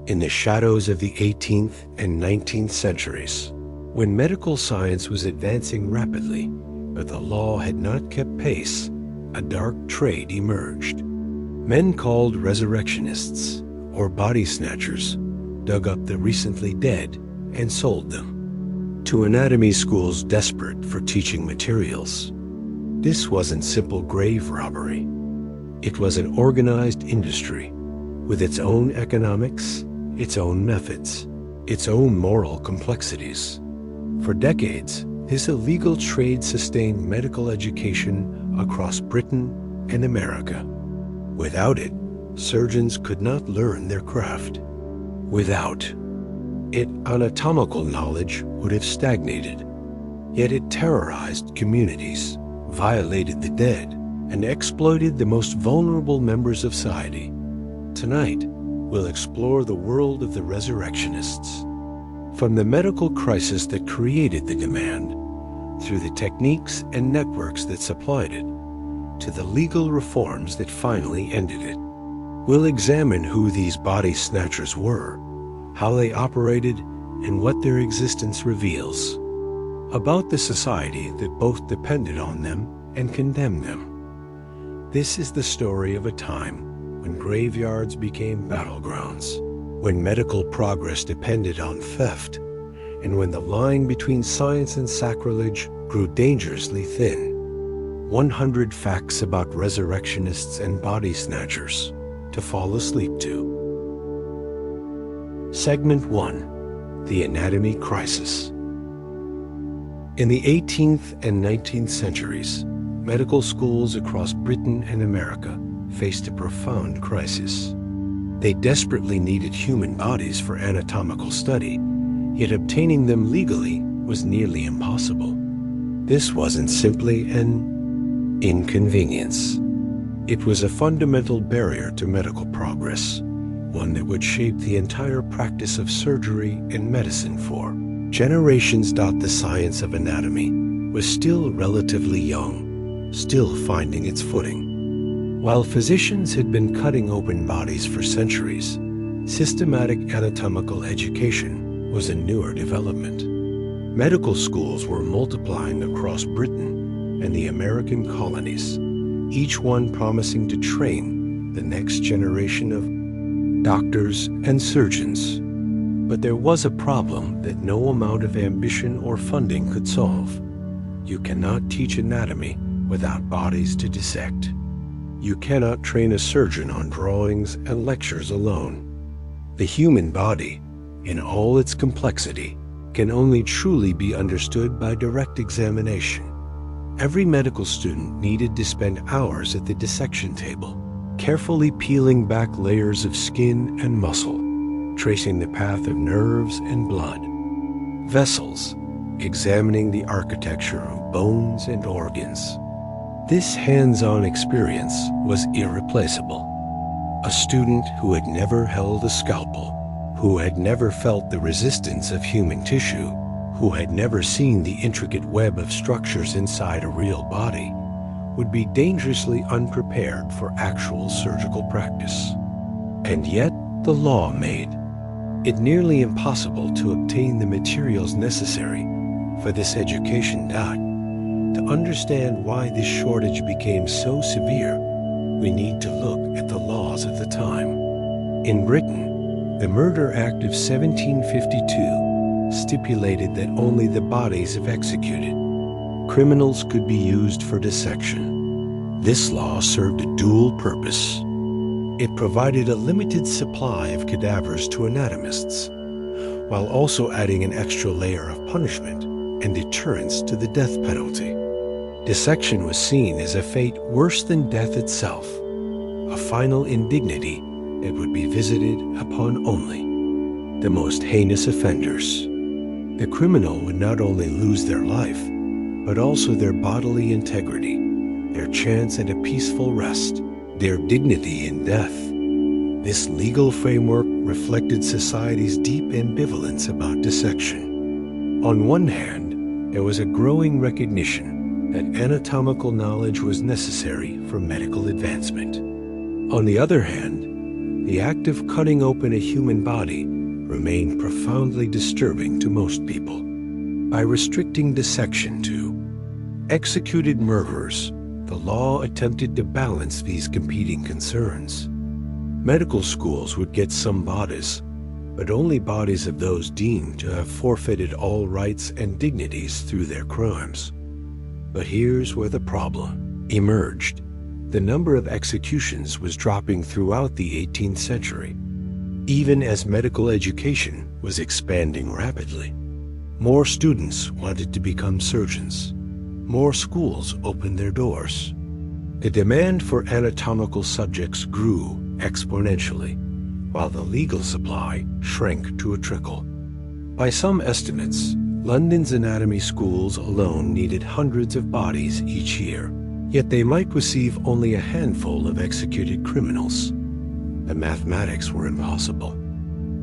In the shadows of the 18th and 19th centuries, when medical science was advancing rapidly, but the law had not kept pace, a dark trade emerged. Men called resurrectionists, or body snatchers, dug up the recently dead and sold them to anatomy schools desperate for teaching materials. This wasn't simple grave robbery. It was an organized industry with its own economics, its own methods, its own moral complexities. For decades, this illegal trade sustained medical education across Britain and America. Without it, surgeons could not learn their craft. Without it, anatomical knowledge would have stagnated. Yet it terrorized communities, violated the dead, and exploited the most vulnerable members of society. Tonight, we'll explore the world of the resurrectionists. From the medical crisis that created the demand, through the techniques and networks that supplied it, to the legal reforms that finally ended it. We'll examine who these body snatchers were, how they operated, and what their existence reveals about the society that both depended on them and condemned them. This is the story of a time when graveyards became battlegrounds, when medical progress depended on theft, and when the line between science and sacrilege grew dangerously thin. 100 facts about resurrectionists and body snatchers to fall asleep to. Segment 1. The Anatomy Crisis. In the 18th and 19th centuries, medical schools across Britain and America faced a profound crisis. They desperately needed human bodies for anatomical study, yet obtaining them legally was nearly impossible. This wasn't simply an inconvenience. It was a fundamental barrier to medical progress, one that would shape the entire practice of surgery and medicine for generations. The science of anatomy was still relatively young, still finding its footing. While physicians had been cutting open bodies for centuries, systematic anatomical education was a newer development. Medical schools were multiplying across Britain and the American colonies, each one promising to train the next generation of doctors and surgeons. But there was a problem that no amount of ambition or funding could solve. You cannot teach anatomy without bodies to dissect. You cannot train a surgeon on drawings and lectures alone. The human body, in all its complexity, can only truly be understood by direct examination. Every medical student needed to spend hours at the dissection table, carefully peeling back layers of skin and muscle, tracing the path of nerves and blood, vessels, examining the architecture of bones and organs. This hands-on experience was irreplaceable. A student who had never held a scalpel, who had never felt the resistance of human tissue, who had never seen the intricate web of structures inside a real body, would be dangerously unprepared for actual surgical practice. And yet, the law made it nearly impossible to obtain the materials necessary for this education. To understand why this shortage became so severe, we need to look at the laws of the time. In Britain, the Murder Act of 1752 stipulated that only the bodies of executed criminals could be used for dissection. This law served a dual purpose. It provided a limited supply of cadavers to anatomists, while also adding an extra layer of punishment and deterrence to the death penalty. Dissection was seen as a fate worse than death itself, a final indignity that would be visited upon only the most heinous offenders. The criminal would not only lose their life, but also their bodily integrity, their chance at a peaceful rest, their dignity in death. This legal framework reflected society's deep ambivalence about dissection. On one hand, there was a growing recognition that anatomical knowledge was necessary for medical advancement. On the other hand, the act of cutting open a human body remained profoundly disturbing to most people. By restricting dissection to executed murderers, the law attempted to balance these competing concerns. Medical schools would get some bodies, but only bodies of those deemed to have forfeited all rights and dignities through their crimes. But here's where the problem emerged. The number of executions was dropping throughout the 18th century, even as medical education was expanding rapidly. More students wanted to become surgeons. More schools opened their doors. The demand for anatomical subjects grew exponentially, while the legal supply shrank to a trickle. By some estimates, London's anatomy schools alone needed hundreds of bodies each year, yet they might receive only a handful of executed criminals. The mathematics were impossible.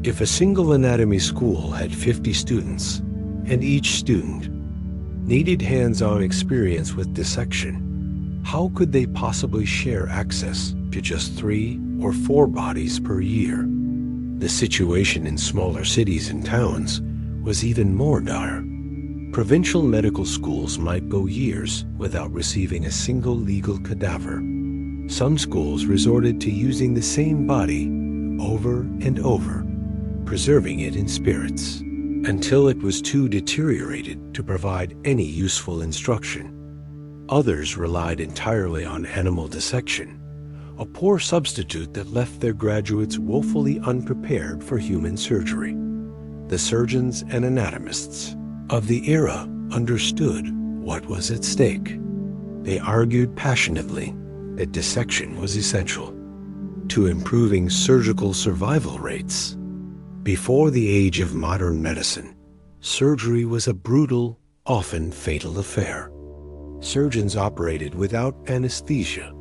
If a single anatomy school had 50 students, and each student needed hands-on experience with dissection, how could they possibly share access to just 3 or 4 bodies per year? The situation in smaller cities and towns was even more dire. Provincial medical schools might go years without receiving a single legal cadaver. Some schools resorted to using the same body over and over, preserving it in spirits, until it was too deteriorated to provide any useful instruction. Others relied entirely on animal dissection, a poor substitute that left their graduates woefully unprepared for human surgery. The surgeons and anatomists of the era understood what was at stake. They argued passionately that dissection was essential to improving surgical survival rates. Before the age of modern medicine, surgery was a brutal, often fatal affair. Surgeons operated without anesthesia,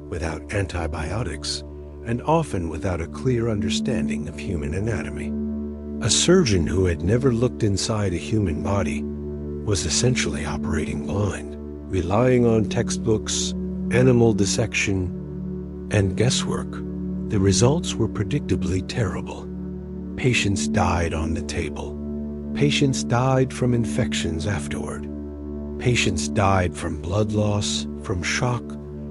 without antibiotics, and often without a clear understanding of human anatomy. A surgeon who had never looked inside a human body was essentially operating blind, relying on textbooks, animal dissection, and guesswork. The results were predictably terrible. Patients died on the table. Patients died from infections afterward. Patients died from blood loss, from shock,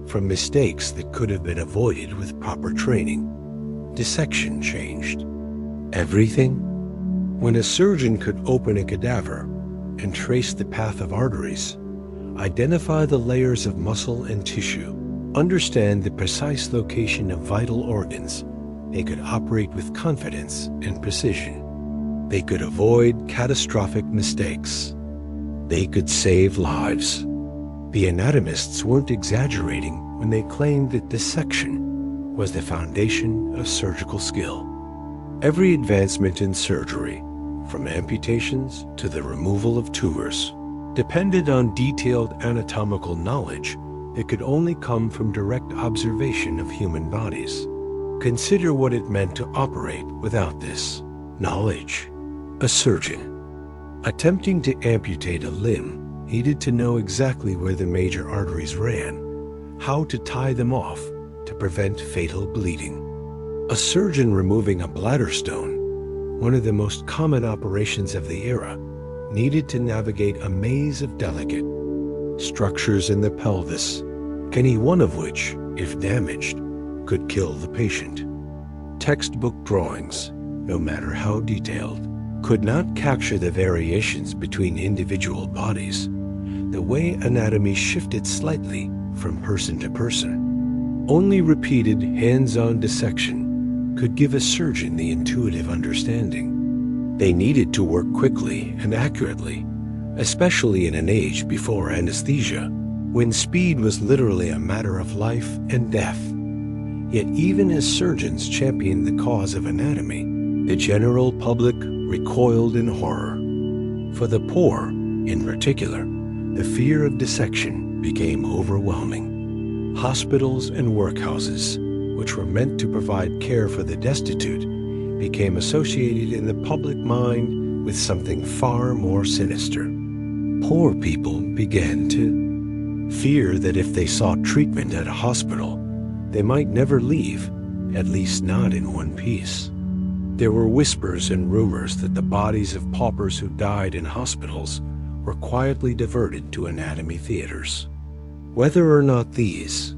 from mistakes that could have been avoided with proper training. Dissection changed everything. When a surgeon could open a cadaver and trace the path of arteries, identify the layers of muscle and tissue, understand the precise location of vital organs, they could operate with confidence and precision. They could avoid catastrophic mistakes. They could save lives. The anatomists weren't exaggerating when they claimed that dissection was the foundation of surgical skill. Every advancement in surgery, from amputations to the removal of tumors, depended on detailed anatomical knowledge that could only come from direct observation of human bodies. Consider what it meant to operate without this knowledge. A surgeon attempting to amputate a limb needed to know exactly where the major arteries ran, how to tie them off to prevent fatal bleeding. A surgeon removing a bladder stone, one of the most common operations of the era, needed to navigate a maze of delicate structures in the pelvis, any one of which, if damaged, could kill the patient. Textbook drawings, no matter how detailed, could not capture the variations between individual bodies, the way anatomy shifted slightly from person to person. Only repeated hands-on dissection could give a surgeon the intuitive understanding. They needed to work quickly and accurately, especially in an age before anesthesia, when speed was literally a matter of life and death. Yet even as surgeons championed the cause of anatomy, the general public recoiled in horror. For the poor, in particular, the fear of dissection became overwhelming. Hospitals and workhouses, which were meant to provide care for the destitute, became associated in the public mind with something far more sinister. Poor people began to fear that if they sought treatment at a hospital, they might never leave at least not in one piece. There were whispers and rumors that the bodies of paupers who died in hospitals were quietly diverted to anatomy theaters. Whether or not these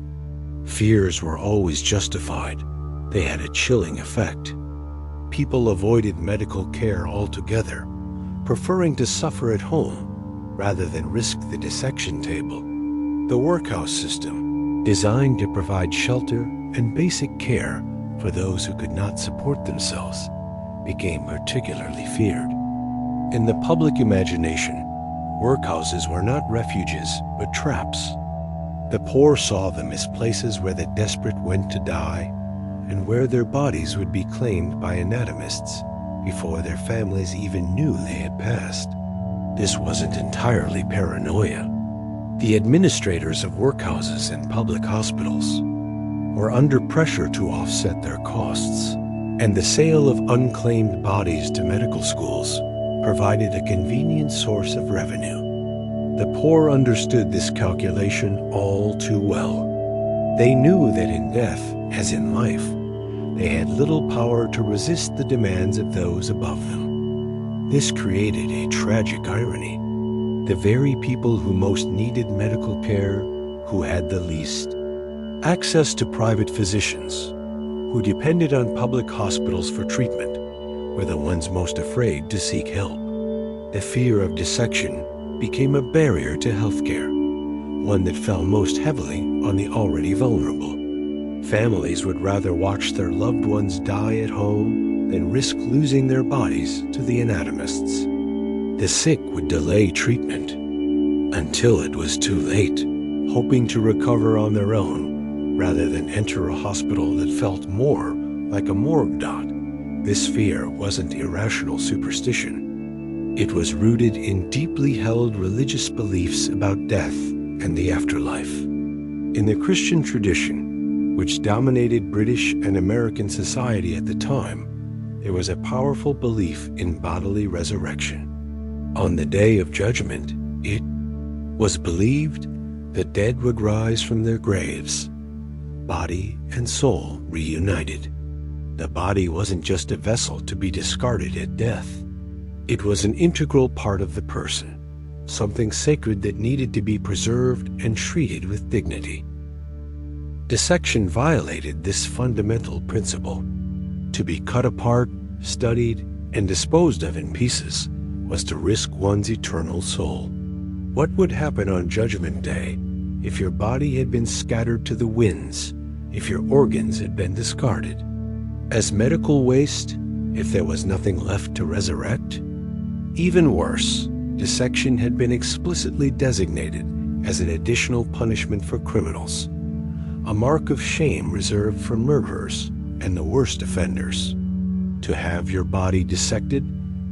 fears were always justified, they had a chilling effect. People avoided medical care altogether, preferring to suffer at home rather than risk the dissection table. The workhouse system, designed to provide shelter and basic care for those who could not support themselves, became particularly feared. In the public imagination, workhouses were not refuges, but traps. The poor saw them as places where the desperate went to die, and where their bodies would be claimed by anatomists before their families even knew they had passed. This wasn't entirely paranoia. The administrators of workhouses and public hospitals were under pressure to offset their costs, and the sale of unclaimed bodies to medical schools provided a convenient source of revenue. The poor understood this calculation all too well. They knew that in death, as in life, they had little power to resist the demands of those above them. This created a tragic irony. The very people who most needed medical care, who had the least access to private physicians, who depended on public hospitals for treatment, were the ones most afraid to seek help. The fear of dissection became a barrier to healthcare, one that fell most heavily on the already vulnerable. Families would rather watch their loved ones die at home than risk losing their bodies to the anatomists. The sick would delay treatment until it was too late, hoping to recover on their own rather than enter a hospital that felt more like a morgue dot. This fear wasn't irrational superstition. It was rooted in deeply held religious beliefs about death and the afterlife. In the Christian tradition, which dominated British and American society at the time, there was a powerful belief in bodily resurrection. On the day of judgment, it was believed the dead would rise from their graves, body and soul reunited. The body wasn't just a vessel to be discarded at death. It was an integral part of the person, something sacred that needed to be preserved and treated with dignity. Dissection violated this fundamental principle. To be cut apart, studied, and disposed of in pieces was to risk one's eternal soul. What would happen on Judgment Day if your body had been scattered to the winds, if your organs had been discarded? As medical waste, if there was nothing left to resurrect? Even worse, dissection had been explicitly designated as an additional punishment for criminals, a mark of shame reserved for murderers and the worst offenders. To have your body dissected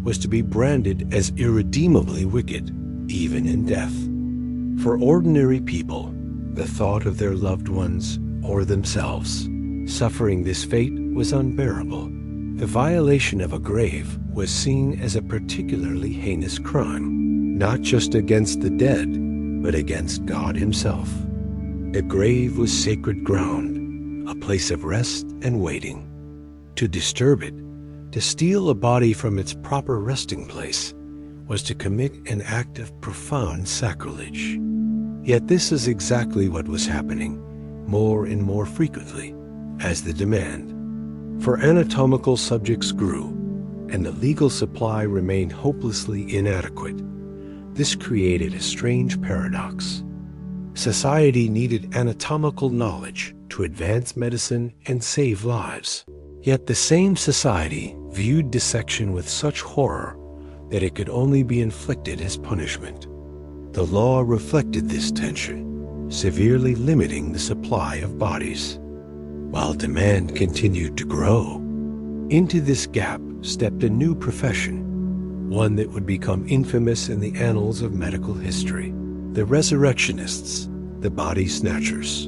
was to be branded as irredeemably wicked, even in death. For ordinary people, the thought of their loved ones or themselves suffering this fate was unbearable. The violation of a grave was seen as a particularly heinous crime, not just against the dead, but against God himself. A grave was sacred ground, a place of rest and waiting. To disturb it, to steal a body from its proper resting place, was to commit an act of profound sacrilege. Yet this is exactly what was happening, more and more frequently, as the demand for anatomical subjects grew, and the legal supply remained hopelessly inadequate. This created a strange paradox. Society needed anatomical knowledge to advance medicine and save lives. Yet the same society viewed dissection with such horror that it could only be inflicted as punishment. The law reflected this tension, severely limiting the supply of bodies, while demand continued to grow. Into this gap stepped a new profession, one that would become infamous in the annals of medical history: the Resurrectionists, the body snatchers.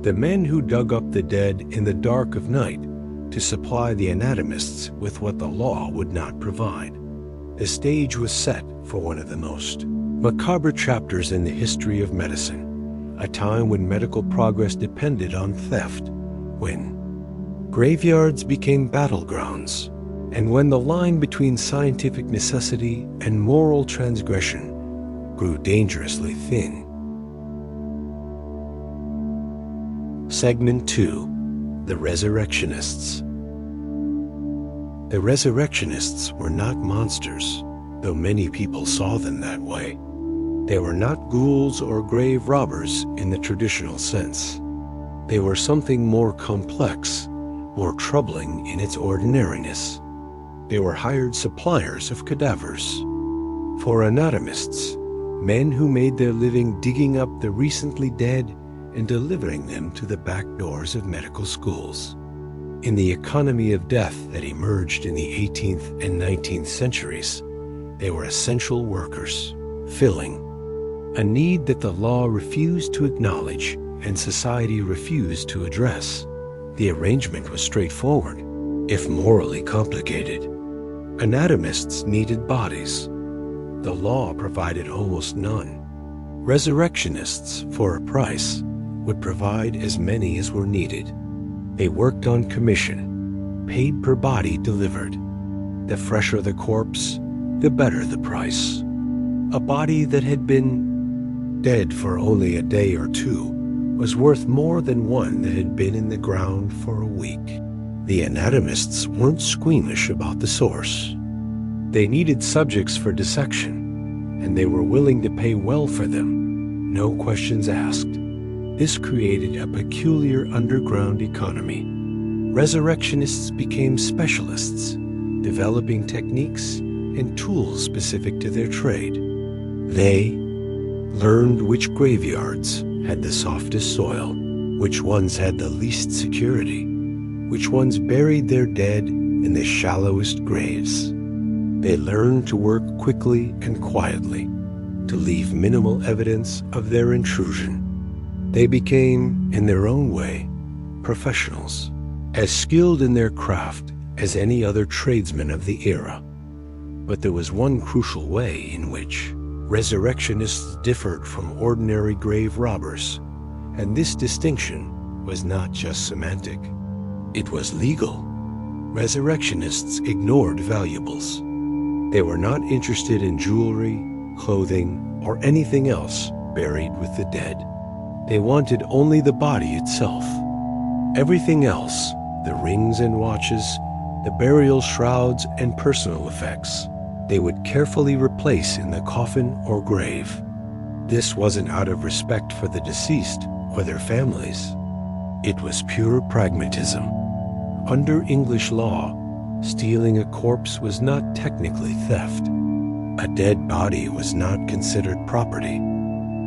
The men who dug up the dead in the dark of night to supply the anatomists with what the law would not provide. The stage was set for one of the most macabre chapters in the history of medicine, a time when medical progress depended on theft, when Graveyards became battlegrounds, and when the line between scientific necessity and moral transgression grew dangerously thin. Segment 2. The Resurrectionists. The Resurrectionists were not monsters, though many people saw them that way. They were not ghouls or grave robbers in the traditional sense. They were something more complex, more troubling in its ordinariness. They were hired suppliers of cadavers. For anatomists, men who made their living digging up the recently dead and delivering them to the back doors of medical schools. In the economy of death that emerged in the 18th and 19th centuries, they were essential workers, filling a need that the law refused to acknowledge and society refused to address. The arrangement was straightforward, if morally complicated. Anatomists needed bodies. The law provided almost none. Resurrectionists, for a price, would provide as many as were needed. They worked on commission, paid per body delivered. The fresher the corpse, the better the price. A body that had been dead for only a day or two was worth more than one that had been in the ground for a week. The anatomists weren't squeamish about the source. They needed subjects for dissection, and they were willing to pay well for them, no questions asked. This created a peculiar underground economy. Resurrectionists became specialists, developing techniques and tools specific to their trade. They learned which graveyards had the softest soil, which ones had the least security, which ones buried their dead in the shallowest graves. They learned to work quickly and quietly, to leave minimal evidence of their intrusion. They became, in their own way, professionals, as skilled in their craft as any other tradesman of the era. But there was one crucial way in which resurrectionists differed from ordinary grave robbers, and this distinction was not just semantic. It was legal. Resurrectionists ignored valuables. They were not interested in jewelry, clothing, or anything else buried with the dead. They wanted only the body itself. Everything else, the rings and watches, the burial shrouds and personal effects, they would carefully replace in the coffin or grave. This wasn't out of respect for the deceased or their families. It was pure pragmatism. Under English law, stealing a corpse was not technically theft. A dead body was not considered property.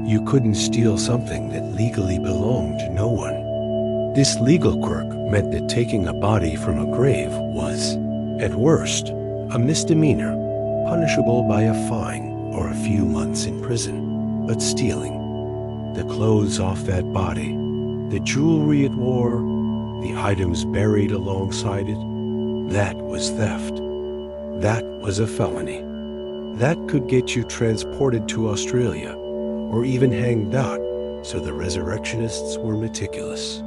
You couldn't steal something that legally belonged to no one. This legal quirk meant that taking a body from a grave was, at worst, a misdemeanor, punishable by a fine or a few months in prison. But stealing, the clothes off that body, the jewelry it wore, the items buried alongside it, that was theft. That was a felony. That could get you transported to Australia or even hanged out, so the resurrectionists were meticulous.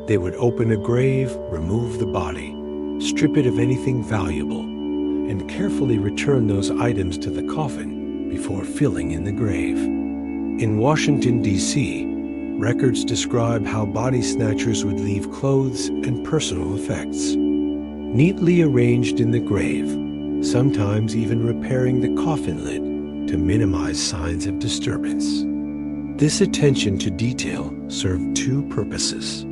They would open a grave, remove the body, strip it of anything valuable, and carefully return those items to the coffin before filling in the grave. In Washington, D.C., records describe how body snatchers would leave clothes and personal effects neatly arranged in the grave, sometimes even repairing the coffin lid to minimize signs of disturbance. This attention to detail served two purposes.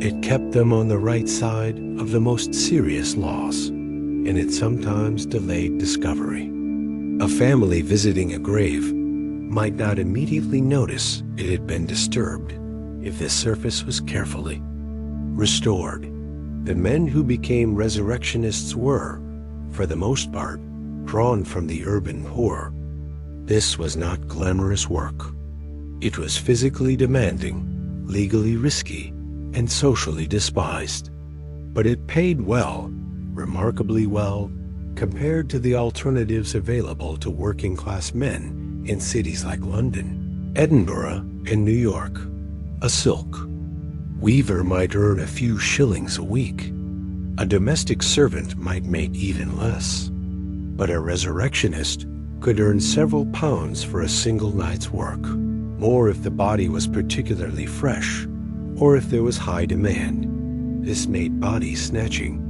It kept them on the right side of the most serious laws, and it sometimes delayed discovery. A family visiting a grave might not immediately notice it had been disturbed if the surface was carefully restored. The men who became resurrectionists were, for the most part, drawn from the urban poor. This was not glamorous work. It was physically demanding, legally risky, and socially despised. But it paid well, remarkably well, compared to the alternatives available to working-class men in cities like London, Edinburgh, and New York. A silk weaver might earn a few shillings a week, A domestic servant might make even less, but a resurrectionist could earn several pounds for a single night's work, more if the body was particularly fresh or if there was high demand. This made body snatching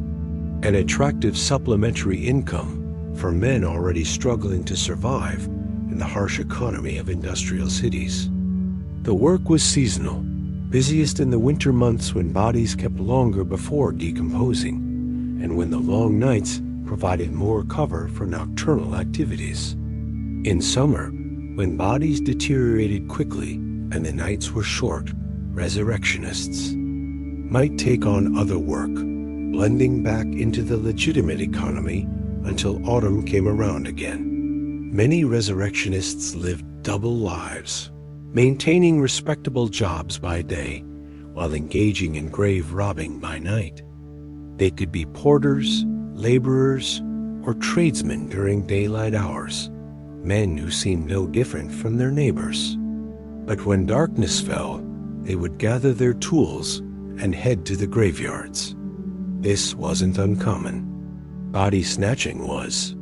an attractive supplementary income for men already struggling to survive in the harsh economy of industrial cities. The work was seasonal, busiest in the winter months when bodies kept longer before decomposing, and when the long nights provided more cover for nocturnal activities. In summer, when bodies deteriorated quickly and the nights were short, resurrectionists might take on other work, blending back into the legitimate economy until autumn came around again. Many resurrectionists lived double lives, maintaining respectable jobs by day while engaging in grave robbing by night. They could be porters, laborers, or tradesmen during daylight hours, men who seemed no different from their neighbors. But when darkness fell, they would gather their tools and head to the graveyards. This wasn't uncommon. Body snatching was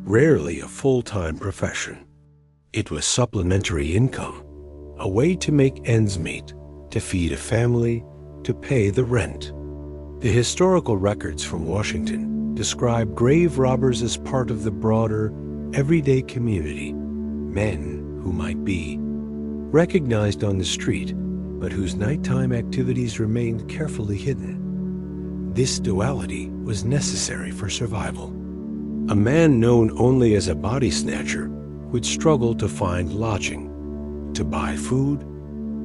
rarely a full-time profession. It was supplementary income, a way to make ends meet, to feed a family, to pay the rent. The historical records from Washington describe grave robbers as part of the broader, everyday community, men who might be recognized on the street, but whose nighttime activities remained carefully hidden. This duality was necessary for survival. A man known only as a body snatcher would struggle to find lodging, to buy food,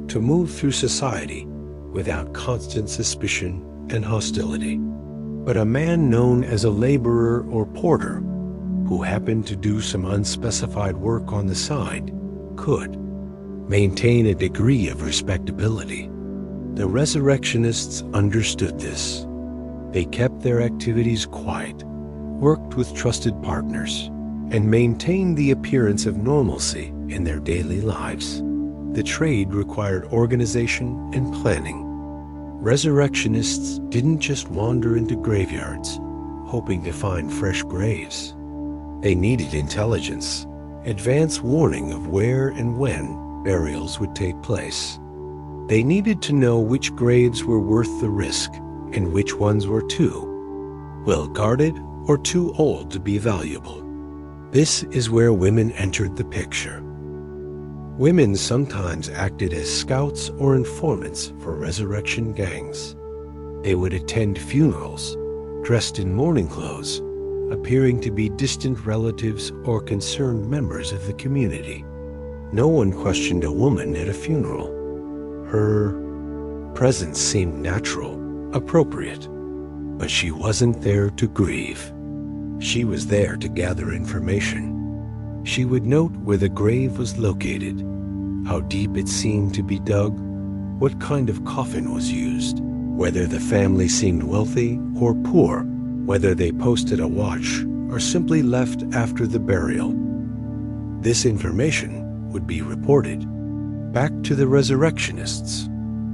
to move through society without constant suspicion and hostility. But a man known as a laborer or porter, who happened to do some unspecified work on the side, could maintain a degree of respectability. The resurrectionists understood this. They kept their activities quiet, worked with trusted partners, and maintained the appearance of normalcy in their daily lives. The trade required organization and planning. Resurrectionists didn't just wander into graveyards, hoping to find fresh graves. They needed intelligence, advance warning of where and when burials would take place. They needed to know which graves were worth the risk and which ones were too well guarded or too old to be valuable. This is where women entered the picture. Women sometimes acted as scouts or informants for resurrection gangs. They would attend funerals, dressed in mourning clothes, appearing to be distant relatives or concerned members of the community. No one questioned a woman at a funeral. Her presence seemed natural, appropriate, but she wasn't there to grieve. She was there to gather information. She would note where the grave was located, how deep it seemed to be dug, what kind of coffin was used, whether the family seemed wealthy or poor, whether they posted a watch or simply left after the burial. This information would be reported back to the resurrectionists,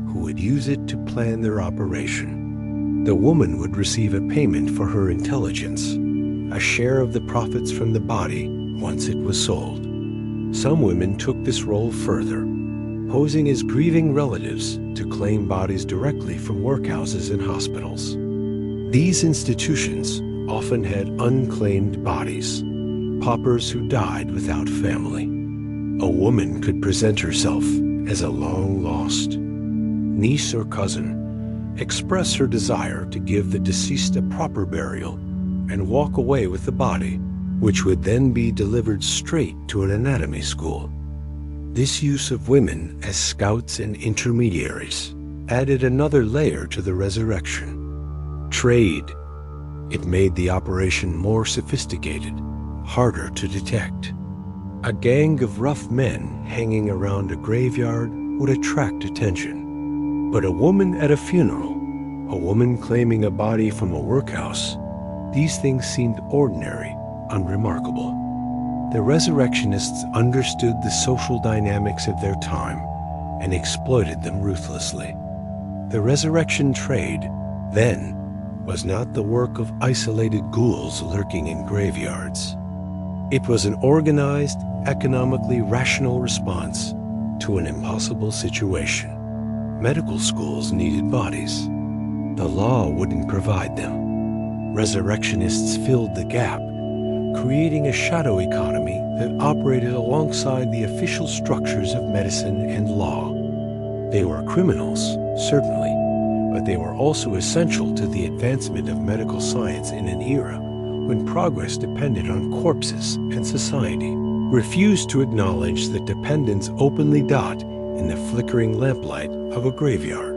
who would use it to plan their operation. The woman would receive a payment for her intelligence, a share of the profits from the body once it was sold. Some women took this role further, posing as grieving relatives to claim bodies directly from workhouses and hospitals. These institutions often had unclaimed bodies, paupers who died without family. A woman could present herself as a long-lost niece or cousin, express her desire to give the deceased a proper burial, and walk away with the body, which would then be delivered straight to an anatomy school. This use of women as scouts and intermediaries added another layer to the resurrection. Trade. It made the operation more sophisticated, harder to detect. A gang of rough men hanging around a graveyard would attract attention. But a woman at a funeral, a woman claiming a body from a workhouse, these things seemed ordinary, unremarkable. The resurrectionists understood the social dynamics of their time and exploited them ruthlessly. The resurrection trade, then, was not the work of isolated ghouls lurking in graveyards. It was an organized, economically rational response to an impossible situation. Medical schools needed bodies. The law wouldn't provide them. Resurrectionists filled the gap, creating a shadow economy that operated alongside the official structures of medicine and law. They were criminals, certainly, but they were also essential to the advancement of medical science in an era when progress depended on corpses and society refused to acknowledge that dependents openly dot in the flickering lamplight of a graveyard.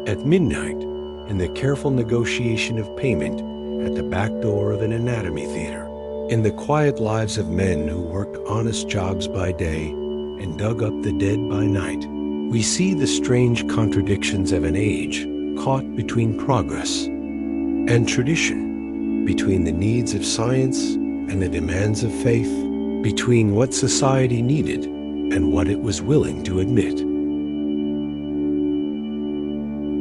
At midnight, in the careful negotiation of payment at the back door of an anatomy theater, in the quiet lives of men who worked honest jobs by day and dug up the dead by night, we see the strange contradictions of an age caught between progress and tradition, between the needs of science and the demands of faith, between what society needed and what it was willing to admit.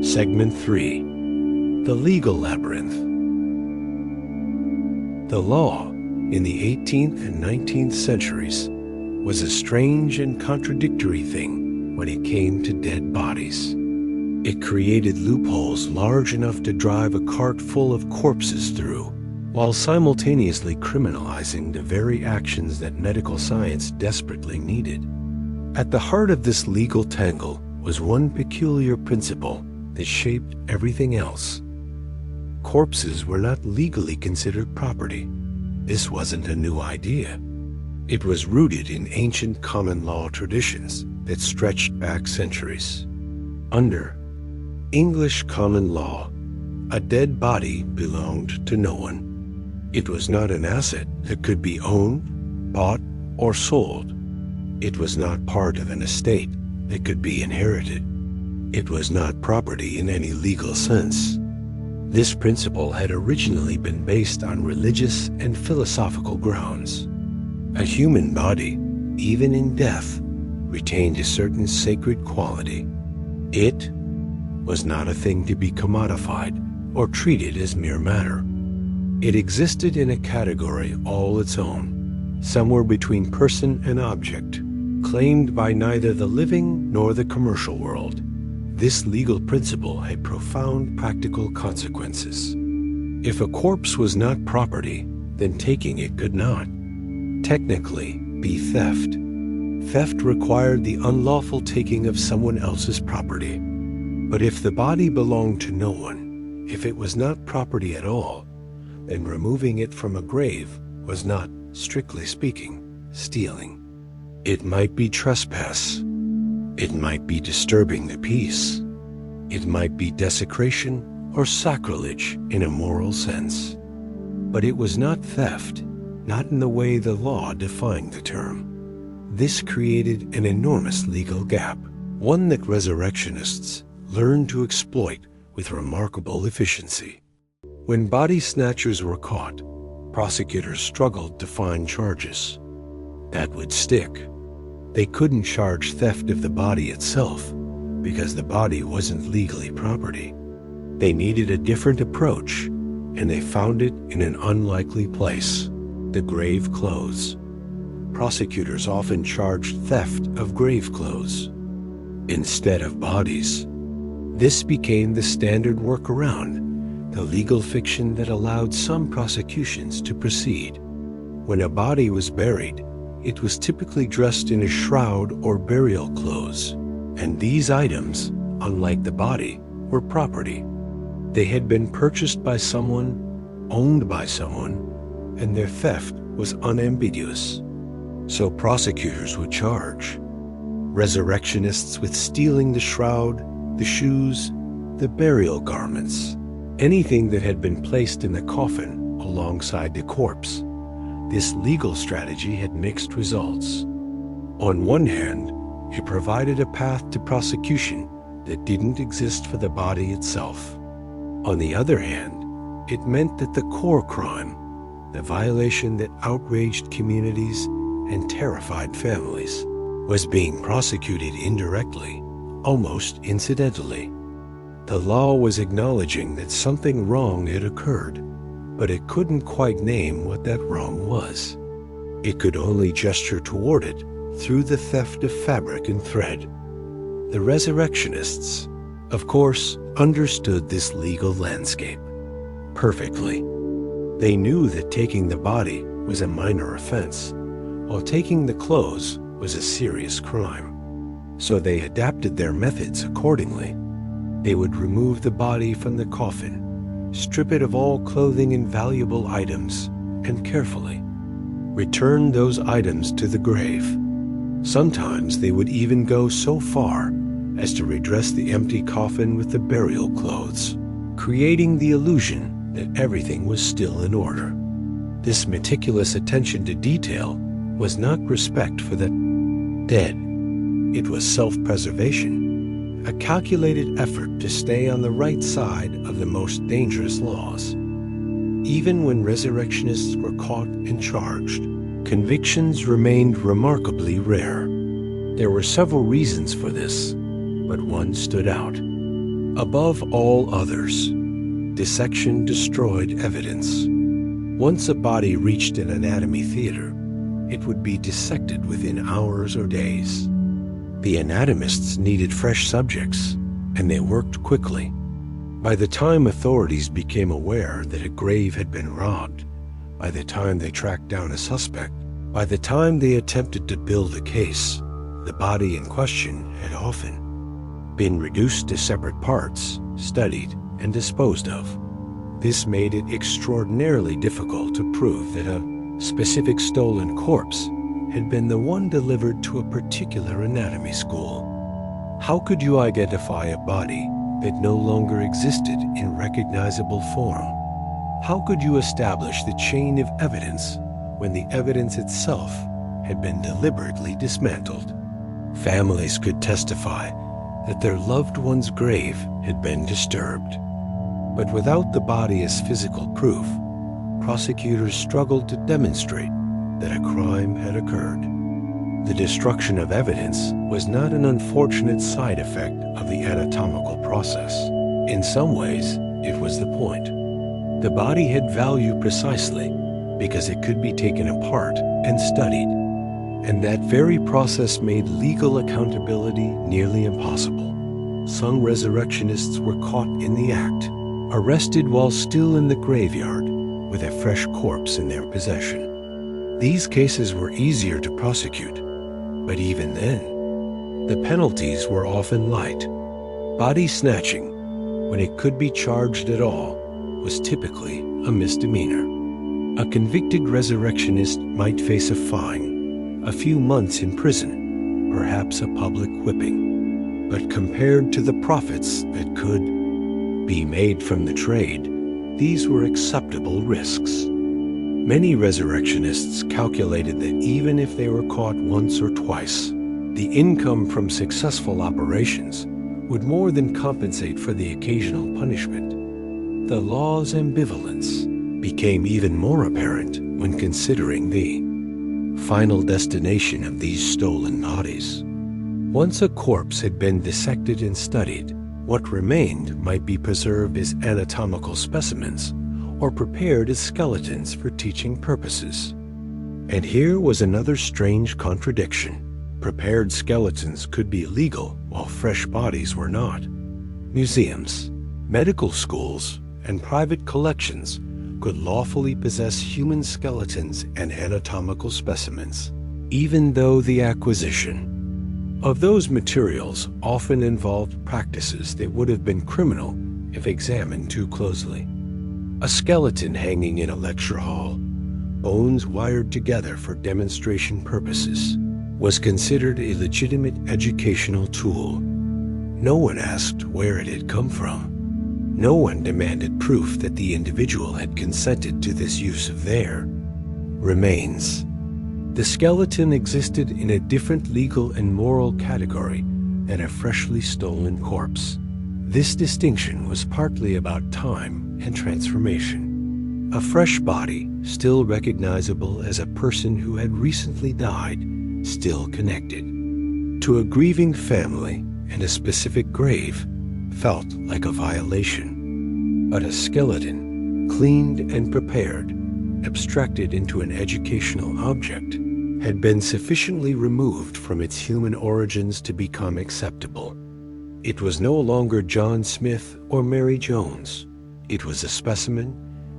Segment 3. The Legal Labyrinth. The law in the 18th and 19th centuries was a strange and contradictory thing when it came to dead bodies. It created loopholes large enough to drive a cart full of corpses through, while simultaneously criminalizing the very actions that medical science desperately needed. At the heart of this legal tangle was one peculiar principle that shaped everything else. Corpses were not legally considered property. This wasn't a new idea. It was rooted in ancient common law traditions that stretched back centuries. Under English common law, a dead body belonged to no one. It was not an asset that could be owned, bought, or sold. It was not part of an estate that could be inherited. It was not property in any legal sense. This principle had originally been based on religious and philosophical grounds. A human body, even in death, retained a certain sacred quality. It was not a thing to be commodified or treated as mere matter. It existed in a category all its own, somewhere between person and object, claimed by neither the living nor the commercial world. This legal principle had profound practical consequences. If a corpse was not property, then taking it could not, technically, be theft. Theft required the unlawful taking of someone else's property. But if the body belonged to no one, if it was not property at all, then removing it from a grave was not, strictly speaking, stealing. It might be trespass. It might be disturbing the peace. It might be desecration or sacrilege in a moral sense. But it was not theft, not in the way the law defined the term. This created an enormous legal gap, one that resurrectionists learned to exploit with remarkable efficiency. When body snatchers were caught, prosecutors struggled to find charges that would stick. They couldn't charge theft of the body itself because the body wasn't legally property. They needed a different approach, and they found it in an unlikely place: the grave clothes. Prosecutors often charged theft of grave clothes instead of bodies. This became the standard workaround, the legal fiction that allowed some prosecutions to proceed. When a body was buried, it was typically dressed in a shroud or burial clothes, and these items, unlike the body, were property. They had been purchased by someone, owned by someone, and their theft was unambiguous. So prosecutors would charge resurrectionists with stealing the shroud, the shoes, the burial garments, anything that had been placed in the coffin alongside the corpse. This legal strategy had mixed results. On one hand, it provided a path to prosecution that didn't exist for the body itself. On the other hand, it meant that the core crime, the violation that outraged communities and terrified families, was being prosecuted indirectly, almost incidentally. The law was acknowledging that something wrong had occurred, but it couldn't quite name what that wrong was. It could only gesture toward it through the theft of fabric and thread. The Resurrectionists, of course, understood this legal landscape perfectly. They knew that taking the body was a minor offense, while taking the clothes was a serious crime. So they adapted their methods accordingly. They would remove the body from the coffin, strip it of all clothing and valuable items, and carefully return those items to the grave. Sometimes they would even go so far as to redress the empty coffin with the burial clothes, creating the illusion that everything was still in order. This meticulous attention to detail was not respect for the dead. It was self-preservation, a calculated effort to stay on the right side of the most dangerous laws. Even when resurrectionists were caught and charged, convictions remained remarkably rare. There were several reasons for this, but one stood out. Above all others, dissection destroyed evidence. Once a body reached an anatomy theater, it would be dissected within hours or days. The anatomists needed fresh subjects, and they worked quickly. By the time authorities became aware that a grave had been robbed, by the time they tracked down a suspect, by the time they attempted to build a case, the body in question had often been reduced to separate parts, studied, and disposed of. This made it extraordinarily difficult to prove that a specific stolen corpse had been the one delivered to a particular anatomy school. How could you identify a body that no longer existed in recognizable form? How could you establish the chain of evidence when the evidence itself had been deliberately dismantled? Families could testify that their loved one's grave had been disturbed. But without the body as physical proof, prosecutors struggled to demonstrate that a crime had occurred. The destruction of evidence was not an unfortunate side effect of the anatomical process. In some ways, it was the point. The body had value precisely because it could be taken apart and studied, and that very process made legal accountability nearly impossible. Some resurrectionists were caught in the act, arrested while still in the graveyard with a fresh corpse in their possession. These cases were easier to prosecute, but even then, the penalties were often light. Body snatching, when it could be charged at all, was typically a misdemeanor. A convicted resurrectionist might face a fine, a few months in prison, perhaps a public whipping. But compared to the profits that could be made from the trade, these were acceptable risks. Many resurrectionists calculated that even if they were caught once or twice, the income from successful operations would more than compensate for the occasional punishment. The law's ambivalence became even more apparent when considering the final destination of these stolen bodies. Once a corpse had been dissected and studied, what remained might be preserved as anatomical specimens or prepared as skeletons for teaching purposes. And here was another strange contradiction. Prepared skeletons could be legal while fresh bodies were not. Museums, medical schools, and private collections could lawfully possess human skeletons and anatomical specimens, even though the acquisition of those materials often involved practices that would have been criminal if examined too closely. A skeleton hanging in a lecture hall, bones wired together for demonstration purposes, was considered a legitimate educational tool. No one asked where it had come from. No one demanded proof that the individual had consented to this use of their remains. The skeleton existed in a different legal and moral category than a freshly stolen corpse. This distinction was partly about time and transformation. A fresh body, still recognizable as a person who had recently died, still connected to a grieving family and a specific grave, felt like a violation. But a skeleton, cleaned and prepared, abstracted into an educational object, had been sufficiently removed from its human origins to become acceptable. It was no longer John Smith or Mary Jones. It was a specimen,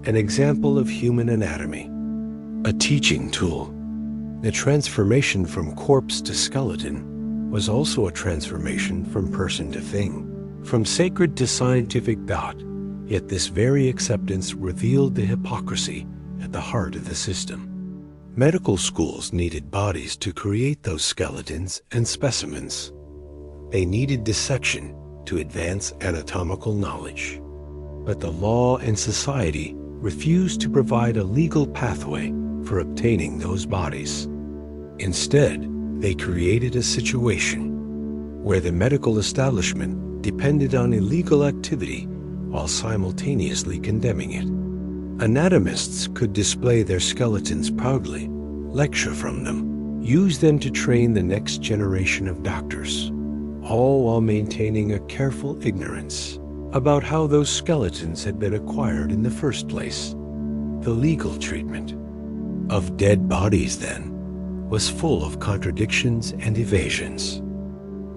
an example of human anatomy, a teaching tool. The transformation from corpse to skeleton was also a transformation from person to thing, from sacred to scientific thought, yet this very acceptance revealed the hypocrisy at the heart of the system. Medical schools needed bodies to create those skeletons and specimens. They needed dissection to advance anatomical knowledge. But the law and society refused to provide a legal pathway for obtaining those bodies. Instead, they created a situation where the medical establishment depended on illegal activity while simultaneously condemning it. Anatomists could display their skeletons proudly, lecture from them, use them to train the next generation of doctors, all while maintaining a careful ignorance about how those skeletons had been acquired in the first place. The legal treatment of dead bodies, then, was full of contradictions and evasions.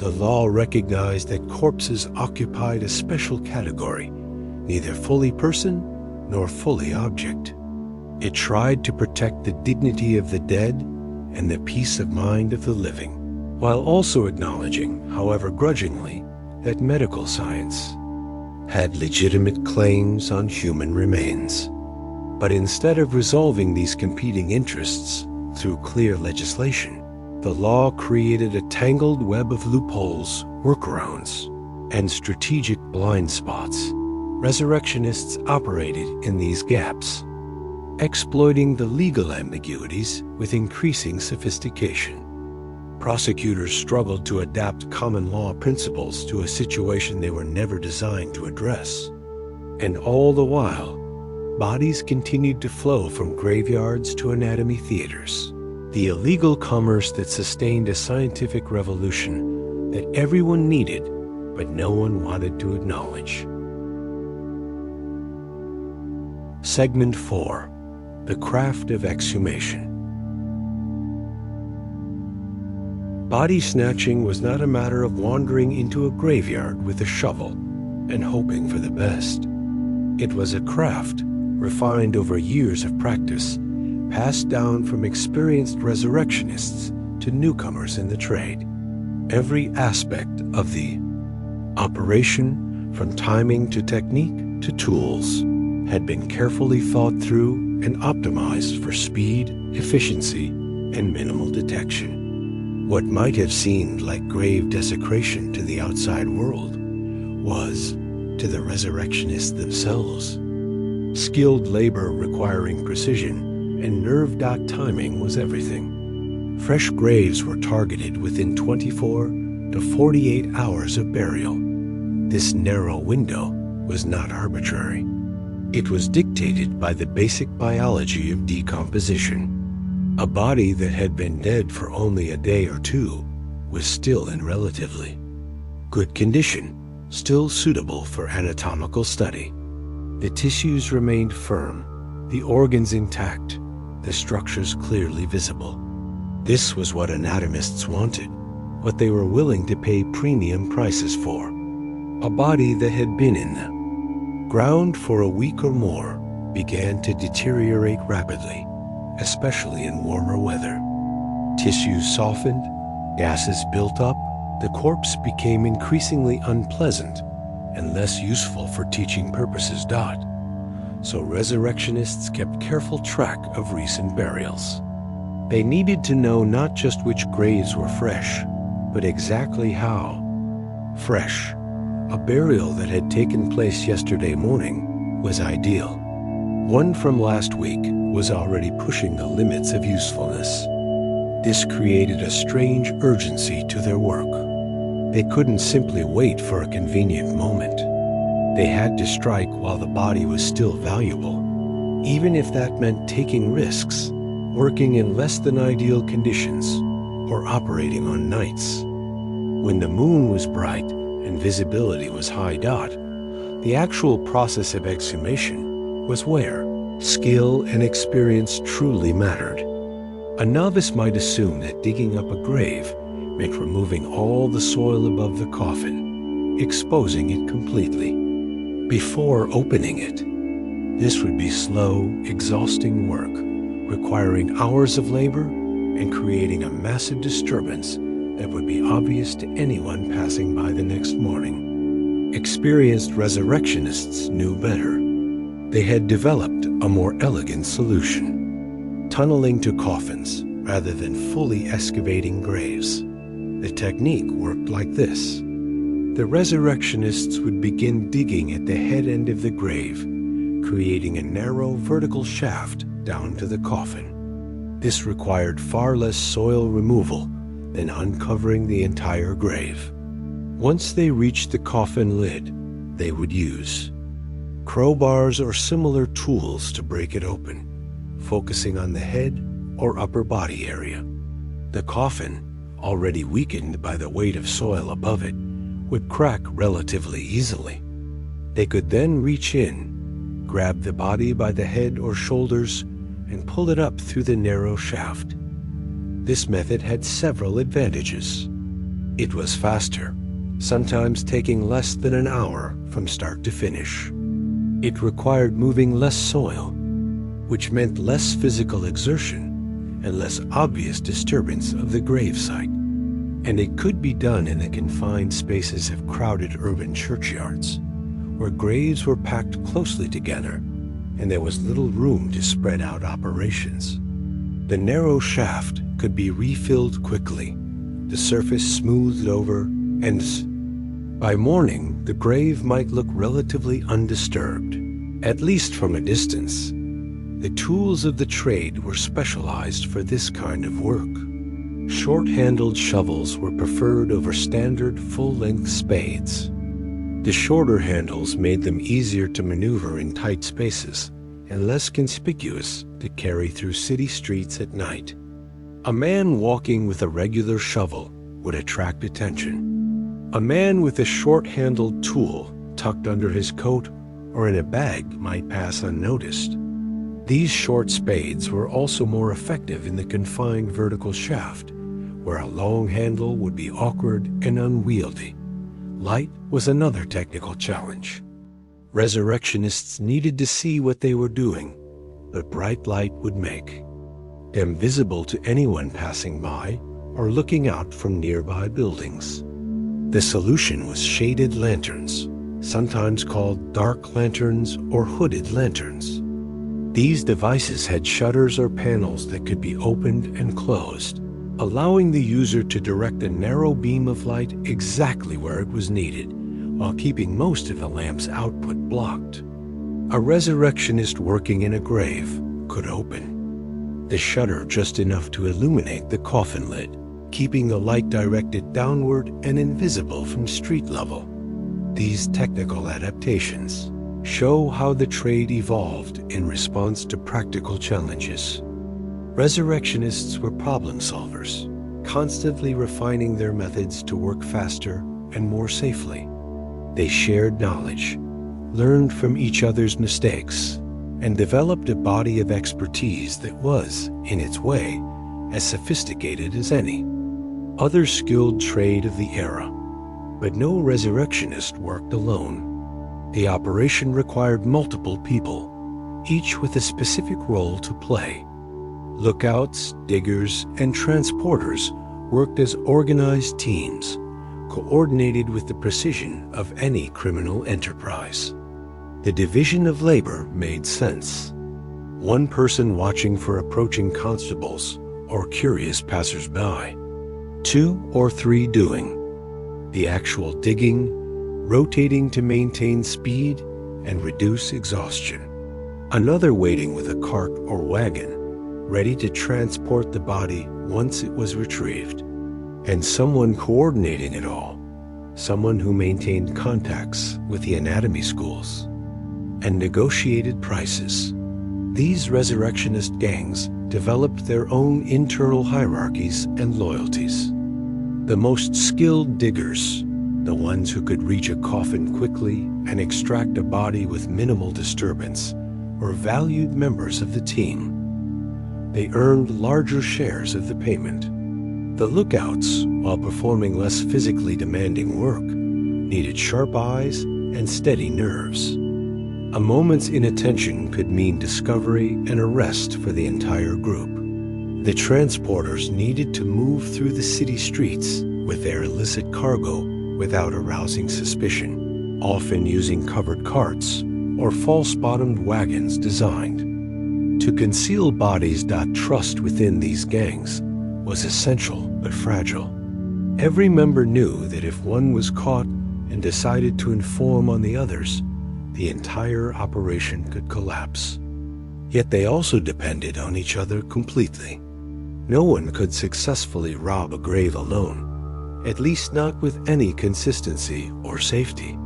The law recognized that corpses occupied a special category, neither fully person nor fully object. It tried to protect the dignity of the dead and the peace of mind of the living, while also acknowledging, however grudgingly, that medical science had legitimate claims on human remains. But instead of resolving these competing interests through clear legislation, the law created a tangled web of loopholes, workarounds, and strategic blind spots. Resurrectionists operated in these gaps, exploiting the legal ambiguities with increasing sophistication. Prosecutors struggled to adapt common law principles to a situation they were never designed to address. And all the while, bodies continued to flow from graveyards to anatomy theaters, the illegal commerce that sustained a scientific revolution that everyone needed but no one wanted to acknowledge. Segment 4. The Craft of Exhumation. Body snatching was not a matter of wandering into a graveyard with a shovel and hoping for the best. It was a craft refined over years of practice, passed down from experienced resurrectionists to newcomers in the trade. Every aspect of the operation, from timing to technique to tools, had been carefully thought through and optimized for speed, efficiency, and minimal detection. What might have seemed like grave desecration to the outside world was, to the resurrectionists themselves, skilled labor requiring precision and nerve-dot timing was everything. Fresh graves were targeted within 24 to 48 hours of burial. This narrow window was not arbitrary. It was dictated by the basic biology of decomposition. A body that had been dead for only a day or two was still in relatively good condition, still suitable for anatomical study. The tissues remained firm, the organs intact, the structures clearly visible. This was what anatomists wanted, what they were willing to pay premium prices for. A body that had been in the ground for a week or more began to deteriorate rapidly, especially in warmer weather. Tissues softened, gases built up, the corpse became increasingly unpleasant and less useful for teaching purposes. So resurrectionists kept careful track of recent burials. They needed to know not just which graves were fresh, but exactly how fresh. A burial that had taken place yesterday morning was ideal. One from last week was already pushing the limits of usefulness. This created a strange urgency to their work. They couldn't simply wait for a convenient moment. They had to strike while the body was still valuable, even if that meant taking risks, working in less than ideal conditions, or operating on nights. When the moon was bright and visibility was high dot, the actual process of exhumation was where skill and experience truly mattered. A novice might assume that digging up a grave meant removing all the soil above the coffin, exposing it completely, before opening it. This would be slow, exhausting work, requiring hours of labor and creating a massive disturbance that would be obvious to anyone passing by the next morning. Experienced resurrectionists knew better. They had developed a more elegant solution: tunneling to coffins rather than fully excavating graves. The technique worked like this. The resurrectionists would begin digging at the head end of the grave, creating a narrow vertical shaft down to the coffin. This required far less soil removal than uncovering the entire grave. Once they reached the coffin lid, they would use crowbars or similar tools to break it open, focusing on the head or upper body area. The coffin, already weakened by the weight of soil above it, would crack relatively easily. They could then reach in, grab the body by the head or shoulders, and pull it up through the narrow shaft. This method had several advantages. It was faster, sometimes taking less than an hour from start to finish. It required moving less soil, which meant less physical exertion and less obvious disturbance of the gravesite. And it could be done in the confined spaces of crowded urban churchyards, where graves were packed closely together and there was little room to spread out operations. The narrow shaft could be refilled quickly, the surface smoothed over, and by morning the grave might look relatively undisturbed, at least from a distance. The tools of the trade were specialized for this kind of work. Short-handled shovels were preferred over standard full-length spades. The shorter handles made them easier to maneuver in tight spaces and less conspicuous to carry through city streets at night. A man walking with a regular shovel would attract attention. A man with a short-handled tool tucked under his coat or in a bag might pass unnoticed. These short spades were also more effective in the confined vertical shaft, where a long handle would be awkward and unwieldy. Light was another technical challenge. Resurrectionists needed to see what they were doing, but bright light would make them visible to anyone passing by or looking out from nearby buildings. The solution was shaded lanterns, sometimes called dark lanterns or hooded lanterns. These devices had shutters or panels that could be opened and closed, allowing the user to direct a narrow beam of light exactly where it was needed, while keeping most of the lamp's output blocked. A resurrectionist working in a grave could open the shutter just enough to illuminate the coffin lid, keeping the light directed downward and invisible from street level. These technical adaptations show how the trade evolved in response to practical challenges. Resurrectionists were problem solvers, constantly refining their methods to work faster and more safely. They shared knowledge, learned from each other's mistakes, and developed a body of expertise that was, in its way, as sophisticated as any other skilled trade of the era. But no resurrectionist worked alone. The operation required multiple people, each with a specific role to play. Lookouts, diggers, and transporters worked as organized teams, coordinated with the precision of any criminal enterprise. The division of labor made sense. One person watching for approaching constables or curious passers-by. 2 or 3 doing the actual digging, rotating to maintain speed and reduce exhaustion. Another waiting with a cart or wagon, ready to transport the body once it was retrieved. And someone coordinating it all, someone who maintained contacts with the anatomy schools and negotiated prices. These resurrectionist gangs developed their own internal hierarchies and loyalties. The most skilled diggers, The ones who could reach a coffin quickly and extract a body with minimal disturbance were valued members of the team. They earned larger shares of the payment. The lookouts, while performing less physically demanding work, needed sharp eyes and steady nerves. A moment's inattention could mean discovery and arrest for the entire group. The transporters needed to move through the city streets with their illicit cargo without arousing suspicion, often using covered carts or false-bottomed wagons designed to conceal bodies. Trust within these gangs was essential but fragile. Every member knew that if one was caught and decided to inform on the others, the entire operation could collapse. Yet they also depended on each other completely. No one could successfully rob a grave alone, at least not with any consistency or safety.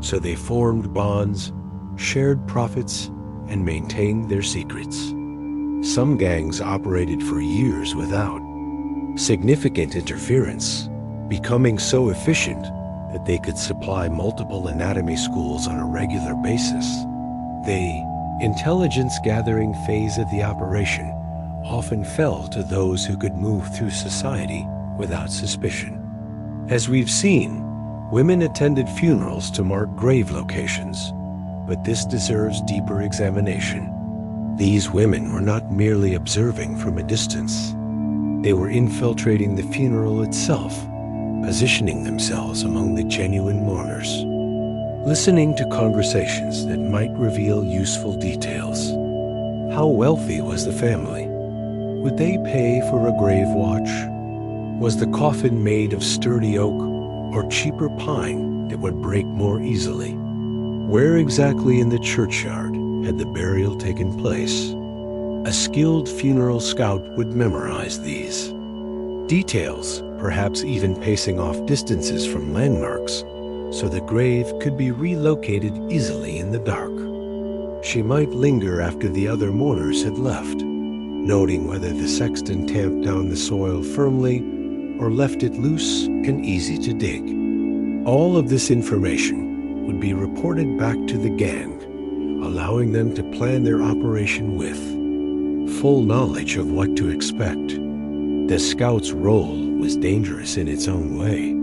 So they formed bonds, shared profits, and maintained their secrets. Some gangs operated for years without significant interference, becoming so efficient that they could supply multiple anatomy schools on a regular basis. The intelligence gathering phase of the operation often fell to those who could move through society without suspicion. As we've seen, women attended funerals to mark grave locations, but this deserves deeper examination. These women were not merely observing from a distance. They were infiltrating the funeral itself, positioning themselves among the genuine mourners, listening to conversations that might reveal useful details. How wealthy was the family? Would they pay for a grave watch? Was the coffin made of sturdy oak or cheaper pine that would break more easily? Where exactly in the churchyard had the burial taken place? A skilled funeral scout would memorize these details, perhaps even pacing off distances from landmarks, so the grave could be relocated easily in the dark. She might linger after the other mourners had left, noting whether the sexton tamped down the soil firmly or left it loose and easy to dig. All of this information would be reported back to the gang, allowing them to plan their operation with full knowledge of what to expect. The scout's role was dangerous in its own way.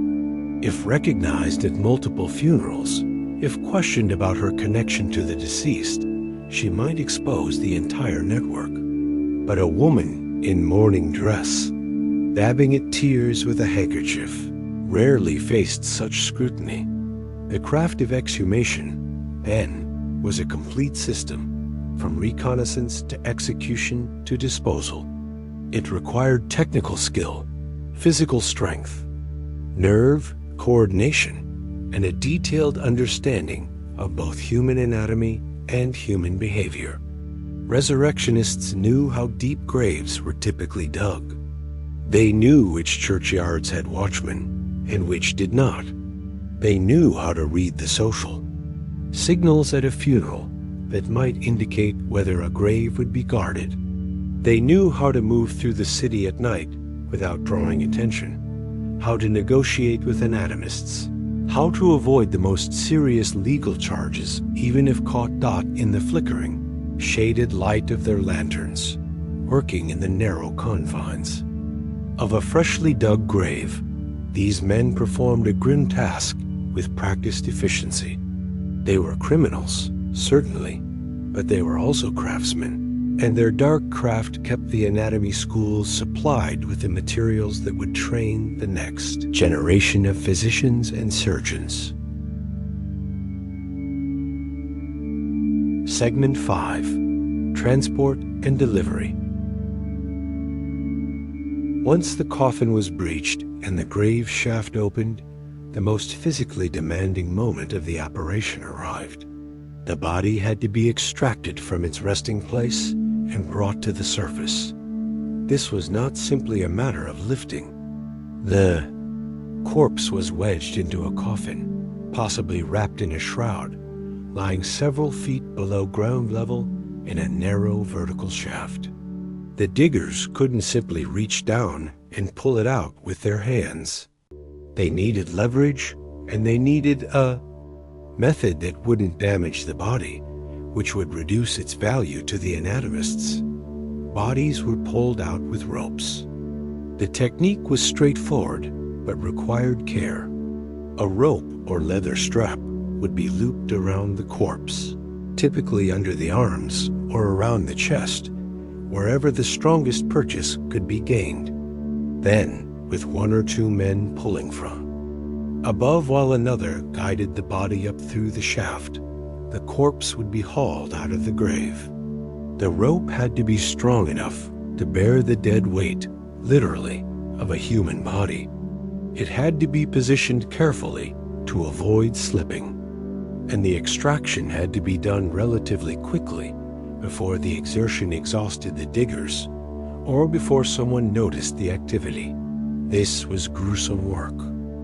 If recognized at multiple funerals, if questioned about her connection to the deceased, she might expose the entire network. But a woman in mourning dress, dabbing at tears with a handkerchief, rarely faced such scrutiny. The craft of exhumation, then, was a complete system, from reconnaissance to execution to disposal. It required technical skill, physical strength, nerve, coordination, and a detailed understanding of both human anatomy and human behavior. Resurrectionists knew how deep graves were typically dug. They knew which churchyards had watchmen and which did not. They knew how to read the social signals at a funeral that might indicate whether a grave would be guarded. They knew how to move through the city at night without drawing attention, how to negotiate with anatomists, how to avoid the most serious legal charges even if caught. In the flickering, shaded light of their lanterns, working in the narrow confines of a freshly dug grave, these men performed a grim task with practiced efficiency. They were criminals, certainly, but they were also craftsmen, and their dark craft kept the anatomy schools supplied with the materials that would train the next generation of physicians and surgeons. Segment 5. Transport and Delivery. Once the coffin was breached and the grave shaft opened, the most physically demanding moment of the operation arrived. The body had to be extracted from its resting place and brought to the surface. This was not simply a matter of lifting. The corpse was wedged into a coffin, possibly wrapped in a shroud, lying several feet below ground level in a narrow vertical shaft. The diggers couldn't simply reach down and pull it out with their hands. They needed leverage, and they needed a method that wouldn't damage the body, which would reduce its value to the anatomists. Bodies were pulled out with ropes. The technique was straightforward, but required care. A rope or leather strap would be looped around the corpse, typically under the arms or around the chest, wherever the strongest purchase could be gained. Then, with one or two men pulling from above while another guided the body up through the shaft, the corpse would be hauled out of the grave. The rope had to be strong enough to bear the dead weight, literally, of a human body. It had to be positioned carefully to avoid slipping, and the extraction had to be done relatively quickly before the exertion exhausted the diggers or before someone noticed the activity. This was gruesome work.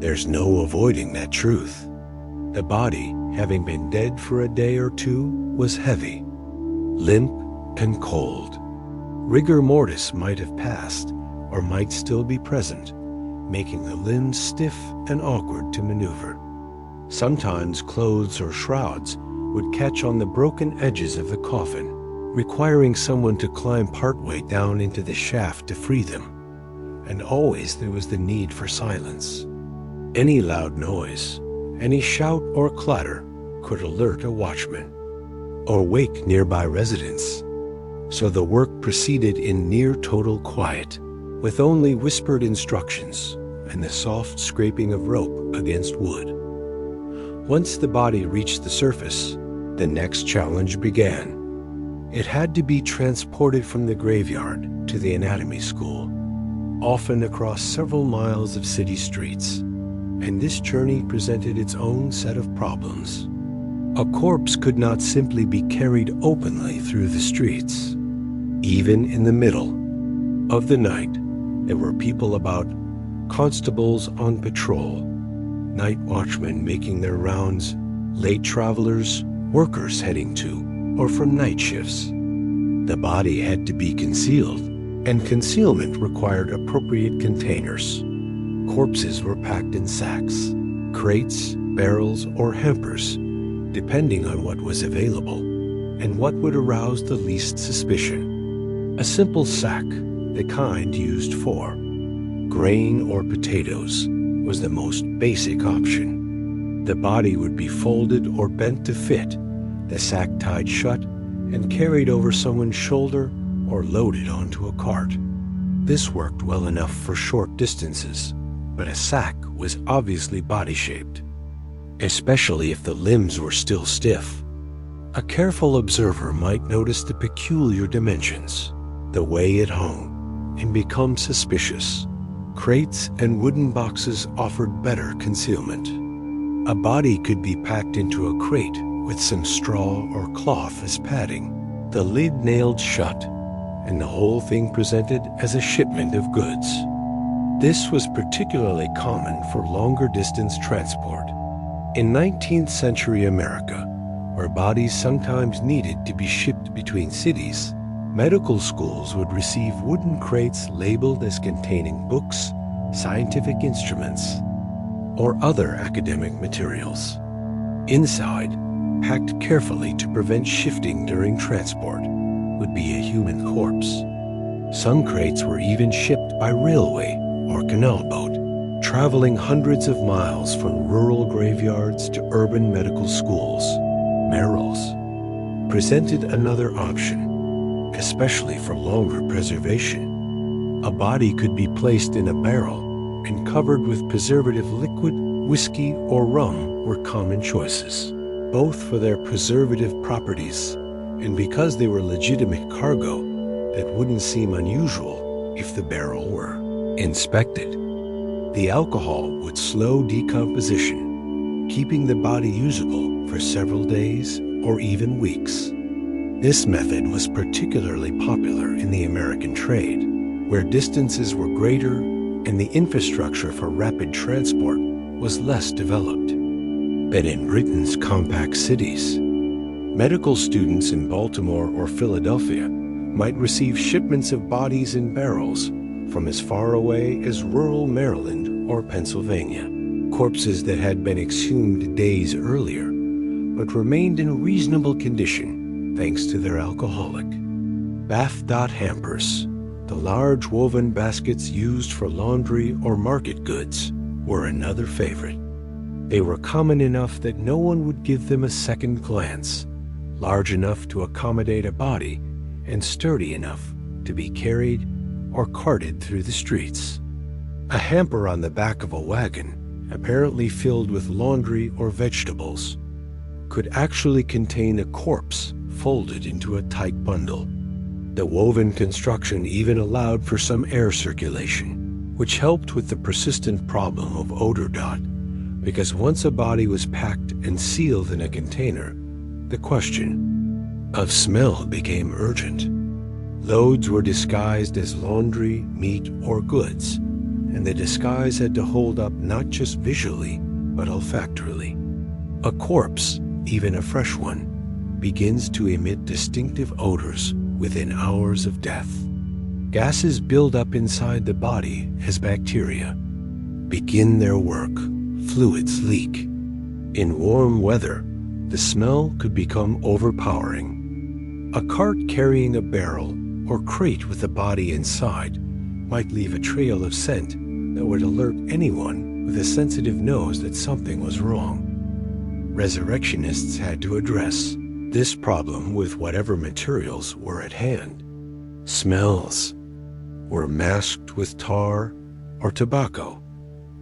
There's no avoiding that truth. The body, having been dead for a day or two, was heavy, limp, and cold. Rigor mortis might have passed or might still be present, making the limbs stiff and awkward to maneuver. Sometimes clothes or shrouds would catch on the broken edges of the coffin, requiring someone to climb partway down into the shaft to free them. And always there was the need for silence. Any loud noise, any shout or clatter could alert a watchman or wake nearby residents. So the work proceeded in near total quiet, with only whispered instructions and the soft scraping of rope against wood. Once the body reached the surface, the next challenge began. It had to be transported from the graveyard to the anatomy school, often across several miles of city streets, and this journey presented its own set of problems. A corpse could not simply be carried openly through the streets. Even in the middle of the night, there were people about, constables on patrol, night watchmen making their rounds, late travelers, workers heading to or from night shifts. The body had to be concealed, and concealment required appropriate containers. Corpses were packed in sacks, crates, barrels, or hampers, depending on what was available and what would arouse the least suspicion. A simple sack, the kind used for grain or potatoes, was the most basic option. The body would be folded or bent to fit, the sack tied shut and carried over someone's shoulder or loaded onto a cart. This worked well enough for short distances, but a sack was obviously body-shaped, especially if the limbs were still stiff. A careful observer might notice the peculiar dimensions, the way it hung, and become suspicious. Crates and wooden boxes offered better concealment. A body could be packed into a crate with some straw or cloth as padding, the lid nailed shut, and the whole thing presented as a shipment of goods. This was particularly common for longer distance transport. In 19th century America, where bodies sometimes needed to be shipped between cities, medical schools would receive wooden crates labeled as containing books, scientific instruments, or other academic materials. Inside, packed carefully to prevent shifting during transport, would be a human corpse. Some crates were even shipped by railway or canal boat, traveling hundreds of miles from rural graveyards to urban medical schools. Barrels presented another option, especially for longer preservation. A body could be placed in a barrel and covered with preservative liquid, whiskey, or rum were common choices, both for their preservative properties and because they were legitimate cargo that wouldn't seem unusual if the barrel were inspected. The alcohol would slow decomposition, keeping the body usable for several days or even weeks. This method was particularly popular in the American trade, where distances were greater and the infrastructure for rapid transport was less developed. But in Britain's compact cities, medical students in Baltimore or Philadelphia might receive shipments of bodies in barrels from as far away as rural Maryland or Pennsylvania. corpses that had been exhumed days earlier, but remained in reasonable condition thanks to their alcoholic. Bath dot hampers, the large woven baskets used for laundry or market goods, were another favorite. They were common enough that no one would give them a second glance, large enough to accommodate a body, and sturdy enough to be carried or carted through the streets. A hamper on the back of a wagon, apparently filled with laundry or vegetables, could actually contain a corpse folded into a tight bundle. The woven construction even allowed for some air circulation, which helped with the persistent problem of odor dot, because once a body was packed and sealed in a container, the question of smell became urgent. Loads were disguised as laundry, meat, or goods, and the disguise had to hold up not just visually, but olfactorily. A corpse, even a fresh one, begins to emit distinctive odors within hours of death. Gases build up inside the body as bacteria begin their work. Fluids leak. In warm weather, the smell could become overpowering. A cart carrying a barrel or crate with a body inside might leave a trail of scent that would alert anyone with a sensitive nose that something was wrong. Resurrectionists had to address this problem with whatever materials were at hand. Smells were masked with tar or tobacco,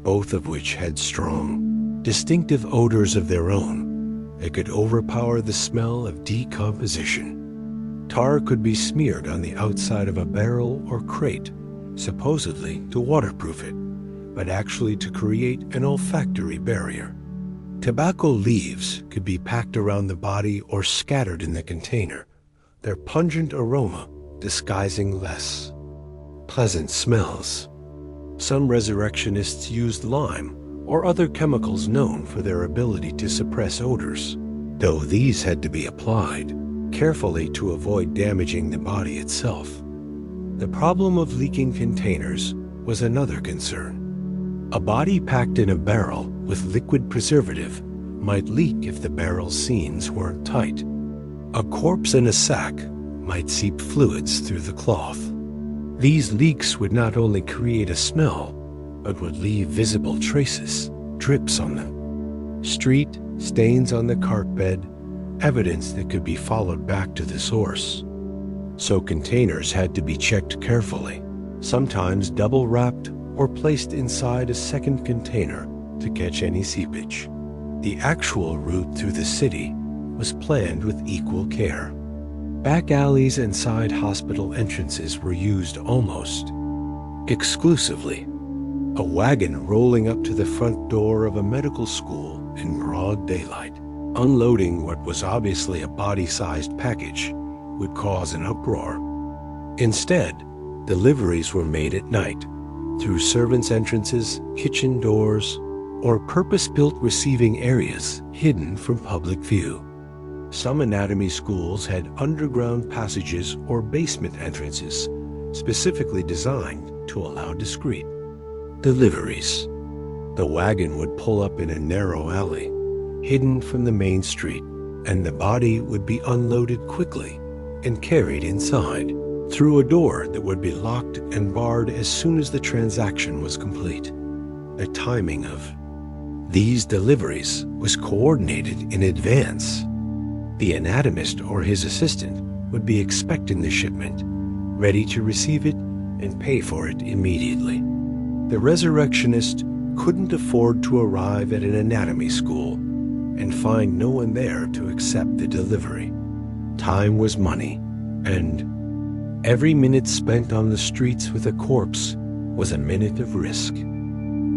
both of which had strong, distinctive odors of their own that could overpower the smell of decomposition. Tar could be smeared on the outside of a barrel or crate, supposedly to waterproof it, but actually to create an olfactory barrier. Tobacco leaves could be packed around the body or scattered in the container, their pungent aroma disguising less pleasant smells. Some resurrectionists used lime or other chemicals known for their ability to suppress odors, though these had to be applied carefully to avoid damaging the body itself. The problem of leaking containers was another concern. A body packed in a barrel with liquid preservative might leak if the barrel's seams weren't tight. A corpse in a sack might seep fluids through the cloth. These leaks would not only create a smell, but would leave visible traces, drips on them. Street, stains on the cart bed, evidence that could be followed back to the source. So containers had to be checked carefully, sometimes double-wrapped or placed inside a second container to catch any seepage. The actual route through the city was planned with equal care. Back alleys and side hospital entrances were used almost exclusively. A wagon rolling up to the front door of a medical school in broad daylight, unloading what was obviously a body-sized package, would cause an uproar. Instead, deliveries were made at night, through servants' entrances, kitchen doors, or purpose-built receiving areas hidden from public view. Some anatomy schools had underground passages or basement entrances specifically designed to allow discreet deliveries. The wagon would pull up in a narrow alley, hidden from the main street, and the body would be unloaded quickly and carried inside through a door that would be locked and barred as soon as the transaction was complete. The timing of these deliveries was coordinated in advance. The anatomist or his assistant would be expecting the shipment, ready to receive it and pay for it immediately. The resurrectionist couldn't afford to arrive at an anatomy school and find no one there to accept the delivery. Time was money, and every minute spent on the streets with a corpse was a minute of risk.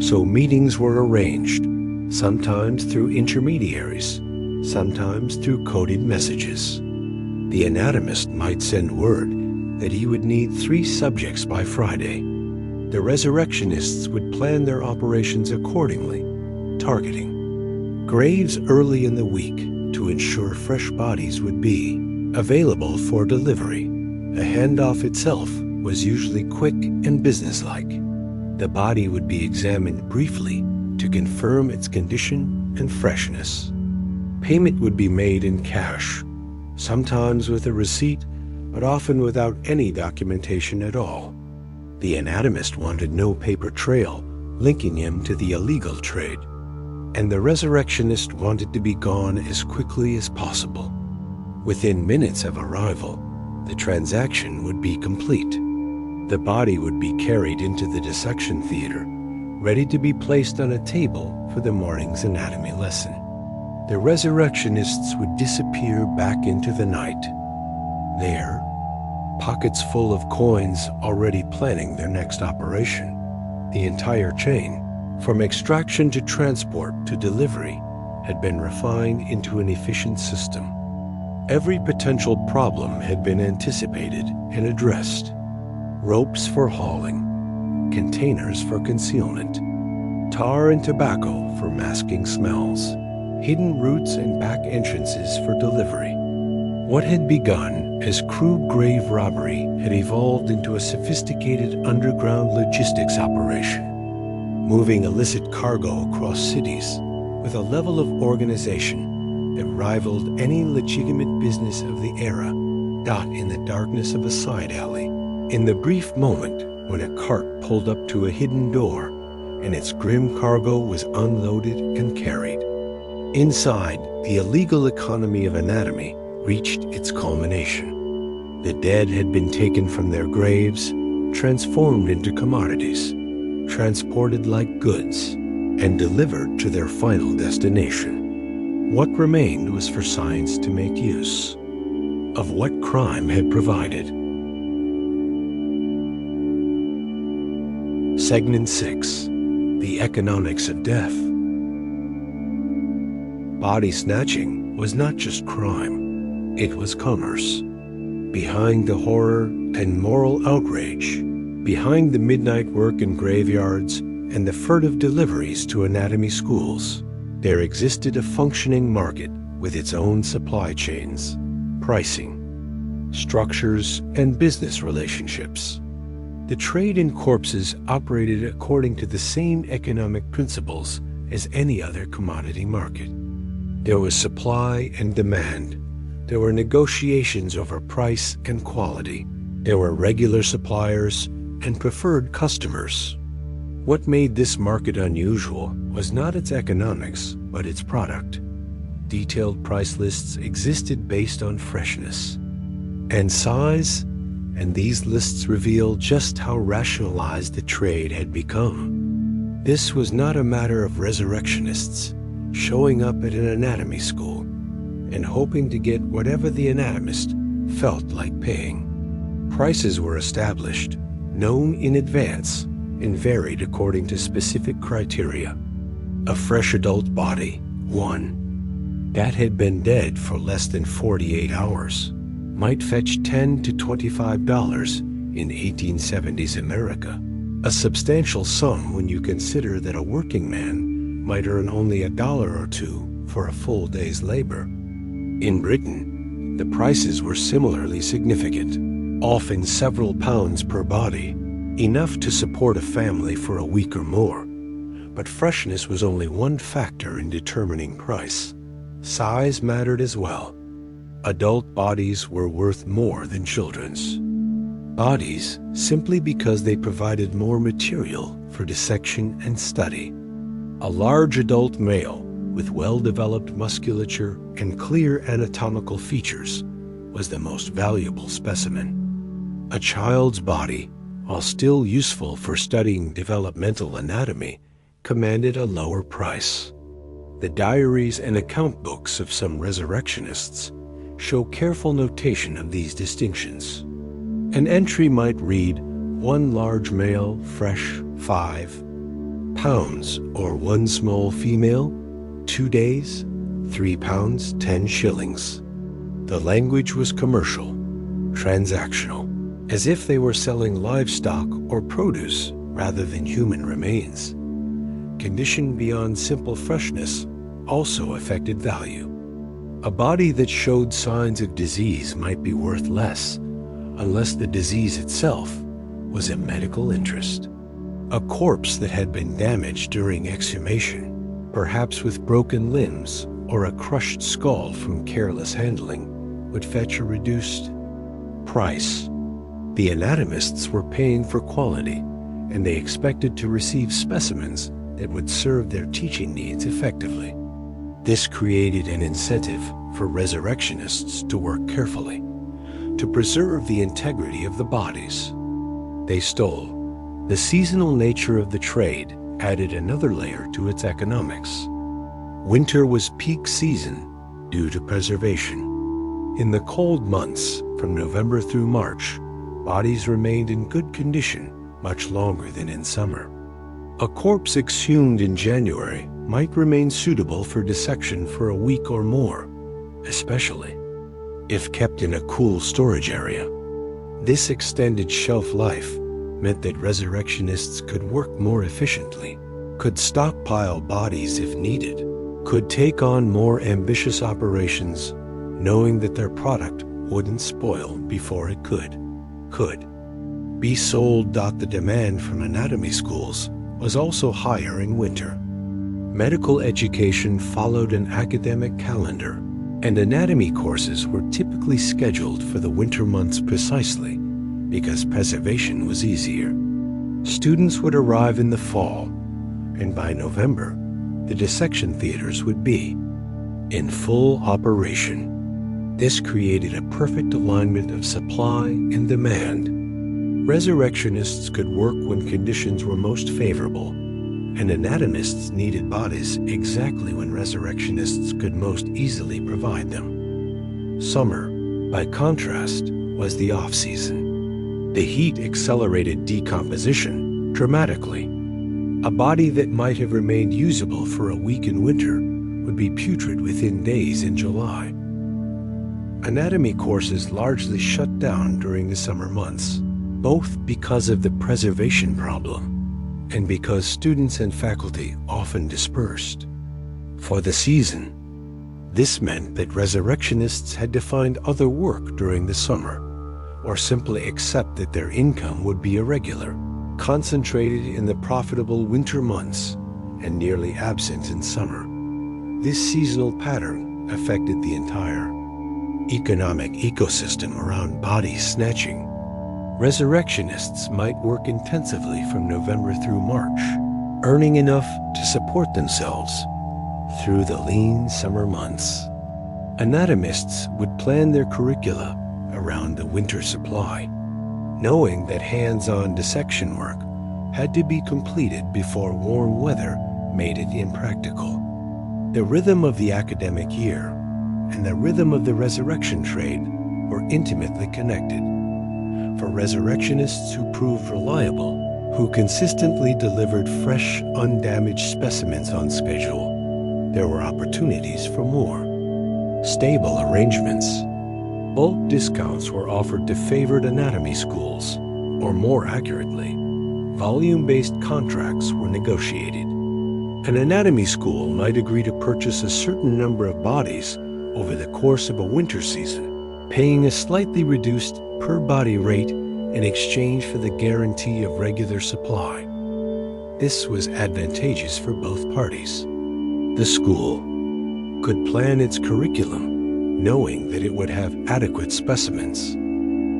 So meetings were arranged, sometimes through intermediaries, sometimes through coded messages. The anatomist might send word that he would need 3 subjects by Friday. The resurrectionists would plan their operations accordingly, targeting graves early in the week to ensure fresh bodies would be available for delivery. The handoff itself was usually quick and businesslike. The body would be examined briefly to confirm its condition and freshness. Payment would be made in cash, sometimes with a receipt, but often without any documentation at all. The anatomist wanted no paper trail linking him to the illegal trade, and the resurrectionist wanted to be gone as quickly as possible. Within minutes of arrival, the transaction would be complete. The body would be carried into the dissection theater, ready to be placed on a table for the morning's anatomy lesson. The resurrectionists would disappear back into the night. There, pockets full of coins already planning their next operation. The entire chain, from extraction to transport to delivery, had been refined into an efficient system. Every potential problem had been anticipated and addressed. Ropes for hauling, containers for concealment, tar and tobacco for masking smells, hidden routes and back entrances for delivery. What had begun as crude grave robbery had evolved into a sophisticated underground logistics operation, moving illicit cargo across cities with a level of organization that rivaled any legitimate business of the era, not in the darkness of a side alley. In the brief moment when a cart pulled up to a hidden door and its grim cargo was unloaded and carried. Inside, the illegal economy of anatomy reached its culmination. The dead had been taken from their graves, transformed into commodities, transported like goods, and delivered to their final destination. What remained was for science to make use of what crime had provided. Segment 6. The Economics of Death. Body snatching was not just crime, it was commerce. Behind the horror and moral outrage, behind the midnight work in graveyards and the furtive deliveries to anatomy schools, there existed a functioning market with its own supply chains, pricing, structures, and business relationships. The trade in corpses operated according to the same economic principles as any other commodity market. There was supply and demand. There were negotiations over price and quality. There were regular suppliers and preferred customers. What made this market unusual was not its economics, but its product. Detailed price lists existed based on freshness and size, and these lists reveal just how rationalized the trade had become. This was not a matter of resurrectionists showing up at an anatomy school and hoping to get whatever the anatomist felt like paying. Prices were established, known in advance, and varied according to specific criteria. A fresh adult body, one, that had been dead for less than 48 hours, might fetch $10 to $25 in 1870s America, a substantial sum when you consider that a working man might earn only $1 or $2 for a full day's labor. In Britain, the prices were similarly significant, often several pounds per body, enough to support a family for a week or more. But freshness was only one factor in determining price. Size mattered as well. Adult bodies were worth more than children's. Bodies simply because they provided more material for dissection and study. A large adult male with well-developed musculature and clear anatomical features was the most valuable specimen. A child's body, while still useful for studying developmental anatomy, commanded a lower price. The diaries and account books of some resurrectionists show careful notation of these distinctions. An entry might read, 1 large male, fresh, 5 pounds, or 1 small female, 2 days, 3 pounds, 10 shillings. The language was commercial, transactional, as if they were selling livestock or produce rather than human remains. Condition beyond simple freshness also affected value. A body that showed signs of disease might be worth less unless the disease itself was a medical interest. A corpse that had been damaged during exhumation, perhaps with broken limbs or a crushed skull from careless handling, would fetch a reduced price. The anatomists were paying for quality, and they expected to receive specimens that would serve their teaching needs effectively. This created an incentive for resurrectionists to work carefully, to preserve the integrity of the bodies they stole. The seasonal nature of the trade added another layer to its economics. Winter was peak season due to preservation. In the cold months, from November through March, bodies remained in good condition much longer than in summer. A corpse exhumed in January might remain suitable for dissection for a week or more, especially if kept in a cool storage area. This extended shelf life meant that resurrectionists could work more efficiently, could stockpile bodies if needed, could take on more ambitious operations, knowing that their product wouldn't spoil before it could be sold. The demand from anatomy schools was also higher in winter. Medical education followed an academic calendar, and anatomy courses were typically scheduled for the winter months precisely because preservation was easier. Students would arrive in the fall, and by November, the dissection theaters would be in full operation. This created a perfect alignment of supply and demand. Resurrectionists could work when conditions were most favorable, and anatomists needed bodies exactly when resurrectionists could most easily provide them. Summer, by contrast, was the off-season. The heat accelerated decomposition dramatically. A body that might have remained usable for a week in winter would be putrid within days in July. Anatomy courses largely shut down during the summer months, both because of the preservation problem and because students and faculty often dispersed. For the season, this meant that resurrectionists had to find other work during the summer, or simply accept that their income would be irregular, concentrated in the profitable winter months and nearly absent in summer. This seasonal pattern affected the entire economic ecosystem around body snatching. Resurrectionists might work intensively from November through March, earning enough to support themselves through the lean summer months. Anatomists would plan their curricula around the winter supply, knowing that hands-on dissection work had to be completed before warm weather made it impractical. The rhythm of the academic year and the rhythm of the resurrection trade were intimately connected. For resurrectionists who proved reliable, who consistently delivered fresh, undamaged specimens on schedule, there were opportunities for more stable arrangements. Bulk discounts were offered to favored anatomy schools, or more accurately, volume-based contracts were negotiated. An anatomy school might agree to purchase a certain number of bodies over the course of a winter season, paying a slightly reduced per-body rate in exchange for the guarantee of regular supply. This was advantageous for both parties. The school could plan its curriculum knowing that it would have adequate specimens.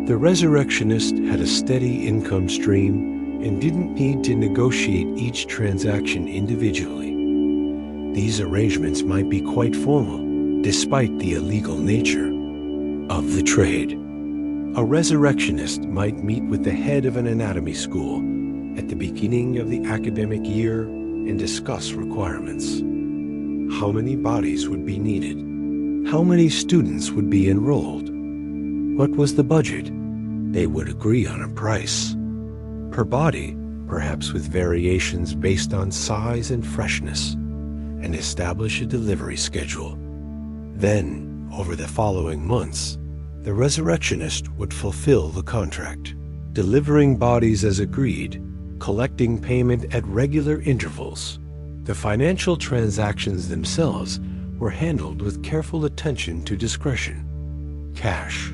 The resurrectionist had a steady income stream and didn't need to negotiate each transaction individually. These arrangements might be quite formal, despite the illegal nature of the trade. A resurrectionist might meet with the head of an anatomy school at the beginning of the academic year and discuss requirements. How many bodies would be needed? How many students would be enrolled? What was the budget? They would agree on a price per body, perhaps with variations based on size and freshness, and establish a delivery schedule. Then, over the following months, the resurrectionist would fulfill the contract, delivering bodies as agreed, collecting payment at regular intervals. The financial transactions themselves were handled with careful attention to discretion. Cash.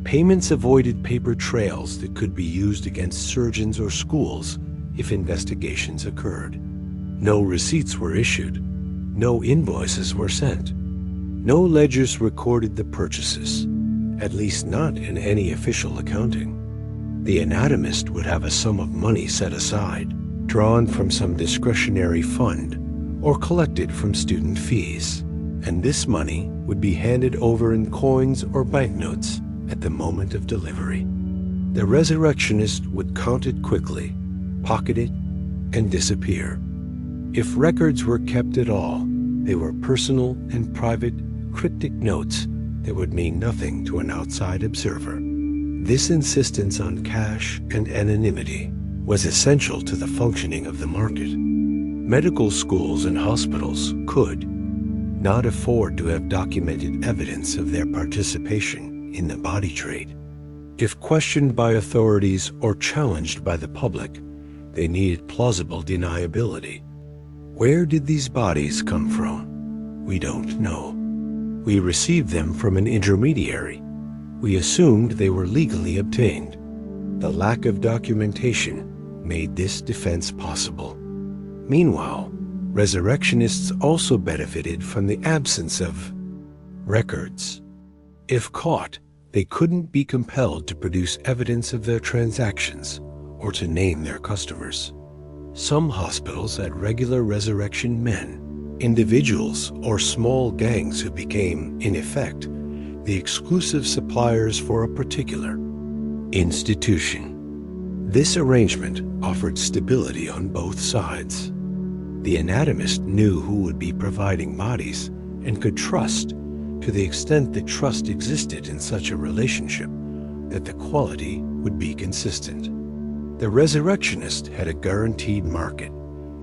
Payments avoided paper trails that could be used against surgeons or schools if investigations occurred. No receipts were issued. No invoices were sent. No ledgers recorded the purchases, at least not in any official accounting. The anatomist would have a sum of money set aside, drawn from some discretionary fund or collected from student fees, and this money would be handed over in coins or banknotes at the moment of delivery. The resurrectionist would count it quickly, pocket it, and disappear. If records were kept at all, they were personal and private, cryptic notes that would mean nothing to an outside observer. This insistence on cash and anonymity was essential to the functioning of the market. Medical schools and hospitals could not afford to have documented evidence of their participation in the body trade. If questioned by authorities or challenged by the public, they needed plausible deniability. Where did these bodies come from? We don't know. We received them from an intermediary. We assumed they were legally obtained. The lack of documentation made this defense possible. Meanwhile, resurrectionists also benefited from the absence of records. If caught, they couldn't be compelled to produce evidence of their transactions or to name their customers. Some hospitals had regular resurrection men, individuals or small gangs who became, in effect, the exclusive suppliers for a particular institution. This arrangement offered stability on both sides. The anatomist knew who would be providing bodies and could trust, to the extent that trust existed in such a relationship, that the quality would be consistent. The resurrectionist had a guaranteed market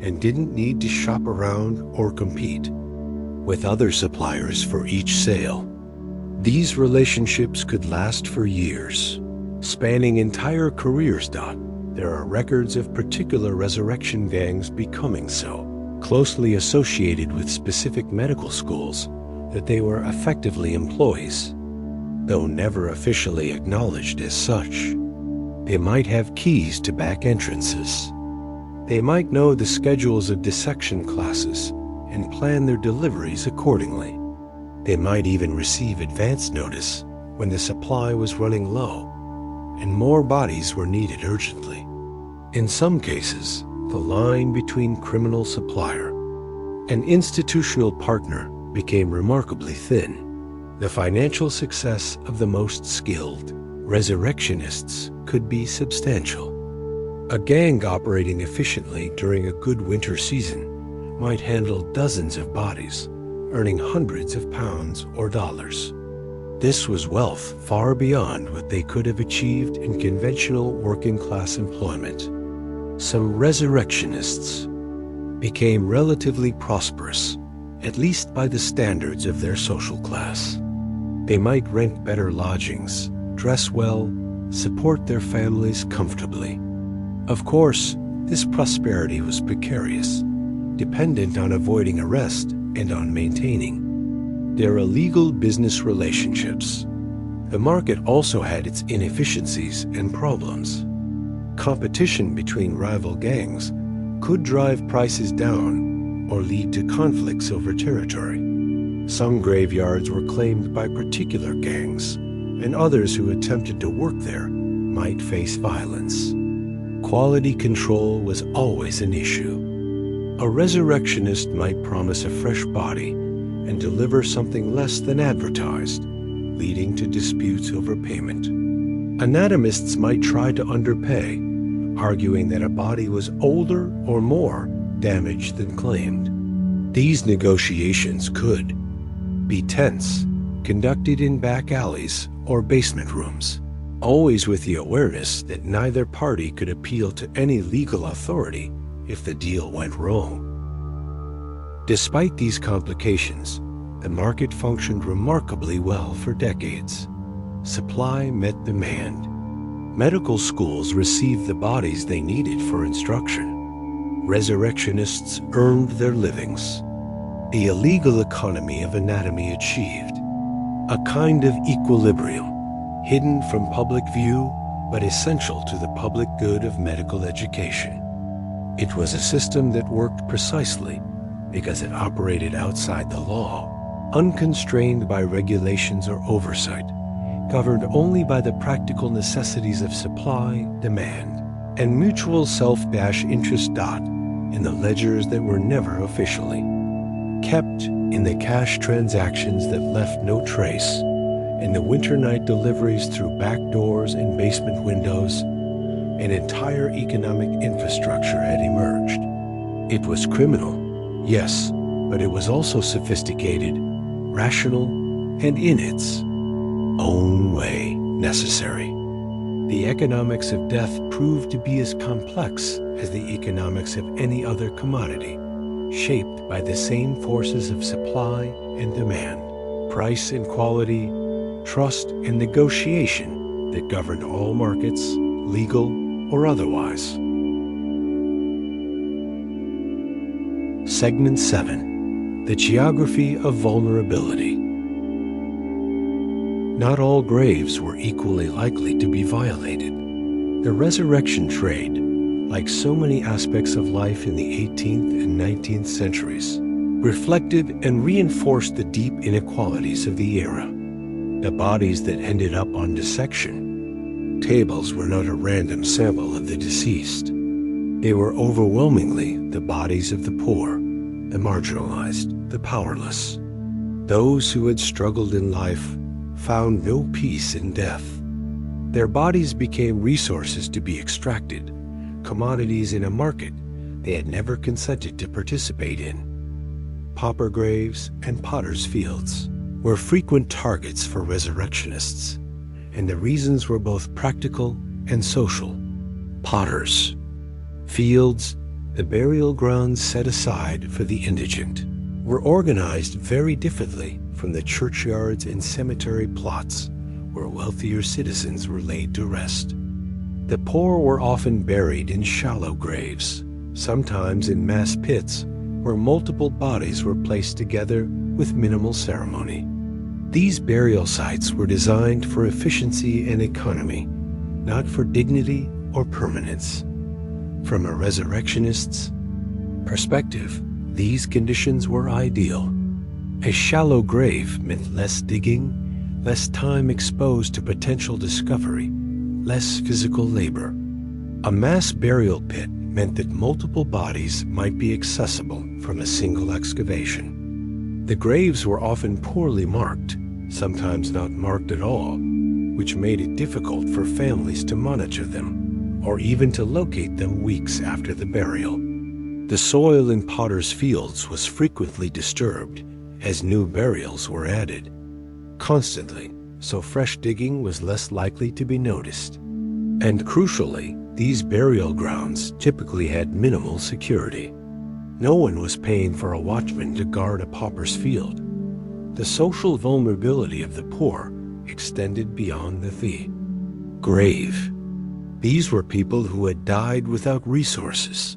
and didn't need to shop around or compete with other suppliers for each sale. These relationships could last for years, spanning entire careers. There are records of particular resurrection gangs becoming so closely associated with specific medical schools that they were effectively employees, though never officially acknowledged as such. They might have keys to back entrances. They might know the schedules of dissection classes and plan their deliveries accordingly. They might even receive advance notice when the supply was running low and more bodies were needed urgently. In some cases, the line between criminal supplier and institutional partner became remarkably thin. The financial success of the most skilled resurrectionists could be substantial. A gang operating efficiently during a good winter season might handle dozens of bodies, earning hundreds of pounds or dollars. This was wealth far beyond what they could have achieved in conventional working-class employment. Some resurrectionists became relatively prosperous, at least by the standards of their social class. They might rent better lodgings, dress well, support their families comfortably. Of course, this prosperity was precarious, dependent on avoiding arrest and on maintaining their illegal business relationships. The market also had its inefficiencies and problems. Competition between rival gangs could drive prices down or lead to conflicts over territory. Some graveyards were claimed by particular gangs, and others who attempted to work there might face violence. Quality control was always an issue. A resurrectionist might promise a fresh body and deliver something less than advertised, leading to disputes over payment. Anatomists might try to underpay, arguing that a body was older or more damaged than claimed. These negotiations could be tense, conducted in back alleys or basement rooms, always with the awareness that neither party could appeal to any legal authority if the deal went wrong. Despite these complications, the market functioned remarkably well for decades. Supply met demand. Medical schools received the bodies they needed for instruction. Resurrectionists earned their livings. The illegal economy of anatomy achieved a kind of equilibrium, hidden from public view but essential to the public good of medical education. It was a system that worked precisely because it operated outside the law, unconstrained by regulations or oversight, governed only by the practical necessities of supply, demand, and mutual self-interest in the ledgers that were never officially kept, in the cash transactions that left no trace, in the winter night deliveries through back doors and basement windows. An entire economic infrastructure had emerged. It was criminal, yes, but it was also sophisticated, rational, and in its own way necessary. The economics of death proved to be as complex as the economics of any other commodity, shaped by the same forces of supply and demand, price and quality, trust and negotiation that governed all markets, legal or otherwise. Segment 7. The Geography of Vulnerability. Not all graves were equally likely to be violated. The resurrection trade, like so many aspects of life in the 18th and 19th centuries, reflected and reinforced the deep inequalities of the era. The bodies that ended up on dissection tables were not a random sample of the deceased. They were overwhelmingly the bodies of the poor, the marginalized, the powerless. Those who had struggled in life found no peace in death. Their bodies became resources to be extracted, commodities in a market they had never consented to participate in. Pauper graves and potters' fields were frequent targets for resurrectionists, and the reasons were both practical and social. Potters, fields, the burial grounds set aside for the indigent, were organized very differently from the churchyards and cemetery plots where wealthier citizens were laid to rest. The poor were often buried in shallow graves, sometimes in mass pits where multiple bodies were placed together with minimal ceremony. These burial sites were designed for efficiency and economy, not for dignity or permanence. From a resurrectionist's perspective, these conditions were ideal. A shallow grave meant less digging, less time exposed to potential discovery, less physical labor. A mass burial pit meant that multiple bodies might be accessible from a single excavation. The graves were often poorly marked, sometimes not marked at all, which made it difficult for families to monitor them, or even to locate them weeks after the burial. The soil in potters' fields was frequently disturbed as new burials were added, constantly, so fresh digging was less likely to be noticed. And crucially, these burial grounds typically had minimal security. No one was paying for a watchman to guard a pauper's field. The social vulnerability of the poor extended beyond the grave. These were people who had died without resources,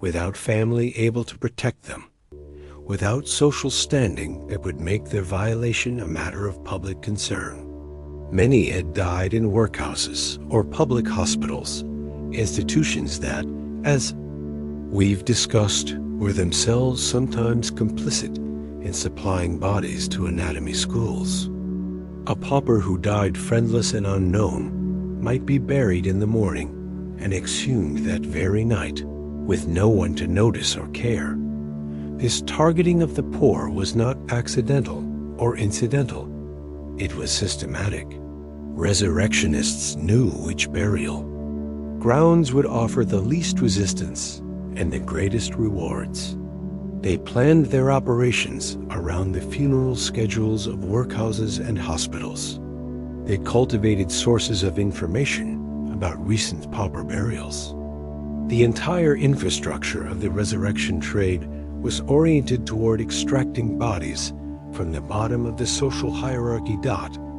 without family able to protect them, without social standing that would make their violation a matter of public concern. Many had died in workhouses or public hospitals, institutions that, as we've discussed, were themselves sometimes complicit in supplying bodies to anatomy schools. A pauper who died friendless and unknown might be buried in the morning and exhumed that very night, with no one to notice or care. This targeting of the poor was not accidental or incidental. It was systematic. Resurrectionists knew which burial grounds would offer the least resistance and the greatest rewards. They planned their operations around the funeral schedules of workhouses and hospitals. They cultivated sources of information about recent pauper burials. The entire infrastructure of the resurrection trade was oriented toward extracting bodies from the bottom of the social hierarchy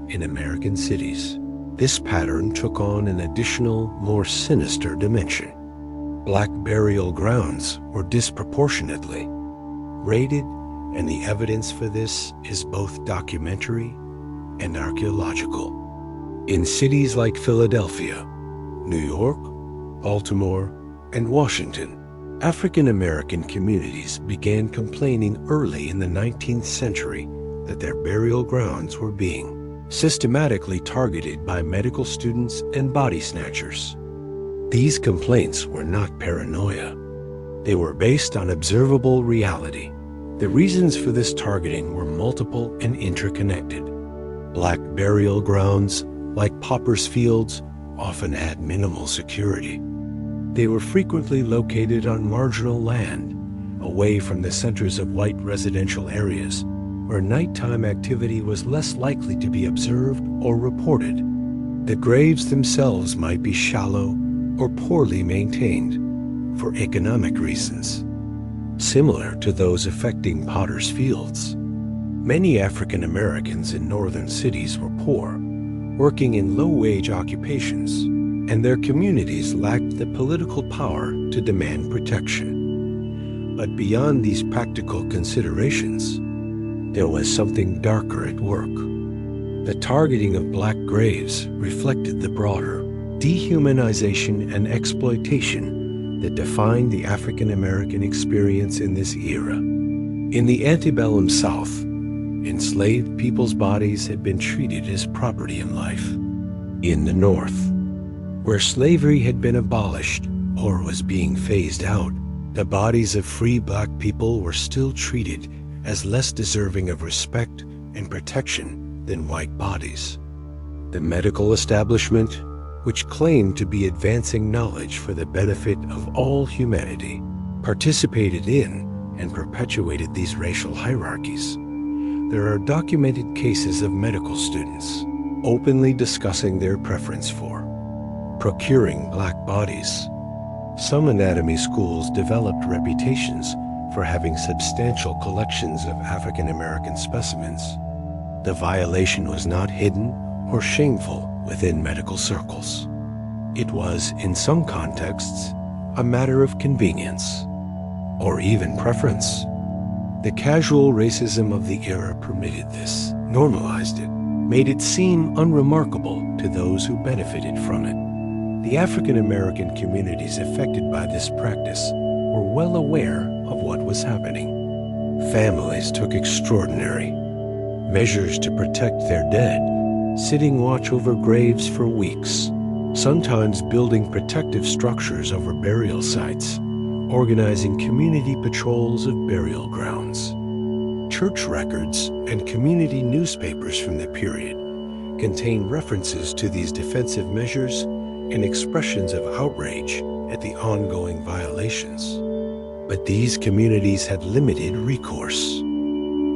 in American cities. This pattern took on an additional, more sinister dimension. Black burial grounds were disproportionately raided, and the evidence for this is both documentary and archaeological. In cities like Philadelphia, New York, Baltimore, and Washington, African American communities began complaining early in the 19th century that their burial grounds were being systematically targeted by medical students and body snatchers. These complaints were not paranoia. They were based on observable reality. The reasons for this targeting were multiple and interconnected. Black burial grounds, like paupers' fields, often had minimal security. They were frequently located on marginal land, away from the centers of white residential areas, where nighttime activity was less likely to be observed or reported. The graves themselves might be shallow or poorly maintained for economic reasons, similar to those affecting Potter's Fields. Many African Americans in northern cities were poor, working in low-wage occupations, and their communities lacked the political power to demand protection. But beyond these practical considerations, there was something darker at work. The targeting of black graves reflected the broader dehumanization and exploitation that defined the African American experience in this era. In the antebellum South, enslaved people's bodies had been treated as property in life. In the North, where slavery had been abolished or was being phased out, the bodies of free black people were still treated as less deserving of respect and protection than white bodies. The medical establishment, which claimed to be advancing knowledge for the benefit of all humanity, participated in and perpetuated these racial hierarchies. There are documented cases of medical students openly discussing their preference for procuring black bodies. Some anatomy schools developed reputations for having substantial collections of African American specimens. The violation was not hidden or shameful within medical circles. It was, in some contexts, a matter of convenience, or even preference. The casual racism of the era permitted this, normalized it, made it seem unremarkable to those who benefited from it. The African American communities affected by this practice were well aware of what was happening. Families took extraordinary measures to protect their dead, sitting watch over graves for weeks, sometimes building protective structures over burial sites, organizing community patrols of burial grounds. Church records and community newspapers from the period contain references to these defensive measures and expressions of outrage at the ongoing violations. But these communities had limited recourse.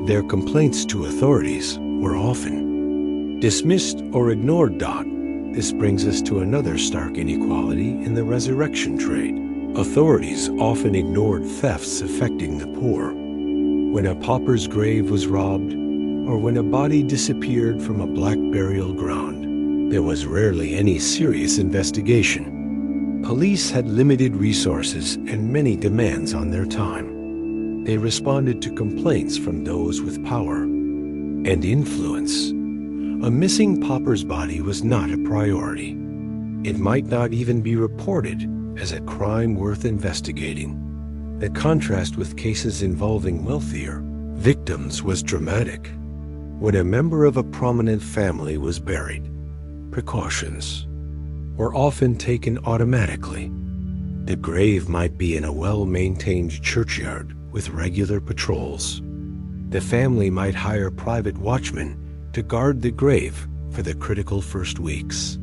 Their complaints to authorities were often dismissed or ignored. This brings us to another stark inequality in the resurrection trade. Authorities often ignored thefts affecting the poor. When a pauper's grave was robbed, or when a body disappeared from a black burial ground, there was rarely any serious investigation. Police had limited resources and many demands on their time. They responded to complaints from those with power and influence. A missing pauper's body was not a priority. It might not even be reported as a crime worth investigating. The contrast with cases involving wealthier victims was dramatic. When a member of a prominent family was buried, precautions were often taken automatically. The grave might be in a well-maintained churchyard with regular patrols. The family might hire private watchmen to guard the grave for the critical first weeks.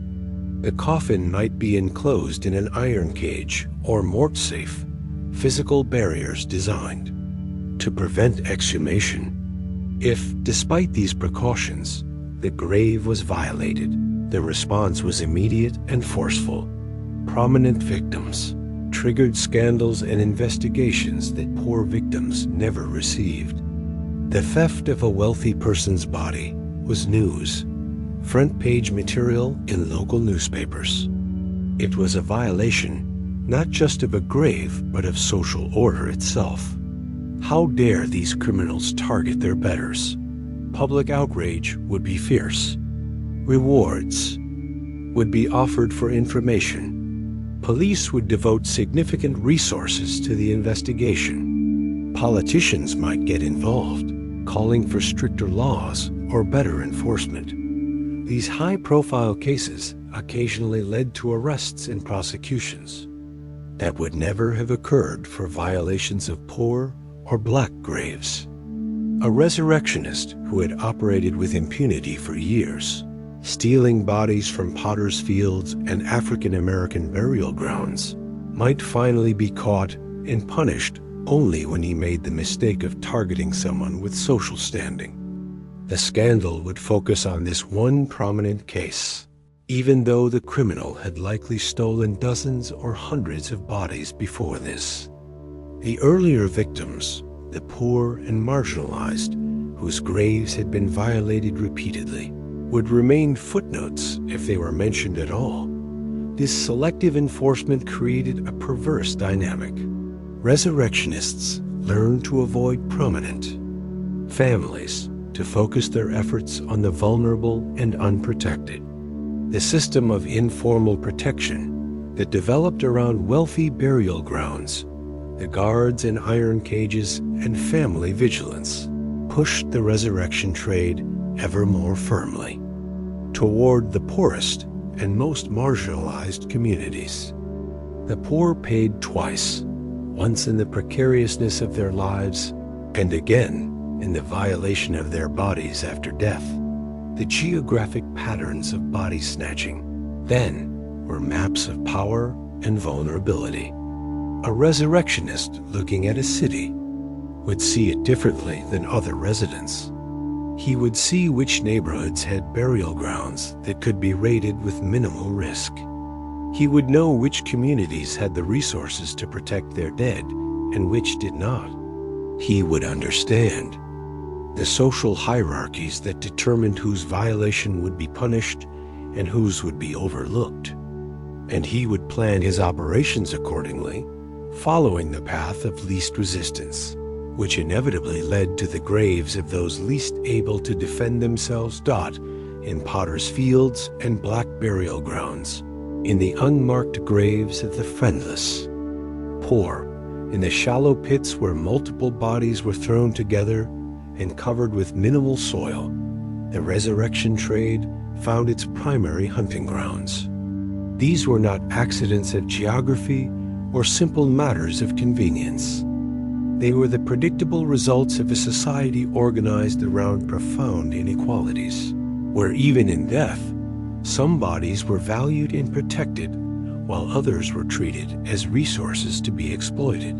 The coffin might be enclosed in an iron cage or mort safe, physical barriers designed to prevent exhumation. If, despite these precautions, the grave was violated, the response was immediate and forceful. Prominent victims triggered scandals and investigations that poor victims never received. The theft of a wealthy person's body was news, front-page material in local newspapers. It was a violation not just of a grave, but of social order itself. How dare these criminals target their betters? Public outrage would be fierce. Rewards would be offered for information. Police would devote significant resources to the investigation. Politicians might get involved, calling for stricter laws or better enforcement. These high-profile cases occasionally led to arrests and prosecutions that would never have occurred for violations of poor or black graves. A resurrectionist who had operated with impunity for years, stealing bodies from potters' fields and African American burial grounds, might finally be caught and punished only when he made the mistake of targeting someone with social standing. The scandal would focus on this one prominent case, even though the criminal had likely stolen dozens or hundreds of bodies before this. The earlier victims, the poor and marginalized, whose graves had been violated repeatedly, would remain footnotes if they were mentioned at all. This selective enforcement created a perverse dynamic. Resurrectionists learned to avoid prominent families to focus their efforts on the vulnerable and unprotected. The system of informal protection that developed around wealthy burial grounds, the guards in iron cages, and family vigilance pushed the resurrection trade ever more firmly toward the poorest and most marginalized communities. The poor paid twice, once in the precariousness of their lives, and again in the violation of their bodies after death. The geographic patterns of body snatching then were maps of power and vulnerability. A resurrectionist looking at a city would see it differently than other residents. He would see which neighborhoods had burial grounds that could be raided with minimal risk. He would know which communities had the resources to protect their dead and which did not. He would understand the social hierarchies that determined whose violation would be punished and whose would be overlooked. And he would plan his operations accordingly, following the path of least resistance, which inevitably led to the graves of those least able to defend themselves. In potters' fields and black burial grounds, in the unmarked graves of the friendless, poor, in the shallow pits where multiple bodies were thrown together and covered with minimal soil, the resurrection trade found its primary hunting grounds. These were not accidents of geography or simple matters of convenience. They were the predictable results of a society organized around profound inequalities, where even in death, some bodies were valued and protected, while others were treated as resources to be exploited.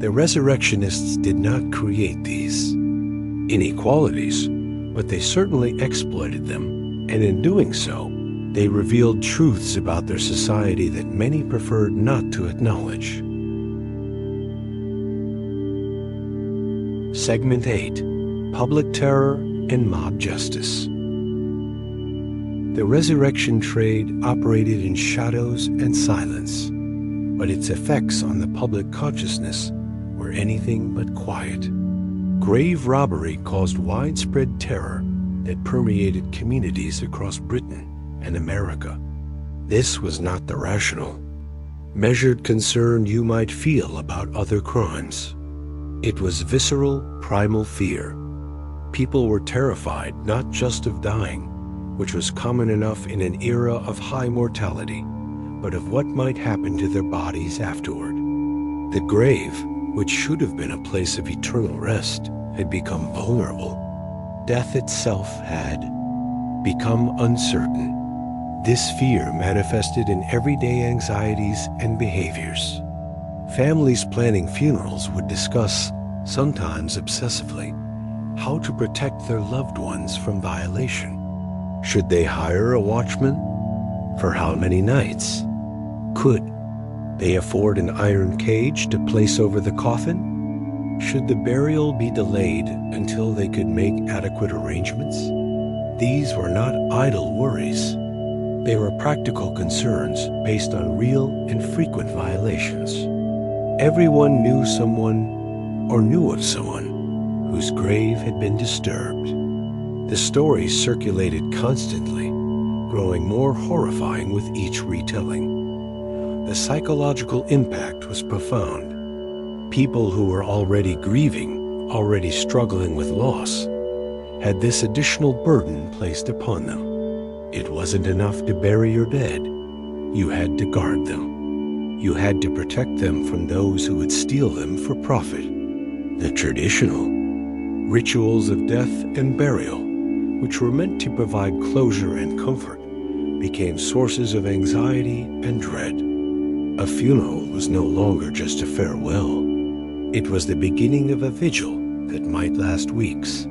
The resurrectionists did not create these inequalities, but they certainly exploited them, and in doing so, they revealed truths about their society that many preferred not to acknowledge. Segment 8. Public Terror and Mob Justice. The resurrection trade operated in shadows and silence, but its effects on the public consciousness were anything but quiet. Grave robbery caused widespread terror that permeated communities across Britain and America. This was not the rational, measured concern you might feel about other crimes. It was visceral, primal fear. People were terrified not just of dying, which was common enough in an era of high mortality, but of what might happen to their bodies afterward. The grave, which should have been a place of eternal rest, had become vulnerable. Death itself had become uncertain. This fear manifested in everyday anxieties and behaviors. Families planning funerals would discuss, sometimes obsessively, how to protect their loved ones from violation. Should they hire a watchman? For how many nights? Could they afford an iron cage to place over the coffin? Should the burial be delayed until they could make adequate arrangements? These were not idle worries. They were practical concerns based on real and frequent violations. Everyone knew someone or knew of someone whose grave had been disturbed. The stories circulated constantly, growing more horrifying with each retelling. The psychological impact was profound. People who were already grieving, already struggling with loss, had this additional burden placed upon them. It wasn't enough to bury your dead. You had to guard them. You had to protect them from those who would steal them for profit. The traditional rituals of death and burial, which were meant to provide closure and comfort, became sources of anxiety and dread. A funeral was no longer just a farewell. It was the beginning of a vigil that might last weeks.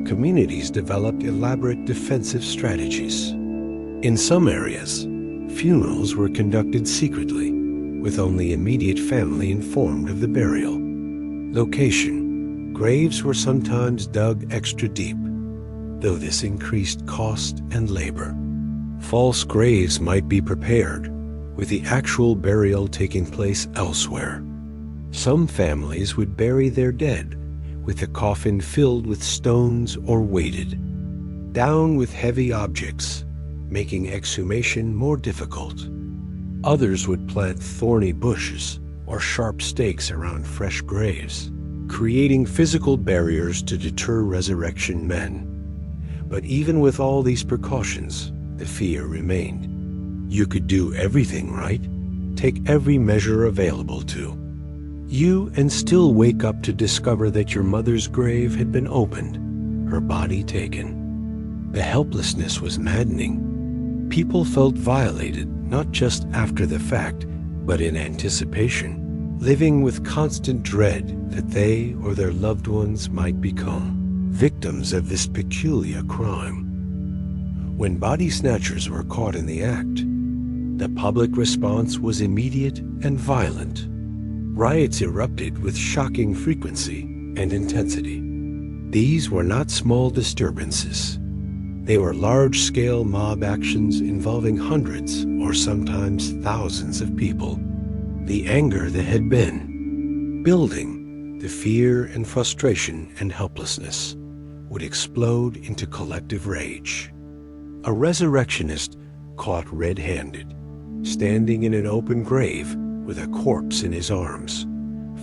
Communities developed elaborate defensive strategies. In some areas, funerals were conducted secretly, with only immediate family informed of the burial. Location: graves were sometimes dug extra deep, though this increased cost and labor. False graves might be prepared, with the actual burial taking place elsewhere. Some families would bury their dead with the coffin filled with stones or weighted, down with heavy objects, making exhumation more difficult. Others would plant thorny bushes or sharp stakes around fresh graves, creating physical barriers to deter resurrection men. But even with all these precautions, the fear remained. You could do everything right, take every measure available to you, and still wake up to discover that your mother's grave had been opened, her body taken. The helplessness was maddening. People felt violated, not just after the fact, but in anticipation, living with constant dread that they or their loved ones might become victims of this peculiar crime. When body snatchers were caught in the act, the public response was immediate and violent. Riots erupted with shocking frequency and intensity. These were not small disturbances. They were large-scale mob actions involving hundreds or sometimes thousands of people. The anger that had been building, the fear and frustration and helplessness, would explode into collective rage. A resurrectionist caught red-handed, standing in an open grave with a corpse in his arms,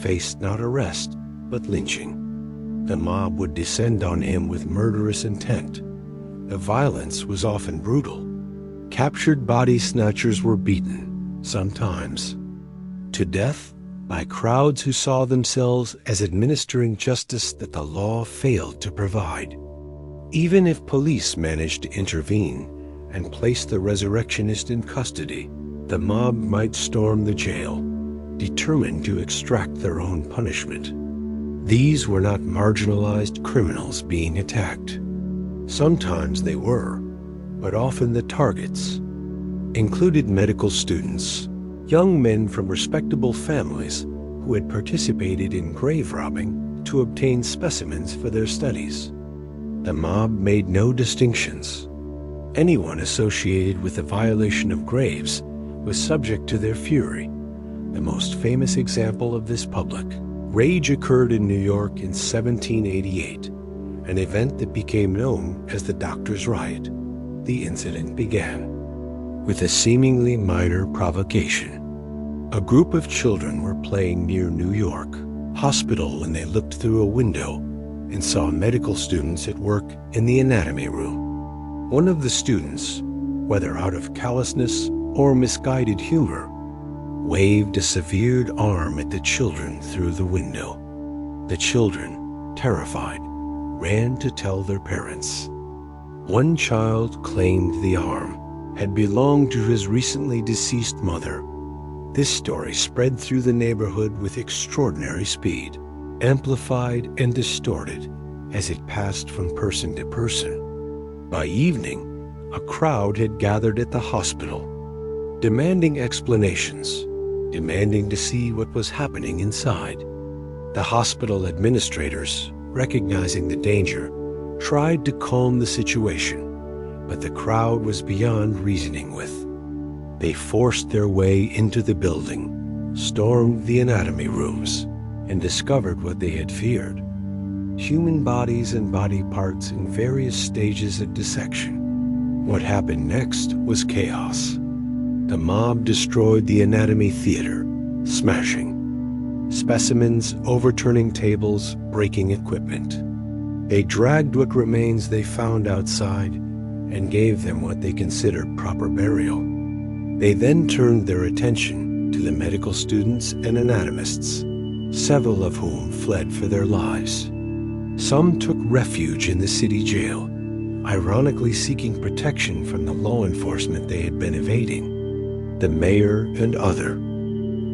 faced not arrest, but lynching. The mob would descend on him with murderous intent. The violence was often brutal. Captured body snatchers were beaten, sometimes to death, by crowds who saw themselves as administering justice that the law failed to provide. Even if police managed to intervene and place the resurrectionist in custody, the mob might storm the jail, determined to extract their own punishment. These were not marginalized criminals being attacked. Sometimes they were, but often the targets included medical students, young men from respectable families who had participated in grave robbing to obtain specimens for their studies. The mob made no distinctions. Anyone associated with the violation of graves was subject to their fury. The most famous example of this public rage occurred in New York in 1788, an event that became known as the Doctors' Riot. The incident began with a seemingly minor provocation. A group of children were playing near New York Hospital when they looked through a window and saw medical students at work in the anatomy room. One of the students, whether out of callousness or misguided humor, waved a severed arm at the children through the window. The children, terrified, ran to tell their parents. One child claimed the arm had belonged to his recently deceased mother. This story spread through the neighborhood with extraordinary speed, amplified and distorted as it passed from person to person. By evening, a crowd had gathered at the hospital, demanding explanations, demanding to see what was happening inside. The hospital administrators, recognizing the danger, tried to calm the situation, but the crowd was beyond reasoning with. They forced their way into the building, stormed the anatomy rooms, and discovered what they had feared: human bodies and body parts in various stages of dissection. What happened next was chaos. the mob destroyed the anatomy theater, smashing specimens, overturning tables, breaking equipment. They dragged what remains they found outside and gave them what they considered proper burial. They then turned their attention to the medical students and anatomists, several of whom fled for their lives. Some took refuge in the city jail, ironically seeking protection from the law enforcement they had been evading. The mayor and other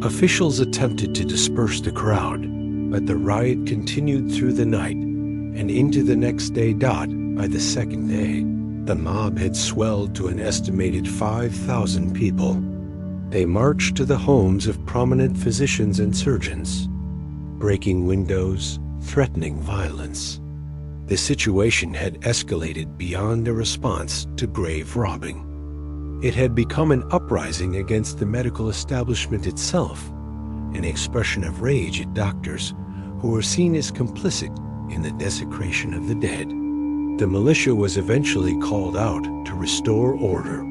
officials attempted to disperse the crowd, but the riot continued through the night and into the next day. By the second day, the mob had swelled to an estimated 5,000 people. They marched to the homes of prominent physicians and surgeons, breaking windows, threatening violence. The situation had escalated beyond a response to grave robbing. It had become an uprising against the medical establishment itself, an expression of rage at doctors who were seen as complicit in the desecration of the dead. The militia was eventually called out to restore order.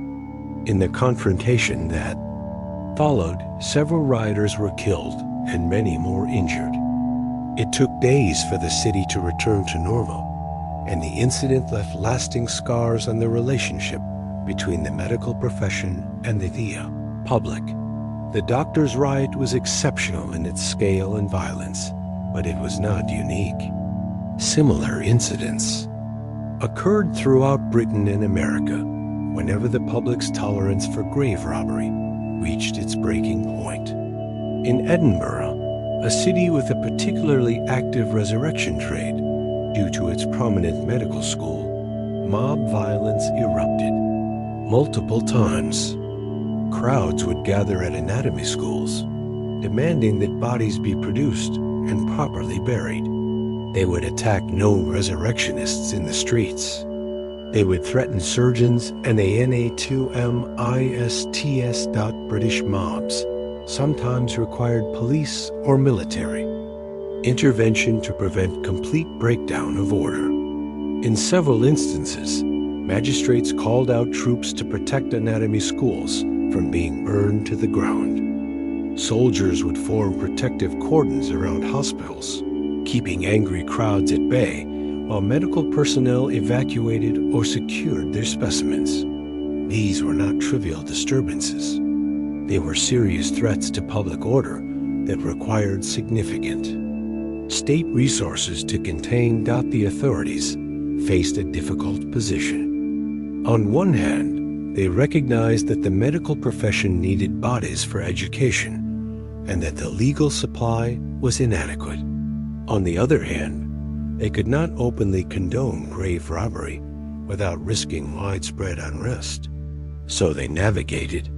In the confrontation that followed, several rioters were killed and many more injured. It took days for the city to return to normal, and the incident left lasting scars on the relationship between the medical profession and the public. The doctors' riot was exceptional in its scale and violence, but it was not unique. Similar incidents occurred throughout Britain and America whenever the public's tolerance for grave robbery reached its breaking point. In Edinburgh, a city with a particularly active resurrection trade due to its prominent medical school, mob violence erupted. Multiple times, crowds would gather at anatomy schools, demanding that bodies be produced and properly buried. They would attack known resurrectionists in the streets. They would threaten surgeons and the NA2MISTS. British mobs sometimes required police or military intervention to prevent complete breakdown of order. In several instances, magistrates called out troops to protect anatomy schools from being burned to the ground. Soldiers would form protective cordons around hospitals, keeping angry crowds at bay, while medical personnel evacuated or secured their specimens. These were not trivial disturbances. They were serious threats to public order that required significant state resources to contain. The authorities faced a difficult position. On one hand, they recognized that the medical profession needed bodies for education and that the legal supply was inadequate. On the other hand, they could not openly condone grave robbery without risking widespread unrest. So they navigated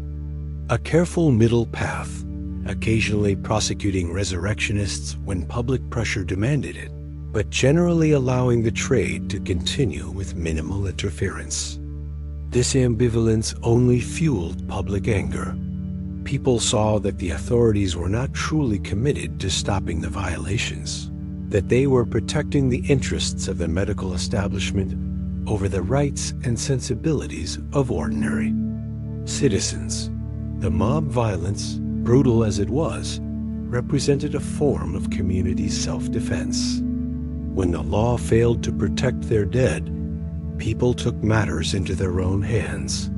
a careful middle path, occasionally prosecuting resurrectionists when public pressure demanded it, but generally allowing the trade to continue with minimal interference. This ambivalence only fueled public anger. People saw that the authorities were not truly committed to stopping the violations, that they were protecting the interests of the medical establishment over the rights and sensibilities of ordinary citizens. The mob violence, brutal as it was, represented a form of community self-defense. When the law failed to protect their dead, people took matters into their own hands.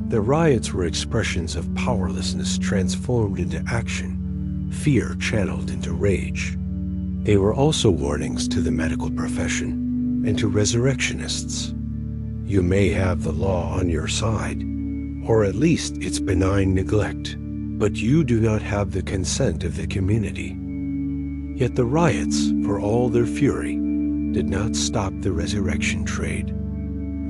The riots were expressions of powerlessness transformed into action, fear channeled into rage. They were also warnings to the medical profession and to resurrectionists. You may have the law on your side, or at least its benign neglect, but you do not have the consent of the community. Yet the riots, for all their fury, did not stop the resurrection trade.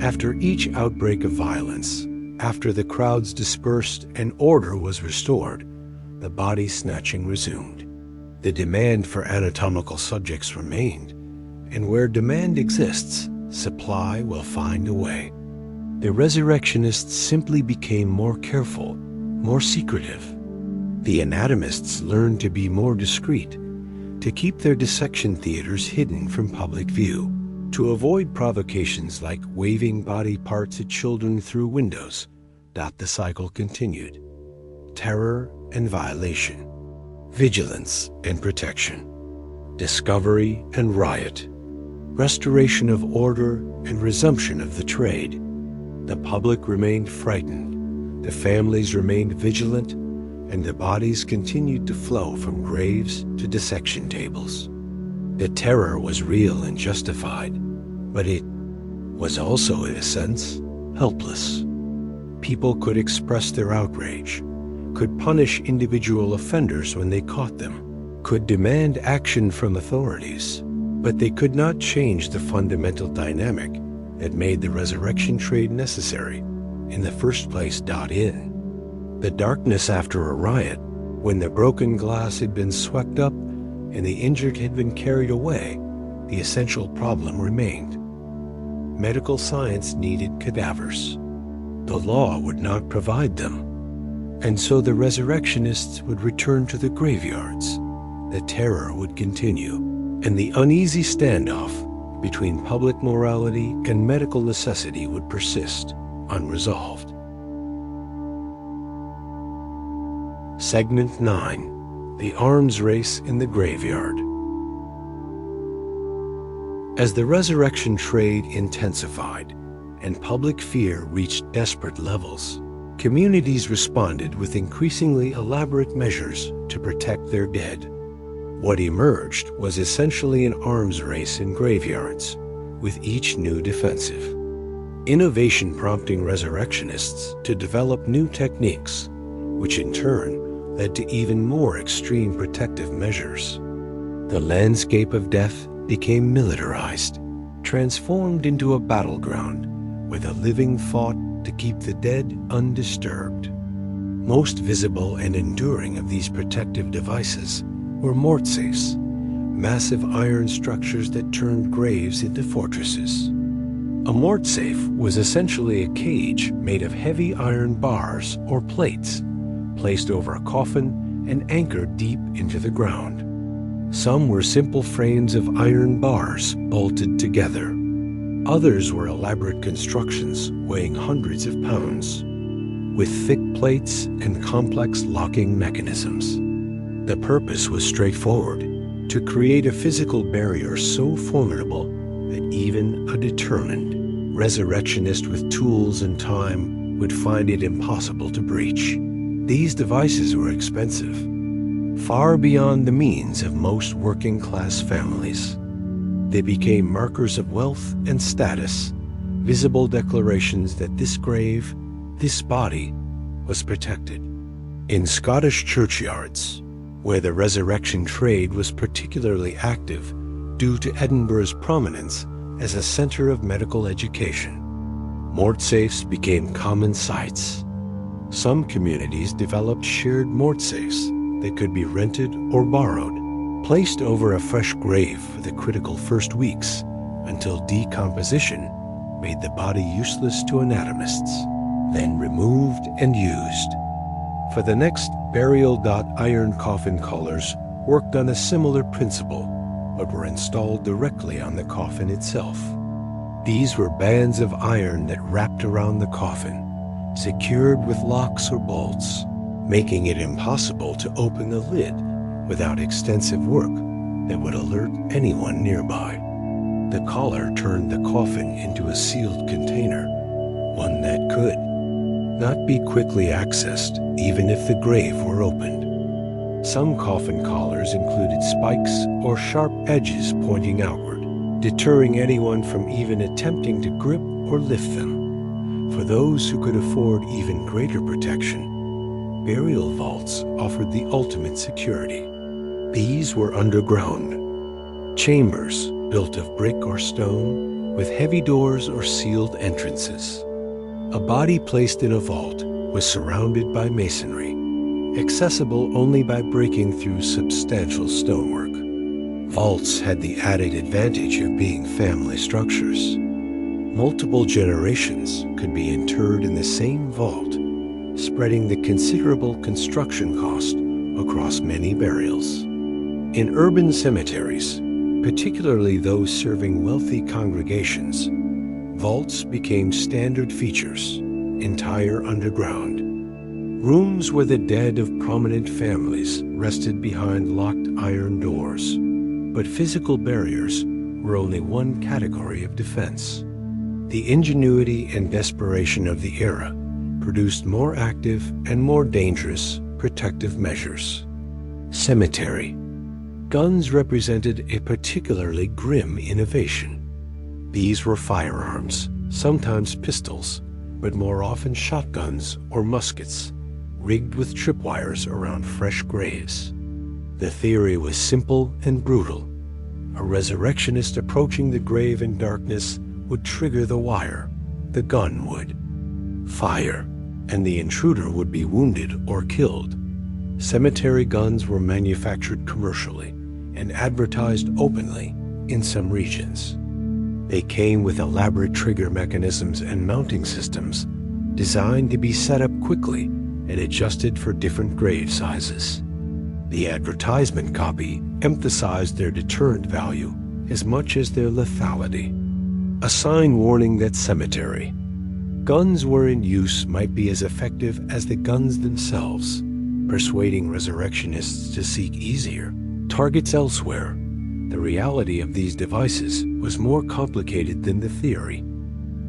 After each outbreak of violence, after the crowds dispersed and order was restored, the body snatching resumed. The demand for anatomical subjects remained, and where demand exists, supply will find a way. The resurrectionists simply became more careful, more secretive. The anatomists learned to be more discreet, to keep their dissection theaters hidden from public view, to avoid provocations like waving body parts at children through windows. The cycle continued. terror and violation, vigilance and protection, discovery and riot, restoration of order and resumption of the trade. The public remained frightened, the families remained vigilant, and the bodies continued to flow from graves to dissection tables. The terror was real and justified, but it was also, in a sense, helpless. People could express their outrage, could punish individual offenders when they caught them, could demand action from authorities, but they could not change the fundamental dynamic that made the resurrection trade necessary in the first place. In the darkness after a riot, when the broken glass had been swept up and the injured had been carried away, the essential problem remained. Medical science needed cadavers. The law would not provide them. And so the resurrectionists would return to the graveyards. The terror would continue, and the uneasy standoff between public morality and medical necessity would persist, unresolved. Segment 9. The Arms Race in the Graveyard. As the resurrection trade intensified and public fear reached desperate levels, communities responded with increasingly elaborate measures to protect their dead. What emerged was essentially an arms race in graveyards, with each new defensive. Innovation prompting resurrectionists to develop new techniques, which in turn led to even more extreme protective measures. The landscape of death became militarized, transformed into a battleground where the living fought to keep the dead undisturbed. Most visible and enduring of these protective devices were mortsafes, massive iron structures that turned graves into fortresses. A mortsafe was essentially a cage made of heavy iron bars or plates, placed over a coffin and anchored deep into the ground. Some were simple frames of iron bars bolted together. Others were elaborate constructions weighing hundreds of pounds, with thick plates and complex locking mechanisms. The purpose was straightforward: to create a physical barrier so formidable that even a determined resurrectionist with tools and time would find it impossible to breach. These devices were expensive, far beyond the means of most working-class families. They became markers of wealth and status, visible declarations that this grave, this body, was protected. In Scottish churchyards, where the resurrection trade was particularly active due to Edinburgh's prominence as a center of medical education, mortsafes became common sights. Some communities developed shared mortsafes that could be rented or borrowed, placed over a fresh grave for the critical first weeks until decomposition made the body useless to anatomists, then removed and used. For the next burial, iron coffin collars worked on a similar principle, but were installed directly on the coffin itself. These were bands of iron that wrapped around the coffin, secured with locks or bolts, making it impossible to open the lid without extensive work that would alert anyone nearby. The collar turned the coffin into a sealed container, one that could not be quickly accessed even if the grave were opened. Some coffin collars included spikes or sharp edges pointing outward, deterring anyone from even attempting to grip or lift them. For those who could afford even greater protection, burial vaults offered the ultimate security. These were underground chambers built of brick or stone with heavy doors or sealed entrances. A body placed in a vault was surrounded by masonry, accessible only by breaking through substantial stonework. Vaults had the added advantage of being family structures. Multiple generations could be interred in the same vault, spreading the considerable construction cost across many burials. In urban cemeteries, particularly those serving wealthy congregations, vaults became standard features, entire underground. Rooms where the dead of prominent families rested behind locked iron doors. But physical barriers were only one category of defense. The ingenuity and desperation of the era produced more active and more dangerous protective measures. Cemetery. Guns represented a particularly grim innovation. These were firearms, sometimes pistols, but more often shotguns or muskets, rigged with tripwires around fresh graves. The theory was simple and brutal. A resurrectionist approaching the grave in darkness would trigger the wire, the gun would fire, and the intruder would be wounded or killed. Cemetery guns were manufactured commercially and advertised openly in some regions. They came with elaborate trigger mechanisms and mounting systems designed to be set up quickly and adjusted for different grave sizes. The advertisement copy emphasized their deterrent value as much as their lethality. A sign warning that cemetery guns were in use might be as effective as the guns themselves, persuading resurrectionists to seek easier targets elsewhere. The reality of these devices was more complicated than the theory.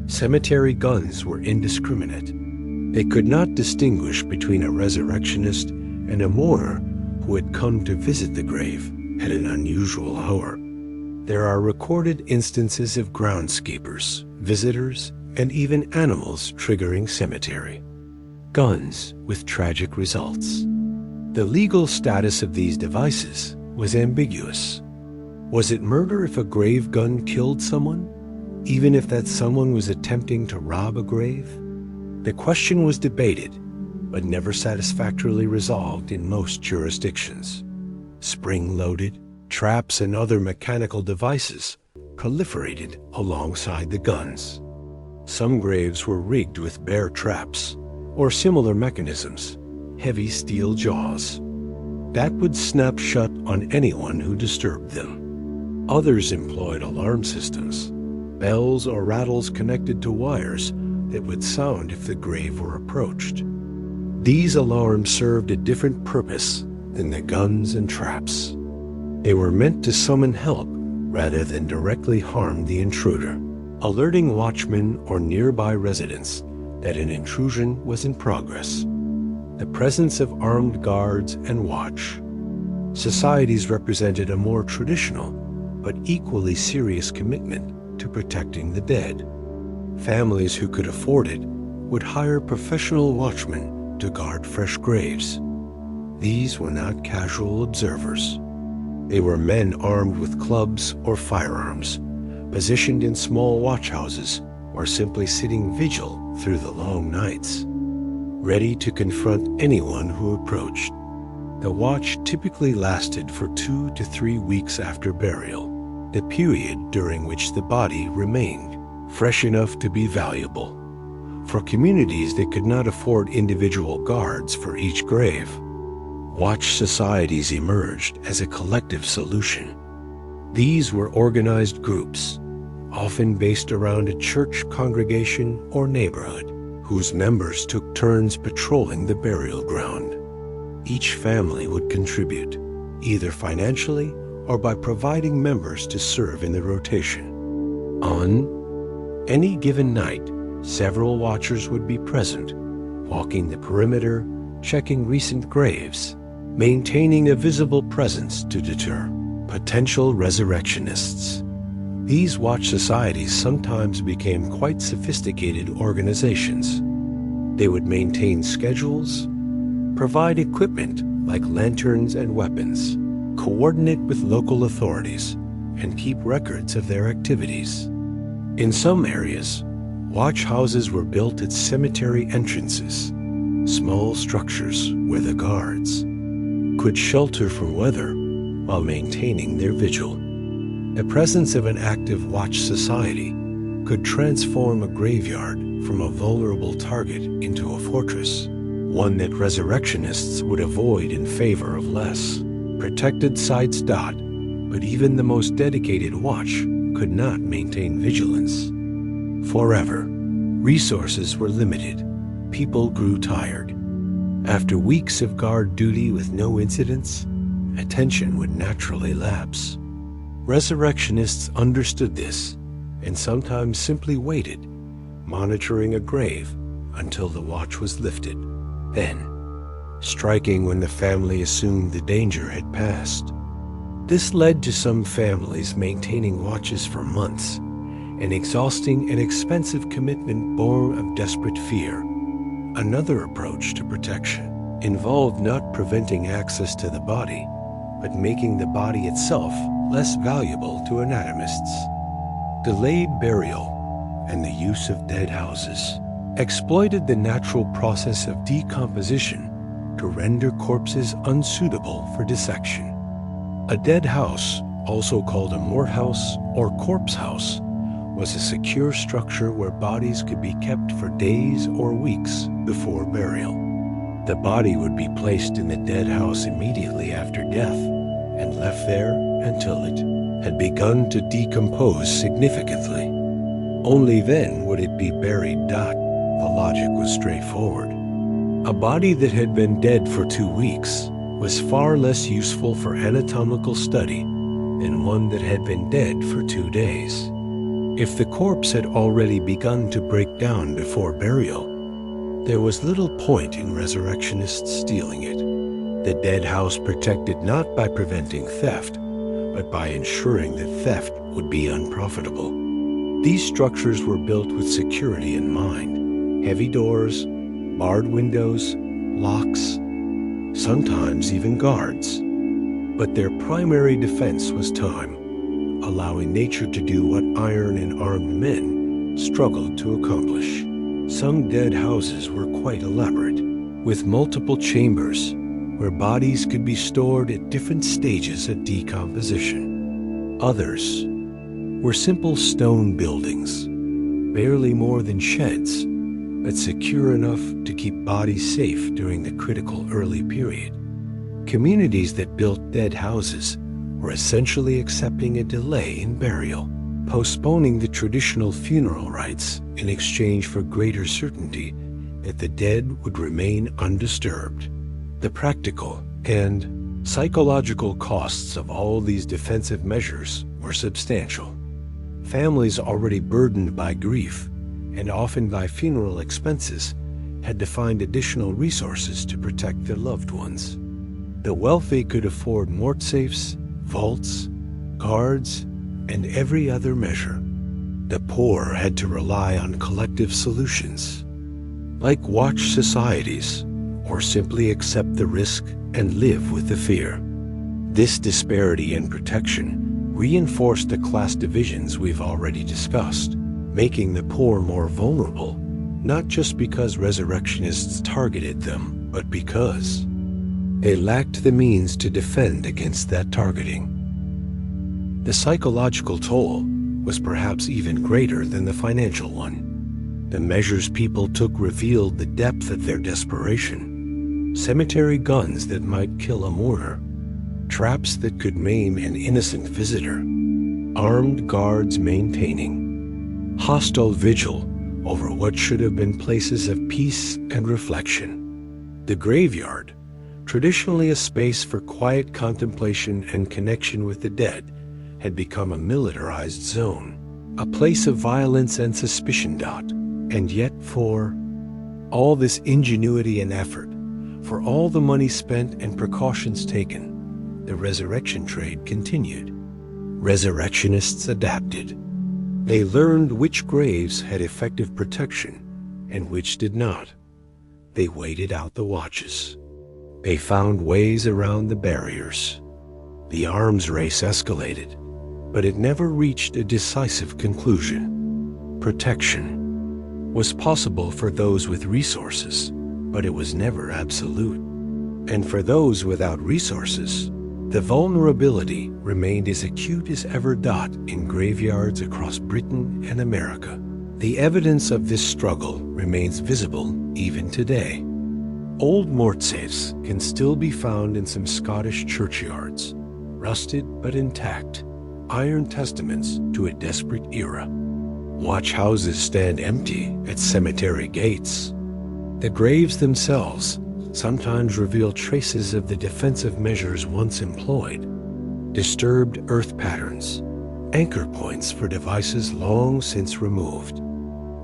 Cemetery guns were indiscriminate. They could not distinguish between a resurrectionist and a mourner who had come to visit the grave at an unusual hour. There are recorded instances of groundskeepers, visitors, and even animals triggering cemetery guns with tragic results. The legal status of these devices was ambiguous. Was it murder if a grave gun killed someone, even if that someone was attempting to rob a grave? The question was debated, but never satisfactorily resolved in most jurisdictions. Spring-loaded traps and other mechanical devices proliferated alongside the guns. Some graves were rigged with bear traps or similar mechanisms, heavy steel jaws, that would snap shut on anyone who disturbed them. Others employed alarm systems, bells or rattles connected to wires that would sound if the grave were approached. These alarms served a different purpose than the guns and traps. They were meant to summon help rather than directly harm the intruder, alerting watchmen or nearby residents that an intrusion was in progress. The presence of armed guards and watch. Societies represented a more traditional but equally serious commitment to protecting the dead. Families who could afford it would hire professional watchmen to guard fresh graves. These were not casual observers. They were men armed with clubs or firearms, positioned in small watchhouses or simply sitting vigil through the long nights, ready to confront anyone who approached. The watch typically lasted for 2 to 3 weeks after burial, the period during which the body remained fresh enough to be valuable. For communities that could not afford individual guards for each grave, watch societies emerged as a collective solution. These were organized groups, often based around a church congregation or neighborhood, whose members took turns patrolling the burial ground. Each family would contribute, either financially or by providing members to serve in the rotation. On any given night, several watchers would be present, walking the perimeter, checking recent graves, maintaining a visible presence to deter potential resurrectionists. These watch societies sometimes became quite sophisticated organizations. They would maintain schedules, provide equipment like lanterns and weapons, coordinate with local authorities, and keep records of their activities. In some areas, watch houses were built at cemetery entrances, small structures where the guards could shelter from weather while maintaining their vigil. The presence of an active watch society could transform a graveyard from a vulnerable target into a fortress, one that resurrectionists would avoid in favor of less protected sites. But even the most dedicated watch could not maintain vigilance forever. Resources were limited. People grew tired. After weeks of guard duty with no incidents, attention would naturally lapse. Resurrectionists understood this and sometimes simply waited, monitoring a grave until the watch was lifted, then striking when the family assumed the danger had passed. This led to some families maintaining watches for months, an exhausting and expensive commitment born of desperate fear. Another approach to protection involved not preventing access to the body, but making the body itself less valuable to anatomists. Delayed burial and the use of dead houses exploited the natural process of decomposition to render corpses unsuitable for dissection. A dead house, also called a mort house or corpse house, was a secure structure where bodies could be kept for days or weeks before burial. The body would be placed in the dead house immediately after death and left there until it had begun to decompose significantly. Only then would it be buried. The logic was straightforward. A body that had been dead for 2 weeks was far less useful for anatomical study than one that had been dead for 2 days. If the corpse had already begun to break down before burial, there was little point in resurrectionists stealing it. The dead house protected not by preventing theft, but by ensuring that theft would be unprofitable. These structures were built with security in mind: heavy doors, barred windows, locks, sometimes even guards. But their primary defense was time, allowing nature to do what iron and armed men struggled to accomplish. Some dead houses were quite elaborate, with multiple chambers where bodies could be stored at different stages of decomposition. Others were simple stone buildings, barely more than sheds, but secure enough to keep bodies safe during the critical early period. Communities that built dead houses were essentially accepting a delay in burial, postponing the traditional funeral rites in exchange for greater certainty that the dead would remain undisturbed. The practical and psychological costs of all these defensive measures were substantial. Families already burdened by grief and often by funeral expenses had to find additional resources to protect their loved ones. The wealthy could afford mort safes, vaults, guards, and every other measure. The poor had to rely on collective solutions, like watch societies, or simply accept the risk and live with the fear. This disparity in protection reinforced the class divisions we've already discussed, making the poor more vulnerable, not just because resurrectionists targeted them, but because they lacked the means to defend against that targeting. The psychological toll was perhaps even greater than the financial one. The measures people took revealed the depth of their desperation. Cemetery guns that might kill a mourner, traps that could maim an innocent visitor, armed guards maintaining hostile vigil over what should have been places of peace and reflection. The graveyard, traditionally a space for quiet contemplation and connection with the dead, had become a militarized zone, a place of violence and suspicion. And yet, for all this ingenuity and effort, for all the money spent and precautions taken, the resurrection trade continued. Resurrectionists adapted. They learned which graves had effective protection and which did not. They waited out the watches. They found ways around the barriers. The arms race escalated, but it never reached a decisive conclusion. Protection was possible for those with resources, but it was never absolute. And for those without resources, the vulnerability remained as acute as ever. In graveyards across Britain and America, the evidence of this struggle remains visible even today. Old mort safes can still be found in some Scottish churchyards, rusted but intact, iron testaments to a desperate era. Watch houses stand empty at cemetery gates. The graves themselves, sometimes reveal traces of the defensive measures once employed. Disturbed earth patterns, anchor points for devices long since removed.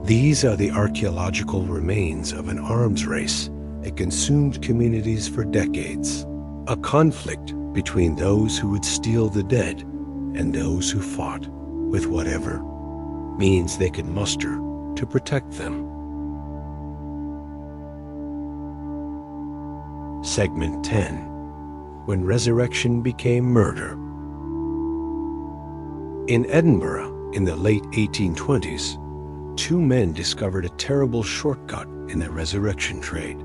These are the archaeological remains of an arms race that consumed communities for decades, a conflict between those who would steal the dead and those who fought with whatever means they could muster to protect them. Segment 10. When Resurrection Became Murder. In Edinburgh, in the late 1820s, two men discovered a terrible shortcut in the resurrection trade.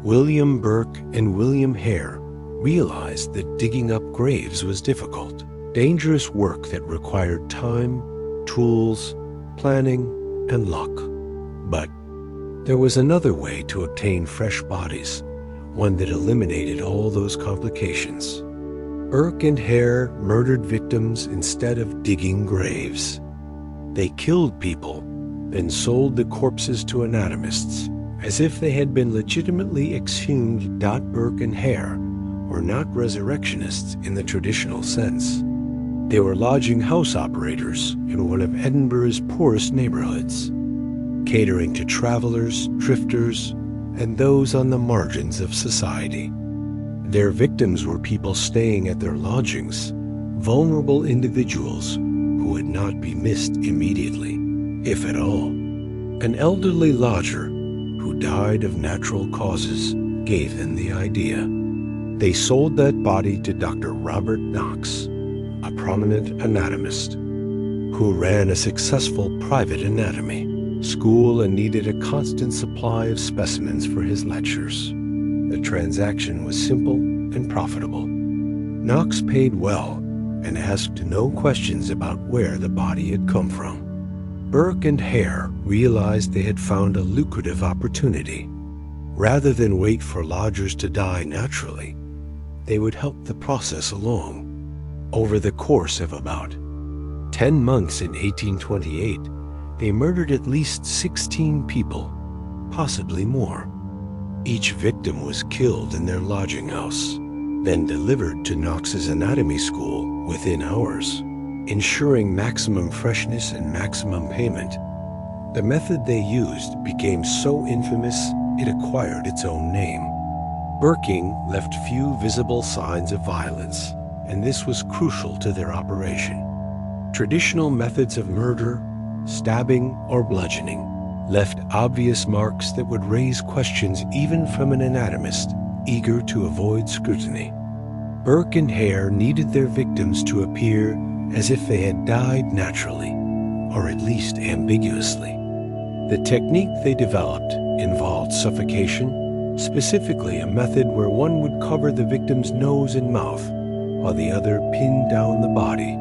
William Burke and William Hare realized that digging up graves was difficult, dangerous work that required time, tools, planning, and luck. But there was another way to obtain fresh bodies, one that eliminated all those complications. Burke and Hare murdered victims instead of digging graves. They killed people, then sold the corpses to anatomists, as if they had been legitimately exhumed. Burke and Hare were not resurrectionists in the traditional sense. They were lodging house operators in one of Edinburgh's poorest neighborhoods, catering to travelers, drifters, and those on the margins of society. Their victims were people staying at their lodgings, vulnerable individuals who would not be missed immediately, if at all. An elderly lodger who died of natural causes gave them the idea. They sold that body to Dr. Robert Knox, a prominent anatomist who ran a successful private anatomy school and needed a constant supply of specimens for his lectures. The transaction was simple and profitable. Knox paid well and asked no questions about where the body had come from. Burke and Hare realized they had found a lucrative opportunity. Rather than wait for lodgers to die naturally, they would help the process along. Over the course of about 10 months in 1828, they murdered at least 16 people, possibly more. Each victim was killed in their lodging house, then delivered to Knox's anatomy school within hours, ensuring maximum freshness and maximum payment. The method they used became so infamous it acquired its own name. Burking left few visible signs of violence, and this was crucial to their operation. Traditional methods of murder, stabbing or bludgeoning, left obvious marks that would raise questions even from an anatomist eager to avoid scrutiny. Burke and Hare needed their victims to appear as if they had died naturally, or at least ambiguously. The technique they developed involved suffocation, specifically a method where one would cover the victim's nose and mouth while the other pinned down the body.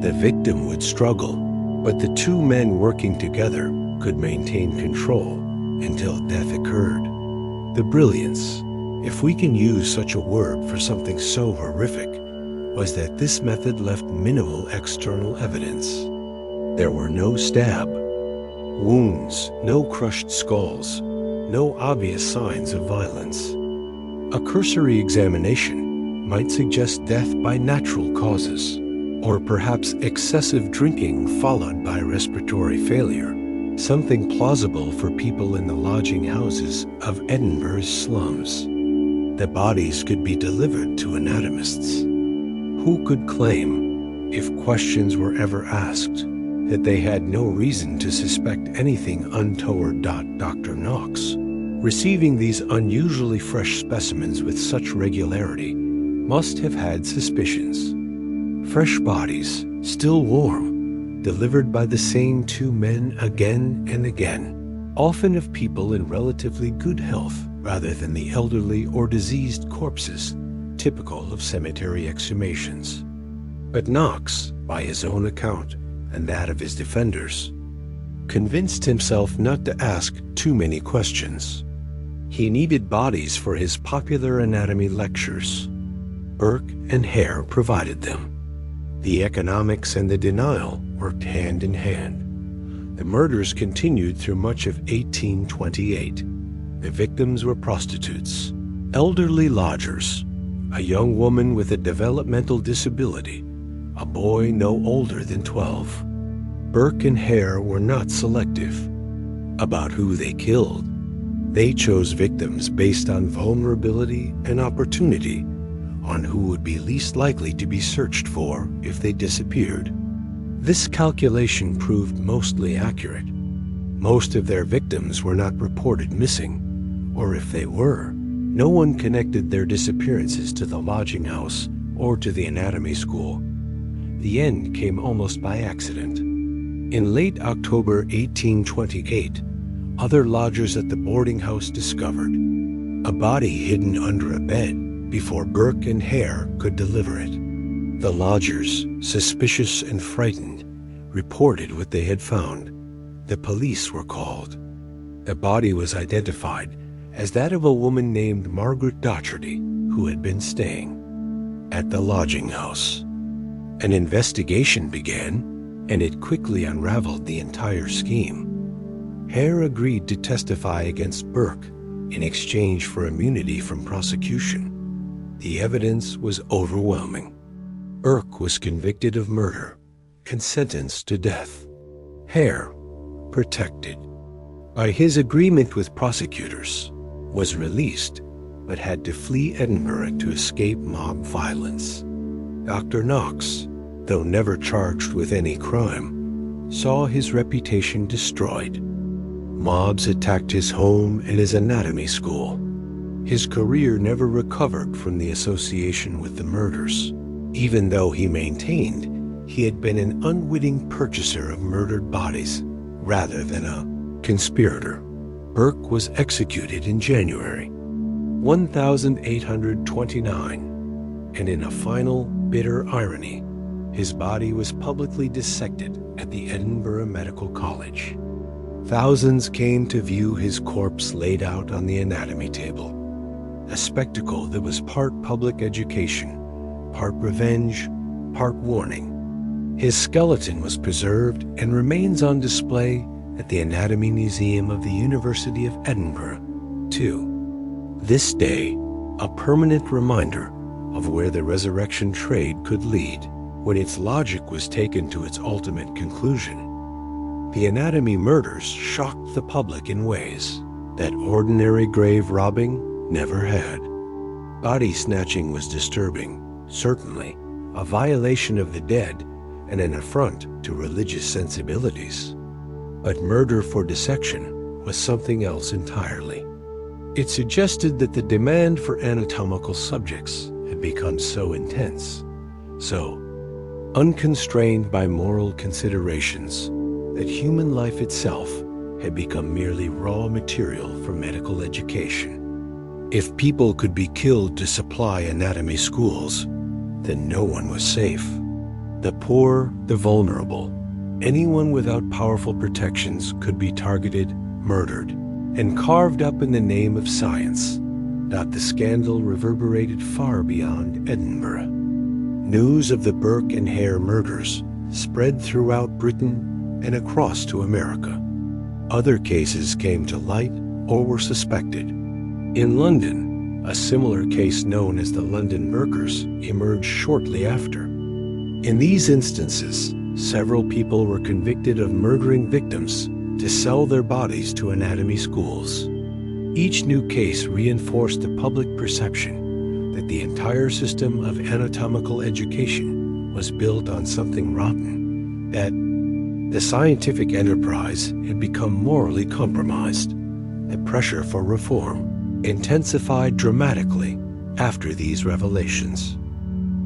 The victim would struggle, but the two men working together could maintain control until death occurred. The brilliance, if we can use such a word for something so horrific, was that this method left minimal external evidence. There were no stab wounds, no crushed skulls, no obvious signs of violence. A cursory examination might suggest death by natural causes, or perhaps excessive drinking followed by respiratory failure, something plausible for people in the lodging houses of Edinburgh's slums. The bodies could be delivered to anatomists. Who could claim, if questions were ever asked, that they had no reason to suspect anything untoward? Dr. Knox, receiving these unusually fresh specimens with such regularity, must have had suspicions. Fresh bodies, still warm, delivered by the same two men again and again, often of people in relatively good health rather than the elderly or diseased corpses typical of cemetery exhumations. But Knox, by his own account and that of his defenders, convinced himself not to ask too many questions. He needed bodies for his popular anatomy lectures. Burke and Hare provided them. The economics and the denial worked hand in hand. The murders continued through much of 1828. The victims were prostitutes, Elderly lodgers, a young woman with a developmental disability, a boy no older than 12. Burke and Hare were not selective about who they killed. They chose victims based on vulnerability and opportunity, on who would be least likely to be searched for if they disappeared. This calculation proved mostly accurate. Most of their victims were not reported missing, or if they were, no one connected their disappearances to the lodging house or to the anatomy school. The end came almost by accident. In late October 1828, other lodgers at the boarding house discovered a body hidden under a bed before Burke and Hare could deliver it. The lodgers, suspicious and frightened, reported what they had found. The police were called. The body was identified as that of a woman named Margaret Docherty, who had been staying at the lodging house. An investigation began, and it quickly unraveled the entire scheme. Hare agreed to testify against Burke in exchange for immunity from prosecution. The evidence was overwhelming. Burke was convicted of murder and sentenced to death. Hare, protected by his agreement with prosecutors, was released but had to flee Edinburgh to escape mob violence. Dr. Knox, though never charged with any crime, saw his reputation destroyed. Mobs attacked his home and his anatomy school. His career never recovered from the association with the murders, even though he maintained he had been an unwitting purchaser of murdered bodies rather than a conspirator. Burke was executed in January 1829, and in a final bitter irony, his body was publicly dissected at the Edinburgh Medical College. Thousands came to view his corpse laid out on the anatomy table, a spectacle that was part public education, part revenge, part warning. His skeleton was preserved and remains on display at the Anatomy Museum of the University of Edinburgh, to this day, a permanent reminder of where the resurrection trade could lead when its logic was taken to its ultimate conclusion. The anatomy murders shocked the public in ways that ordinary grave robbing never had. Body snatching was disturbing, certainly a violation of the dead and an affront to religious sensibilities. But murder for dissection was something else entirely. It suggested that the demand for anatomical subjects had become so intense, so unconstrained by moral considerations, that human life itself had become merely raw material for medical education. If people could be killed to supply anatomy schools, then no one was safe. The poor, the vulnerable, anyone without powerful protections could be targeted, murdered, and carved up in the name of science. The scandal reverberated far beyond Edinburgh. News of the Burke and Hare murders spread throughout Britain and across to America. Other cases came to light or were suspected. In London, a similar case known as the London Burkers emerged shortly after. In these instances, several people were convicted of murdering victims to sell their bodies to anatomy schools. Each new case reinforced the public perception that the entire system of anatomical education was built on something rotten, that the scientific enterprise had become morally compromised. The pressure for reform intensified dramatically after these revelations.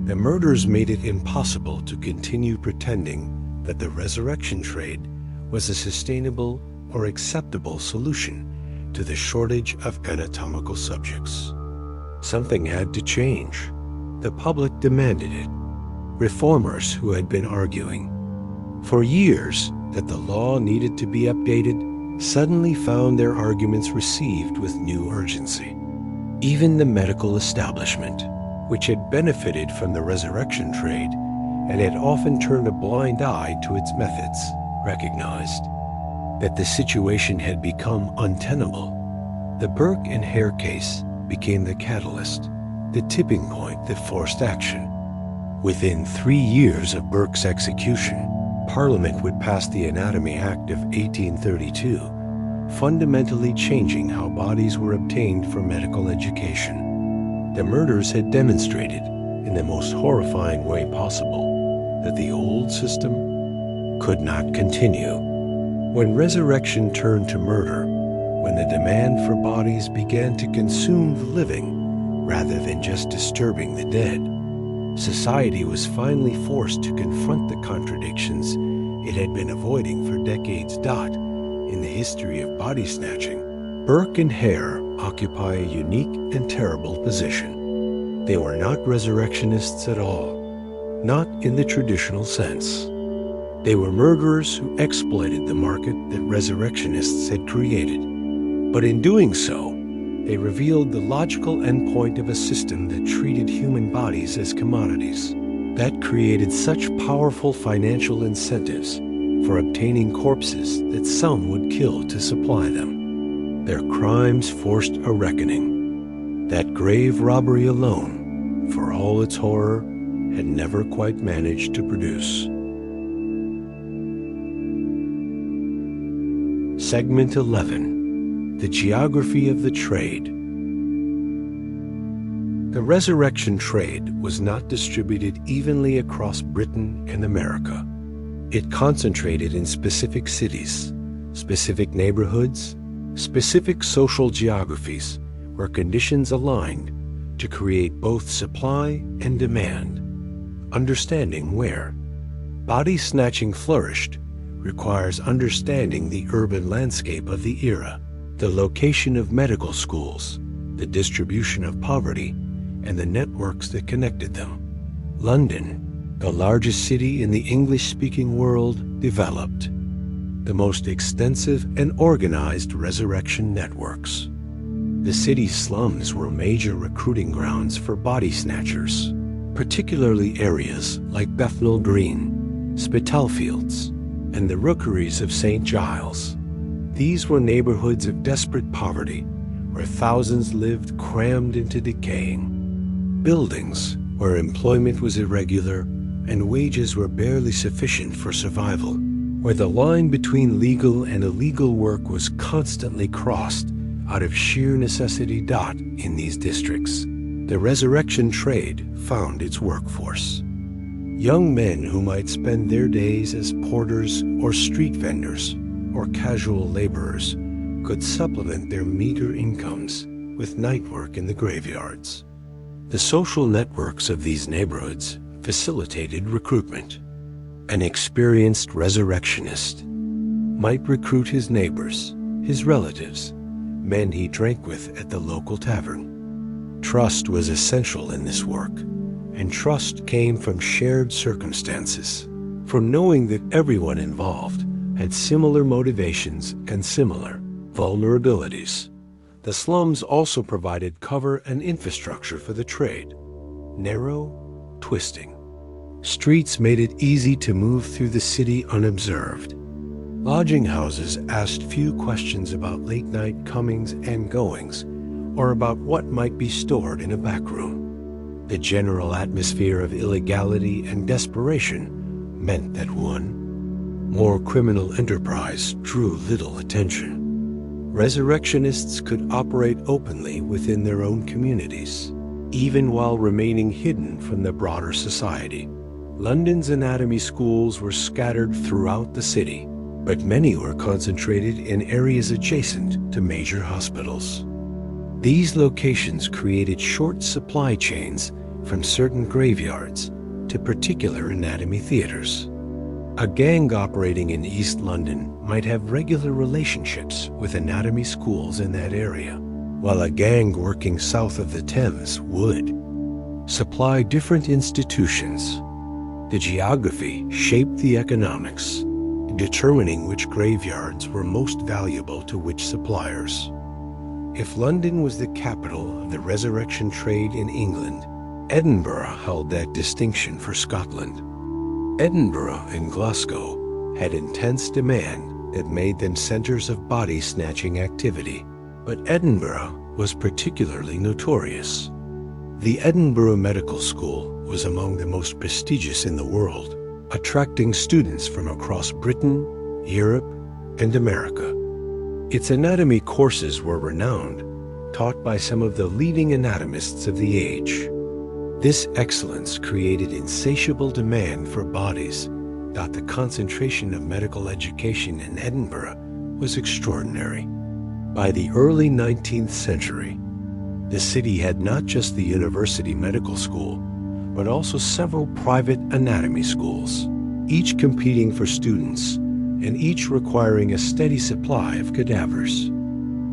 The murders made it impossible to continue pretending that the resurrection trade was a sustainable or acceptable solution to the shortage of anatomical subjects. Something had to change. The public demanded it. Reformers who had been arguing for years that the law needed to be updated suddenly found their arguments received with new urgency. Even the medical establishment, which had benefited from the resurrection trade and had often turned a blind eye to its methods, recognized that the situation had become untenable. The Burke and Hare case became the catalyst, the tipping point that forced action. Within 3 years of Burke's execution, Parliament would pass the Anatomy Act of 1832, fundamentally changing how bodies were obtained for medical education. The murders had demonstrated, in the most horrifying way possible, that the old system could not continue. When resurrection turned to murder, when the demand for bodies began to consume the living rather than just disturbing the dead, society was finally forced to confront the contradictions it had been avoiding for decades. In the history of body snatching, Burke and Hare occupy a unique and terrible position. They were not resurrectionists at all, not in the traditional sense. They were murderers who exploited the market that resurrectionists had created. But in doing so, they revealed the logical endpoint of a system that treated human bodies as commodities, that created such powerful financial incentives for obtaining corpses that some would kill to supply them. Their crimes forced a reckoning. That grave robbery alone, for all its horror, had never quite managed to produce. Segment 11. The Geography of the Trade. The resurrection trade was not distributed evenly across Britain and America. It concentrated in specific cities, specific neighborhoods, specific social geographies where conditions aligned to create both supply and demand. Understanding where body snatching flourished requires understanding the urban landscape of the era, the location of medical schools, the distribution of poverty, and the networks that connected them. London, the largest city in the English-speaking world, developed the most extensive and organized resurrection networks. The city's slums were major recruiting grounds for body snatchers, particularly areas like Bethnal Green, Spitalfields, and the rookeries of St. Giles. These were neighborhoods of desperate poverty where thousands lived crammed into decaying buildings, where employment was irregular and wages were barely sufficient for survival, where the line between legal and illegal work was constantly crossed out of sheer necessity. In these districts, the resurrection trade found its workforce. Young men who might spend their days as porters or street vendors or casual laborers could supplement their meager incomes with night work in the graveyards. The social networks of these neighborhoods facilitated recruitment. An experienced resurrectionist might recruit his neighbors, his relatives, men he drank with at the local tavern. Trust was essential in this work, and trust came from shared circumstances, from knowing that everyone involved had similar motivations and similar vulnerabilities. The slums also provided cover and infrastructure for the trade. Narrow, twisting streets made it easy to move through the city unobserved. Lodging houses asked few questions about late-night comings and goings, or about what might be stored in a back room. The general atmosphere of illegality and desperation meant that one more criminal enterprise drew little attention. Resurrectionists could operate openly within their own communities, even while remaining hidden from the broader society. London's anatomy schools were scattered throughout the city, but many were concentrated in areas adjacent to major hospitals. These locations created short supply chains from certain graveyards to particular anatomy theaters. A gang operating in East London might have regular relationships with anatomy schools in that area, while a gang working south of the Thames would supply different institutions. The geography shaped the economics, determining which graveyards were most valuable to which suppliers. If London was the capital of the resurrection trade in England, Edinburgh held that distinction for Scotland. Edinburgh and Glasgow had intense demand that made them centers of body snatching activity, but Edinburgh was particularly notorious. The Edinburgh Medical School was among the most prestigious in the world, attracting students from across Britain, Europe, and America. Its anatomy courses were renowned, taught by some of the leading anatomists of the age. This excellence created insatiable demand for bodies that the concentration of medical education in Edinburgh was extraordinary. By the early 19th century, the city had not just the University Medical School, but also several private anatomy schools, each competing for students and each requiring a steady supply of cadavers.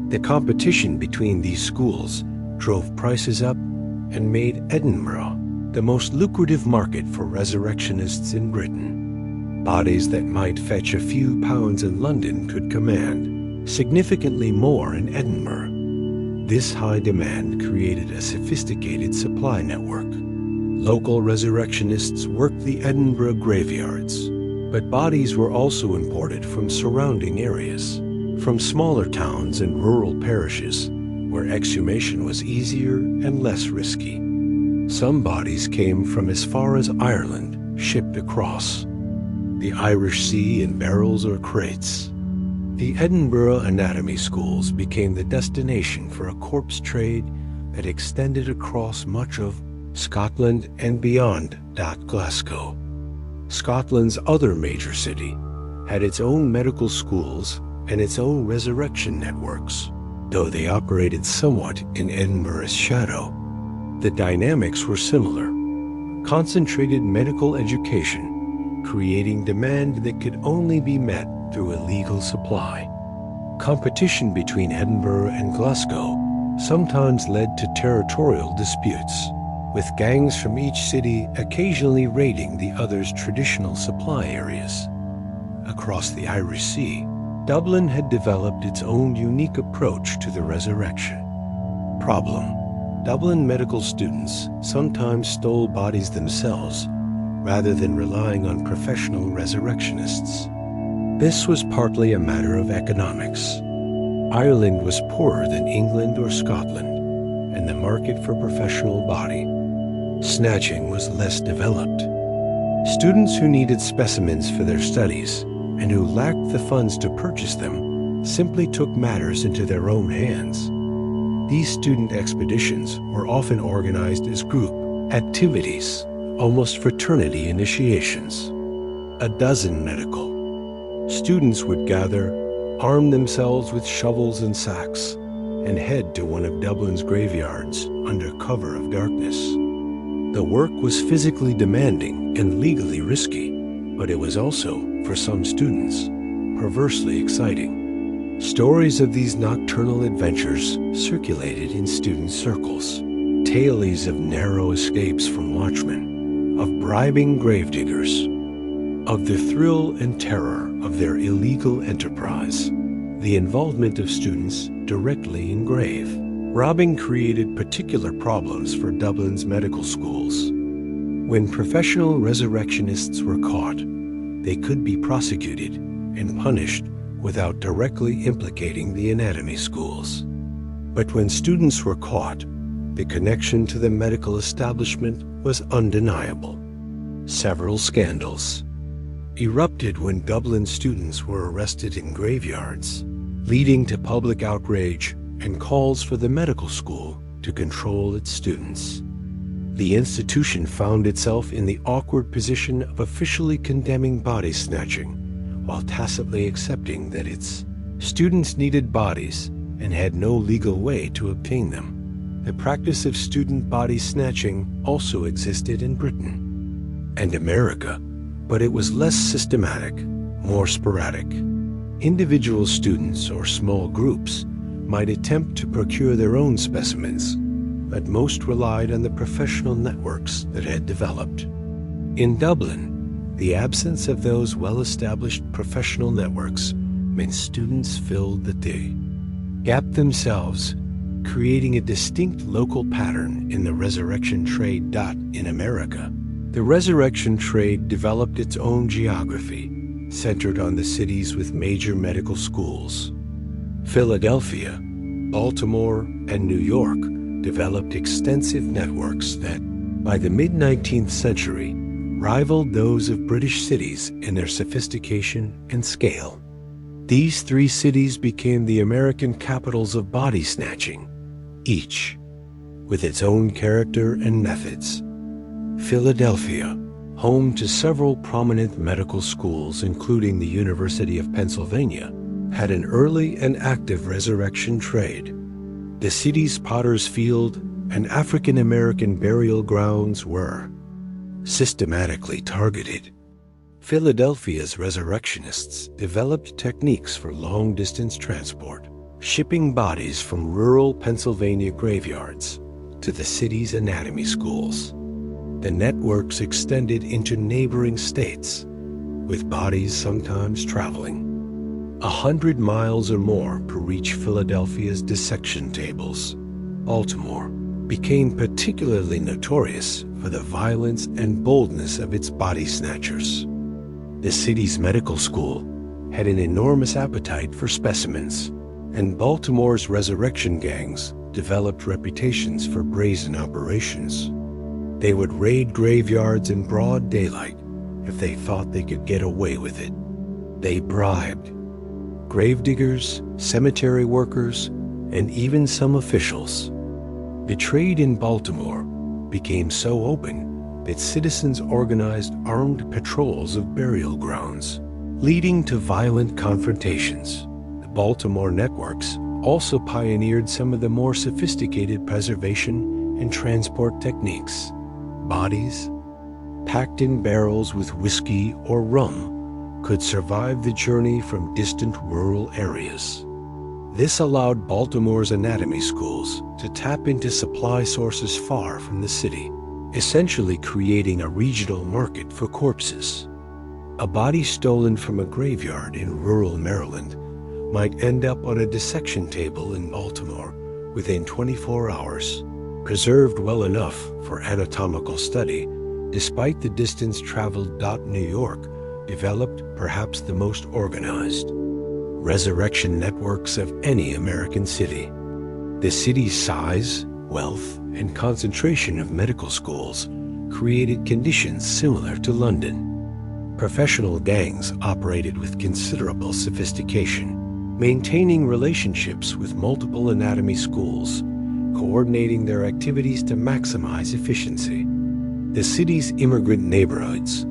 The competition between these schools drove prices up and made Edinburgh the most lucrative market for resurrectionists in Britain. Bodies that might fetch a few pounds in London could command significantly more in Edinburgh. This high demand created a sophisticated supply network. Local resurrectionists worked the Edinburgh graveyards, but bodies were also imported from surrounding areas, from smaller towns and rural parishes, where exhumation was easier and less risky. Some bodies came from as far as Ireland, shipped across the Irish Sea in barrels or crates. The Edinburgh anatomy schools became the destination for a corpse trade that extended across much of Scotland and beyond Glasgow. Scotland's other major city had its own medical schools and its own resurrection networks. Though they operated somewhat in Edinburgh's shadow, the dynamics were similar. Concentrated medical education, creating demand that could only be met through a legal supply. Competition between Edinburgh and Glasgow sometimes led to territorial disputes, with gangs from each city occasionally raiding the other's traditional supply areas. Across the Irish Sea, Dublin had developed its own unique approach to the resurrection. Problem: Dublin medical students sometimes stole bodies themselves rather than relying on professional resurrectionists. This was partly a matter of economics. Ireland was poorer than England or Scotland, and the market for professional body snatching was less developed. Students who needed specimens for their studies and who lacked the funds to purchase them simply took matters into their own hands. These student expeditions were often organized as group activities, almost fraternity initiations. A dozen medical students would gather, arm themselves with shovels and sacks, and head to one of Dublin's graveyards under cover of darkness. The work was physically demanding and legally risky, but it was also, for some students, perversely exciting. Stories of these nocturnal adventures circulated in student circles. Tales of narrow escapes from watchmen, of bribing gravediggers, of the thrill and terror of their illegal enterprise. The involvement of students directly in grave robbing created particular problems for Dublin's medical schools. When professional resurrectionists were caught, they could be prosecuted and punished without directly implicating the anatomy schools. But when students were caught, the connection to the medical establishment was undeniable. Several scandals erupted when Dublin students were arrested in graveyards, leading to public outrage and calls for the medical school to control its students. The institution found itself in the awkward position of officially condemning body snatching, while tacitly accepting that its students needed bodies and had no legal way to obtain them. The practice of student body snatching also existed in Britain and America, but it was less systematic, more sporadic. Individual students or small groups might attempt to procure their own specimens, but most relied on the professional networks that had developed. In Dublin, the absence of those well-established professional networks meant students filled the gap themselves, creating a distinct local pattern in the resurrection trade. In America, the resurrection trade developed its own geography, centered on the cities with major medical schools. Philadelphia, Baltimore, and New York developed extensive networks that, by the mid-19th century, rivaled those of British cities in their sophistication and scale. These three cities became the American capitals of body snatching, each with its own character and methods. Philadelphia, home to several prominent medical schools, including the University of Pennsylvania, had an early and active resurrection trade. The city's Potter's Field and African American burial grounds were systematically targeted. Philadelphia's resurrectionists developed techniques for long-distance transport, shipping bodies from rural Pennsylvania graveyards to the city's anatomy schools. The networks extended into neighboring states, with bodies sometimes traveling 100 miles or more to reach Philadelphia's dissection tables. Baltimore became particularly notorious for the violence and boldness of its body snatchers. The city's medical school had an enormous appetite for specimens, and Baltimore's resurrection gangs developed reputations for brazen operations. They would raid graveyards in broad daylight if they thought they could get away with it. They bribed gravediggers, cemetery workers, and even some officials. The trade in Baltimore became so open that citizens organized armed patrols of burial grounds, leading to violent confrontations. The Baltimore networks also pioneered some of the more sophisticated preservation and transport techniques. Bodies, packed in barrels with whiskey or rum, could survive the journey from distant rural areas. This allowed Baltimore's anatomy schools to tap into supply sources far from the city, essentially creating a regional market for corpses. A body stolen from a graveyard in rural Maryland might end up on a dissection table in Baltimore within 24 hours, preserved well enough for anatomical study, despite the distance traveled. New York developed perhaps the most organized resurrection networks of any American city. The city's size, wealth, and concentration of medical schools created conditions similar to London. Professional gangs operated with considerable sophistication, maintaining relationships with multiple anatomy schools, coordinating their activities to maximize efficiency. The city's immigrant neighborhoods,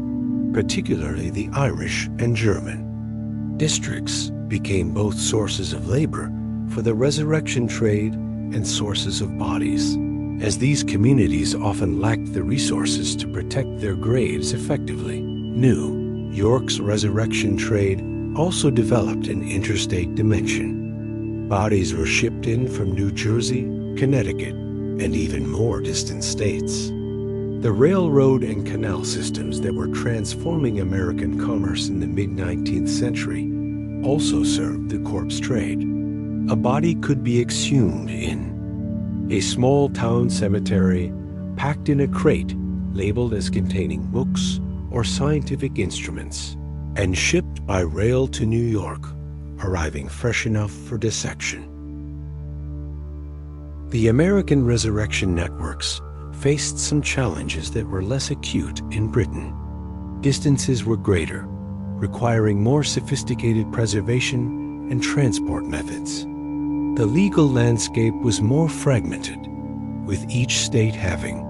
particularly the Irish and German districts, became both sources of labor for the resurrection trade and sources of bodies, as these communities often lacked the resources to protect their graves effectively. New York's resurrection trade also developed an interstate dimension. Bodies were shipped in from New Jersey, Connecticut, and even more distant states. The railroad and canal systems that were transforming American commerce in the mid-19th century also served the corpse trade. A body could be exhumed in a small town cemetery, packed in a crate labeled as containing books or scientific instruments, and shipped by rail to New York, arriving fresh enough for dissection. The American resurrection networks faced some challenges that were less acute in Britain. Distances were greater, requiring more sophisticated preservation and transport methods. The legal landscape was more fragmented, with each state having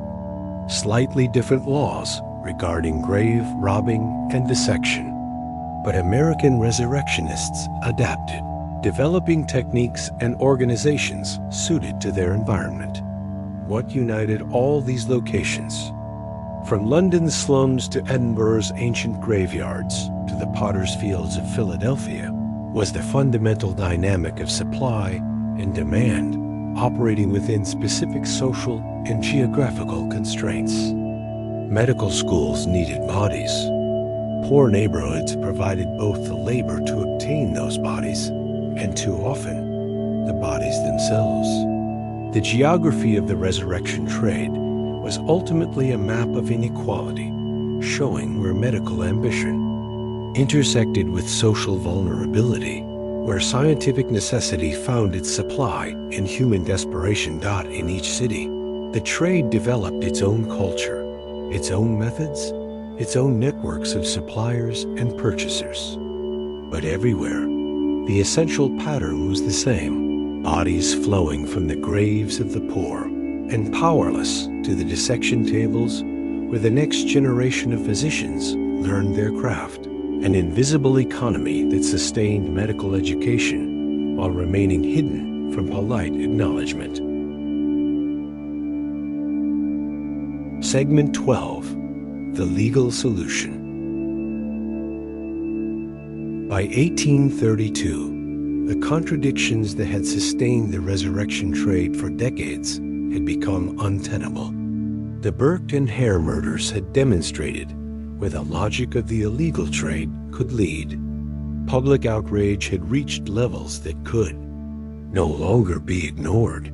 slightly different laws regarding grave robbing and dissection. But American resurrectionists adapted, developing techniques and organizations suited to their environment. What united all these locations, from London's slums to Edinburgh's ancient graveyards to the Potter's Fields of Philadelphia, was the fundamental dynamic of supply and demand operating within specific social and geographical constraints. Medical schools needed bodies. Poor neighborhoods provided both the labor to obtain those bodies and, too often, the bodies themselves. The geography of the resurrection trade was ultimately a map of inequality, showing where medical ambition intersected with social vulnerability where scientific necessity found its supply and human desperation. In each city, the trade developed its own culture, its own methods, its own networks of suppliers and purchasers. But everywhere, the essential pattern was the same: bodies flowing from the graves of the poor and powerless to the dissection tables where the next generation of physicians learned their craft, an invisible economy that sustained medical education while remaining hidden from polite acknowledgement. Segment 12. The Legal Solution. By 1832, the contradictions that had sustained the resurrection trade for decades had become untenable. The Burke and Hare murders had demonstrated where the logic of the illegal trade could lead. Public outrage had reached levels that could no longer be ignored.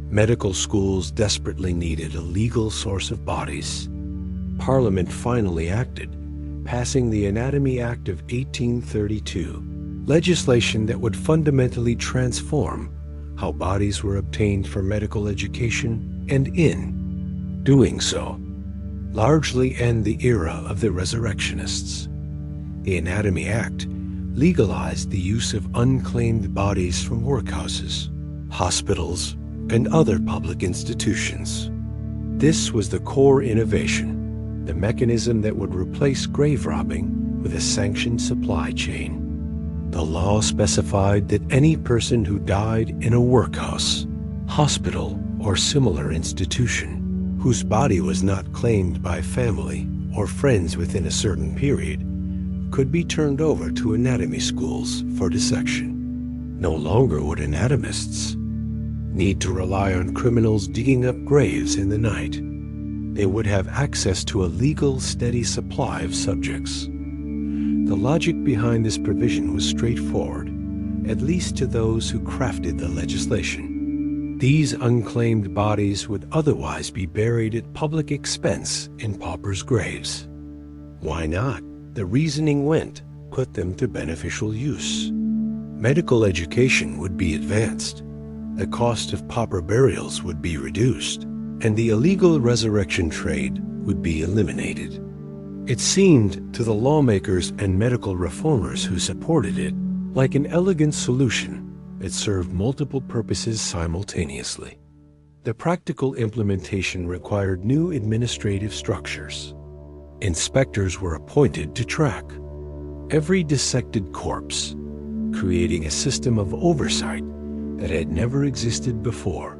Medical schools desperately needed a legal source of bodies. Parliament finally acted, passing the Anatomy Act of 1832, legislation that would fundamentally transform how bodies were obtained for medical education, and in doing so, largely end the era of the Resurrectionists. The Anatomy Act legalized the use of unclaimed bodies from workhouses, hospitals, and other public institutions. This was the core innovation, the mechanism that would replace grave robbing with a sanctioned supply chain. The law specified that any person who died in a workhouse, hospital, or similar institution, whose body was not claimed by family or friends within a certain period, could be turned over to anatomy schools for dissection. No longer would anatomists need to rely on criminals digging up graves in the night. They would have access to a legal, steady supply of subjects. The logic behind this provision was straightforward, at least to those who crafted the legislation. These unclaimed bodies would otherwise be buried at public expense in paupers' graves. Why not? The reasoning went, put them to beneficial use. Medical education would be advanced, the cost of pauper burials would be reduced, and the illegal resurrection trade would be eliminated. It seemed to the lawmakers and medical reformers who supported it like an elegant solution that served multiple purposes simultaneously. The practical implementation required new administrative structures. Inspectors were appointed to track every dissected corpse, creating a system of oversight that had never existed before.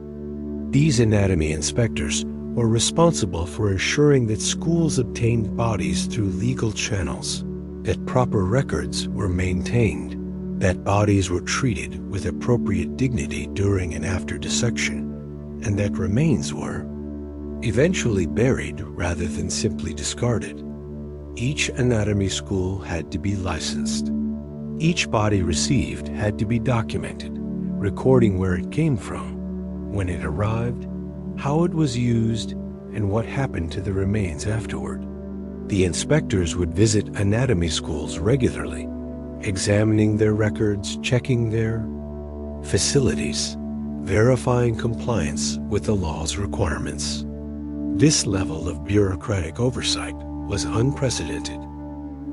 These anatomy inspectors were responsible for ensuring that schools obtained bodies through legal channels, that proper records were maintained, that bodies were treated with appropriate dignity during and after dissection, and that remains were eventually buried rather than simply discarded. Each anatomy school had to be licensed. Each body received had to be documented, recording where it came from, when it arrived, how it was used, and what happened to the remains afterward. The inspectors would visit anatomy schools regularly, examining their records, checking their facilities, verifying compliance with the law's requirements. This level of bureaucratic oversight was unprecedented.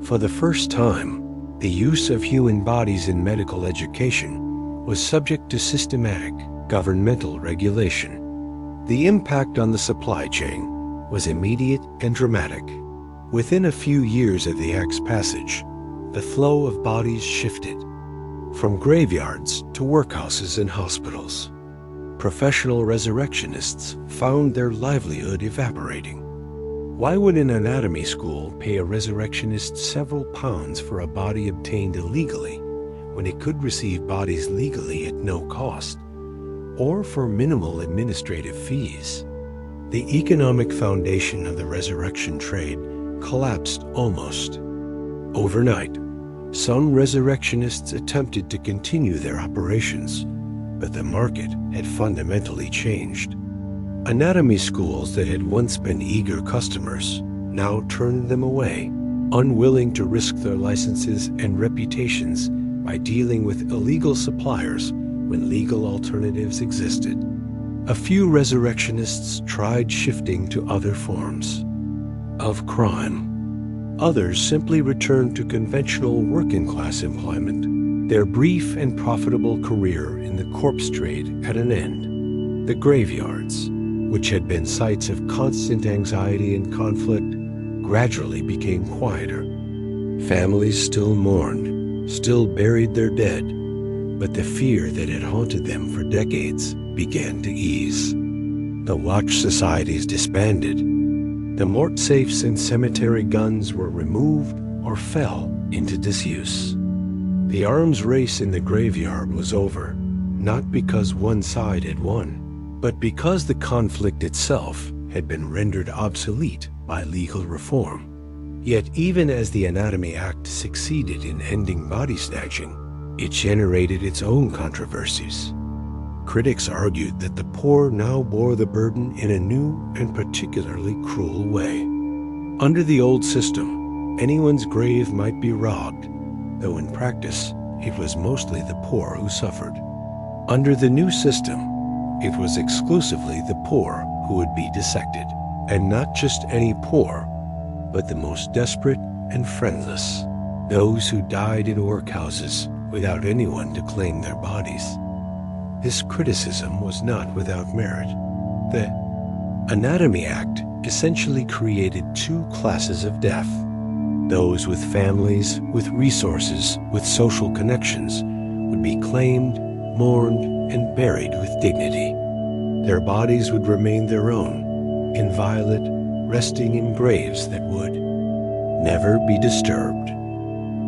For the first time, the use of human bodies in medical education was subject to systematic governmental regulation. The impact on the supply chain was immediate and dramatic. Within a few years of the Act's passage, the flow of bodies shifted from graveyards to workhouses and hospitals. Professional resurrectionists found their livelihood evaporating. Why would an anatomy school pay a resurrectionist several pounds for a body obtained illegally when it could receive bodies legally at no cost, or for minimal administrative fees? The economic foundation of the resurrection trade collapsed almost overnight. Some resurrectionists attempted to continue their operations, but the market had fundamentally changed. Anatomy schools that had once been eager customers now turned them away, unwilling to risk their licenses and reputations by dealing with illegal suppliers when legal alternatives existed. A few resurrectionists tried shifting to other forms of crime. Others simply returned to conventional working-class employment, their brief and profitable career in the corpse trade at an end. The graveyards, which had been sites of constant anxiety and conflict, gradually became quieter. Families still mourned, still buried their dead, but the fear that had haunted them for decades began to ease. The watch societies disbanded. The mort safes and cemetery guns were removed or fell into disuse. The arms race in the graveyard was over, not because one side had won, but because the conflict itself had been rendered obsolete by legal reform. Yet even as the Anatomy Act succeeded in ending body snatching, it generated its own controversies. Critics argued that the poor now bore the burden in a new and particularly cruel way. Under the old system, anyone's grave might be robbed, though in practice, it was mostly the poor who suffered. Under the new system, it was exclusively the poor who would be dissected, and not just any poor, but the most desperate and friendless, those who died in workhouses without anyone to claim their bodies. This criticism was not without merit. The Anatomy Act essentially created two classes of death: those with families, with resources, with social connections, would be claimed, mourned, and buried with dignity. Their bodies would remain their own, inviolate, resting in graves that would never be disturbed.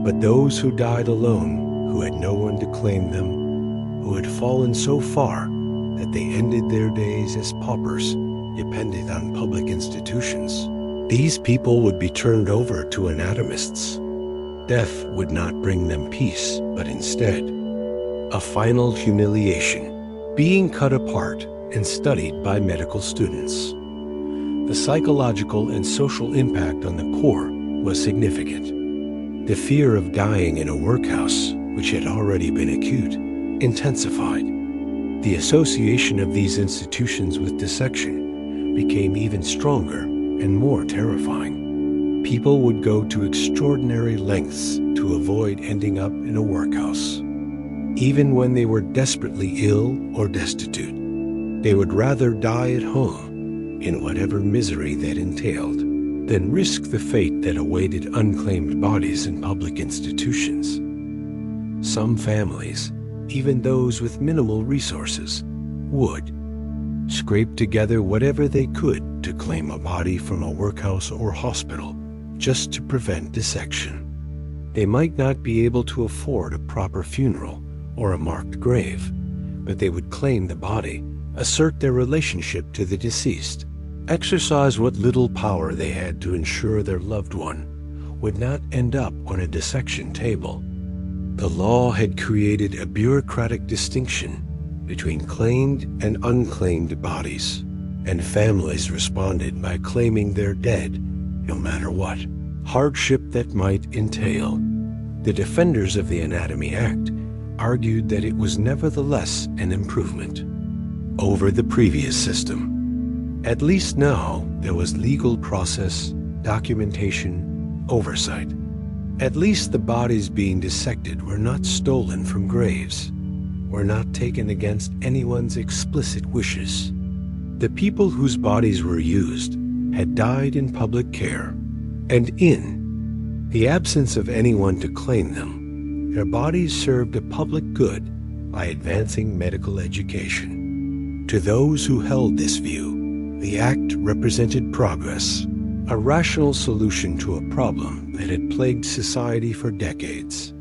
But those who died alone, who had no one to claim them, who had fallen so far that they ended their days as paupers, dependent on public institutions, these people would be turned over to anatomists. Death would not bring them peace, but instead, a final humiliation, being cut apart and studied by medical students. The psychological and social impact on the poor was significant. The fear of dying in a workhouse, which had already been acute, intensified. The association of these institutions with dissection became even stronger and more terrifying. People would go to extraordinary lengths to avoid ending up in a workhouse. Even when they were desperately ill or destitute, they would rather die at home, in whatever misery that entailed, than risk the fate that awaited unclaimed bodies in public institutions. Some families, even those with minimal resources, would scrape together whatever they could to claim a body from a workhouse or hospital, just to prevent dissection. They might not be able to afford a proper funeral or a marked grave, but they would claim the body, assert their relationship to the deceased, exercise what little power they had to ensure their loved one would not end up on a dissection table. The law had created a bureaucratic distinction between claimed and unclaimed bodies, and families responded by claiming their dead, no matter what hardship that might entail. The defenders of the Anatomy Act argued that it was nevertheless an improvement over the previous system. At least now there was legal process, documentation, oversight. At least the bodies being dissected were not stolen from graves, were not taken against anyone's explicit wishes. The people whose bodies were used had died in public care, and in the absence of anyone to claim them, their bodies served a public good by advancing medical education. To those who held this view, the act represented progress, a rational solution to a problem that had plagued society for decades.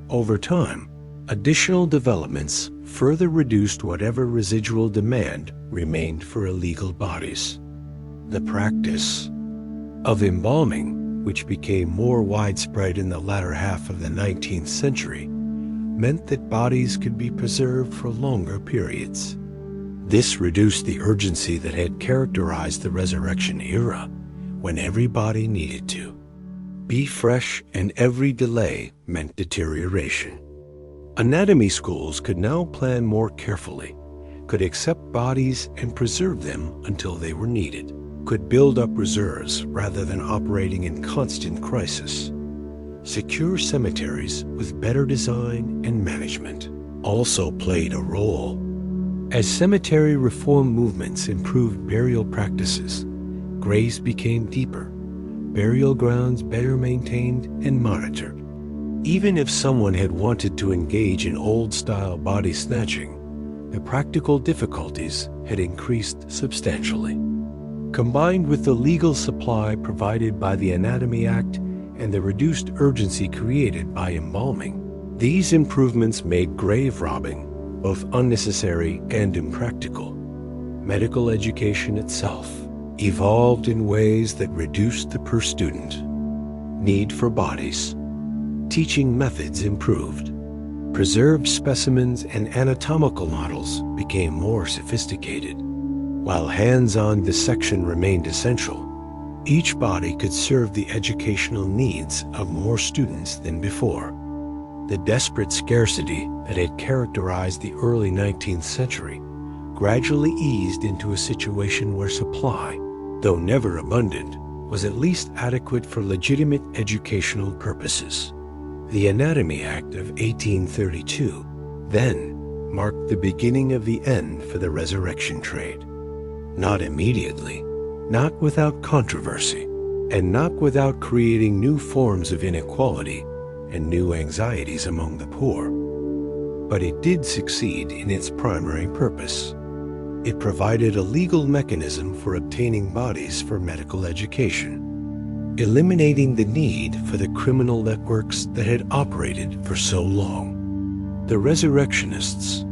Over time, additional developments further reduced whatever residual demand remained for illegal bodies. The practice of embalming, which became more widespread in the latter half of the 19th century, meant that bodies could be preserved for longer periods. This reduced the urgency that had characterized the Resurrection era, when every body needed to be fresh and every delay meant deterioration. Anatomy schools could now plan more carefully, could accept bodies and preserve them until they were needed, could build up reserves rather than operating in constant crisis. Secure cemeteries with better design and management also played a role. As cemetery reform movements improved burial practices, graves became deeper, burial grounds better maintained and monitored. Even if someone had wanted to engage in old-style body snatching, the practical difficulties had increased substantially. Combined with the legal supply provided by the Anatomy Act and the reduced urgency created by embalming, these improvements made grave robbing both unnecessary and impractical. Medical education itself evolved in ways that reduced the per-student need for bodies. Teaching methods improved. Preserved specimens and anatomical models became more sophisticated. While hands-on dissection remained essential, each body could serve the educational needs of more students than before. The desperate scarcity that had characterized the early 19th century gradually eased into a situation where supply, though never abundant, was at least adequate for legitimate educational purposes. The Anatomy Act of 1832 then marked the beginning of the end for the resurrection trade. Not immediately, not without controversy, and not without creating new forms of inequality and new anxieties among the poor. But it did succeed in its primary purpose. It provided a legal mechanism for obtaining bodies for medical education, eliminating the need for the criminal networks that had operated for so long. The Resurrectionists,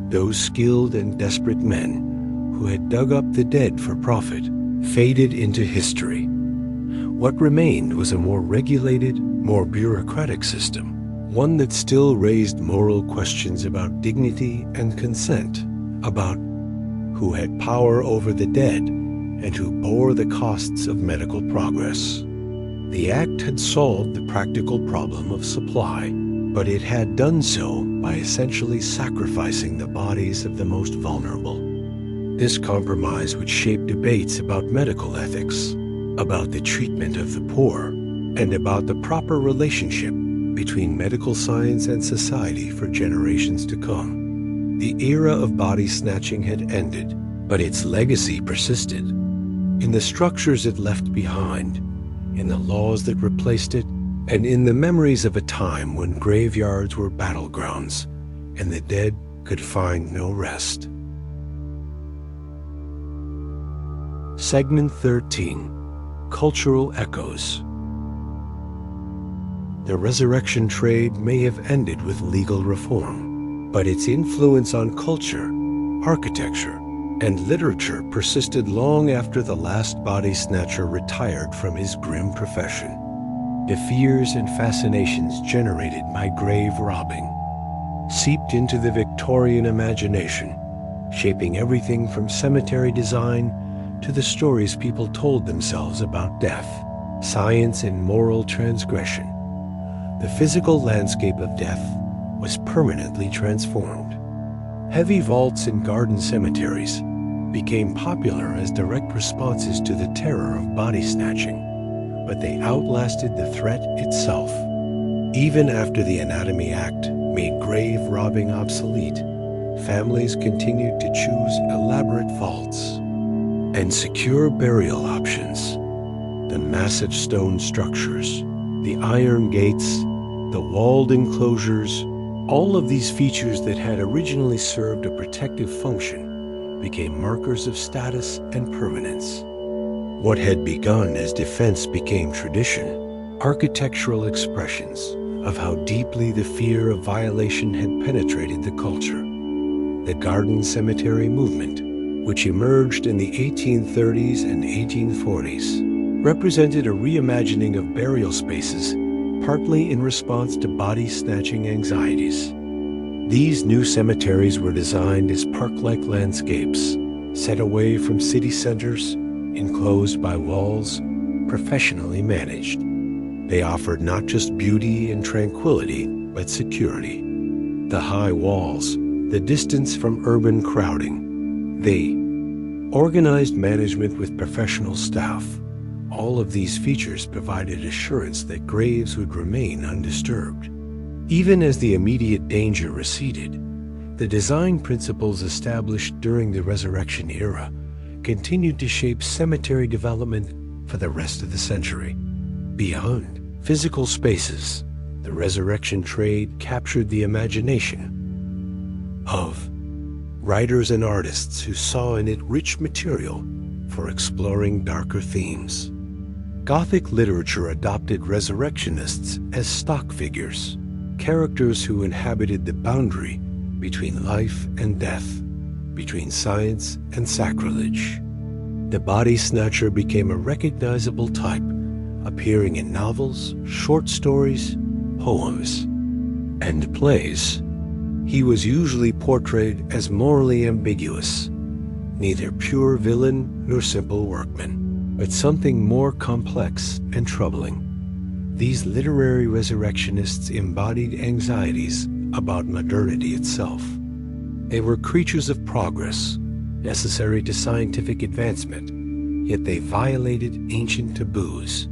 those skilled and desperate men who had dug up the dead for profit, faded into history. What remained was a more regulated, more bureaucratic system, one that still raised moral questions about dignity and consent, about who had power over the dead and who bore the costs of medical progress. The act had solved the practical problem of supply, but it had done so by essentially sacrificing the bodies of the most vulnerable. This compromise would shape debates about medical ethics, about the treatment of the poor, and about the proper relationship between medical science and society for generations to come. The era of body snatching had ended, but its legacy persisted. In the structures it left behind, in the laws that replaced it, and in the memories of a time when graveyards were battlegrounds and the dead could find no rest. Segment 13. Cultural Echoes. The resurrection trade may have ended with legal reform, but its influence on culture, architecture, and literature persisted long after the last body snatcher retired from his grim profession. The fears and fascinations generated by grave robbing seeped into the Victorian imagination, shaping everything from cemetery design to the stories people told themselves about death, science, and moral transgression. The physical landscape of death was permanently transformed. Heavy vaults in garden cemeteries became popular as direct responses to the terror of body snatching, but they outlasted the threat itself. Even after the Anatomy Act made grave robbing obsolete, families continued to choose elaborate vaults and secure burial options. The massive stone structures, the iron gates, the walled enclosures, all of these features that had originally served a protective function became markers of status and permanence. What had begun as defense became tradition, architectural expressions of how deeply the fear of violation had penetrated the culture. The garden cemetery movement, which emerged in the 1830s and 1840s, represented a reimagining of burial spaces, partly in response to body-snatching anxieties. These new cemeteries were designed as park-like landscapes, set away from city centers, enclosed by walls, professionally managed. They offered not just beauty and tranquility, but security. The high walls, the distance from urban crowding, the organized management with professional staff. All of these features provided assurance that graves would remain undisturbed. Even as the immediate danger receded, the design principles established during the Resurrection era continued to shape cemetery development for the rest of the century. Beyond physical spaces, the resurrection trade captured the imagination of writers and artists who saw in it rich material for exploring darker themes. Gothic literature adopted resurrectionists as stock figures, characters who inhabited the boundary between life and death, between science and sacrilege. The body snatcher became a recognizable type, appearing in novels, short stories, poems, and plays. He was usually portrayed as morally ambiguous, neither pure villain nor simple workman, but something more complex and troubling. These literary resurrectionists embodied anxieties about modernity itself. They were creatures of progress, necessary to scientific advancement, yet they violated ancient taboos.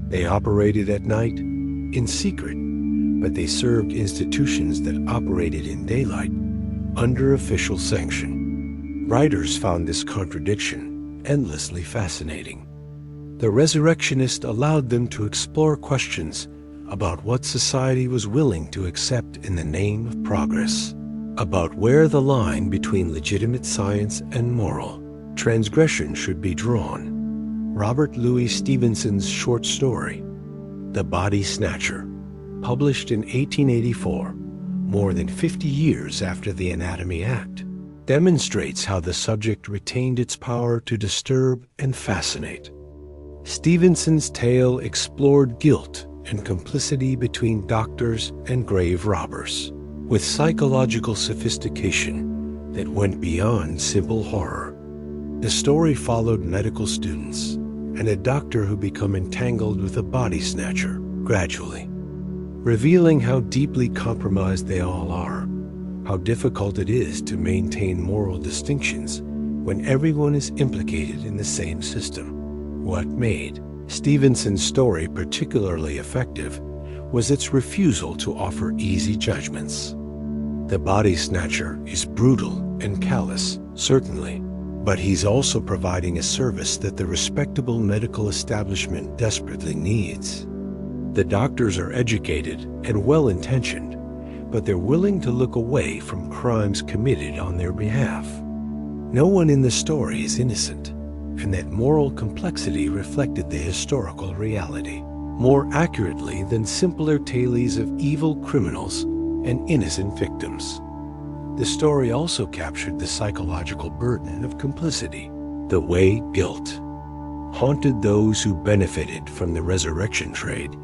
They operated at night, in secret, but they served institutions that operated in daylight, under official sanction. Writers found this contradiction endlessly fascinating. The resurrectionist allowed them to explore questions about what society was willing to accept in the name of progress, about where the line between legitimate science and moral transgression should be drawn. Robert Louis Stevenson's short story, The Body Snatcher, published in 1884, more than 50 years after the Anatomy Act, demonstrates how the subject retained its power to disturb and fascinate. Stevenson's tale explored guilt and complicity between doctors and grave robbers, with psychological sophistication that went beyond simple horror. The story followed medical students and a doctor who become entangled with a body snatcher gradually, revealing how deeply compromised they all are, how difficult it is to maintain moral distinctions when everyone is implicated in the same system. What made Stevenson's story particularly effective was its refusal to offer easy judgments. The body snatcher is brutal and callous, certainly, but he's also providing a service that the respectable medical establishment desperately needs. The doctors are educated and well-intentioned, but they're willing to look away from crimes committed on their behalf. No one in the story is innocent, and that moral complexity reflected the historical reality more accurately than simpler tales of evil criminals and innocent victims. The story also captured the psychological burden of complicity, the way guilt haunted those who benefited from the resurrection trade,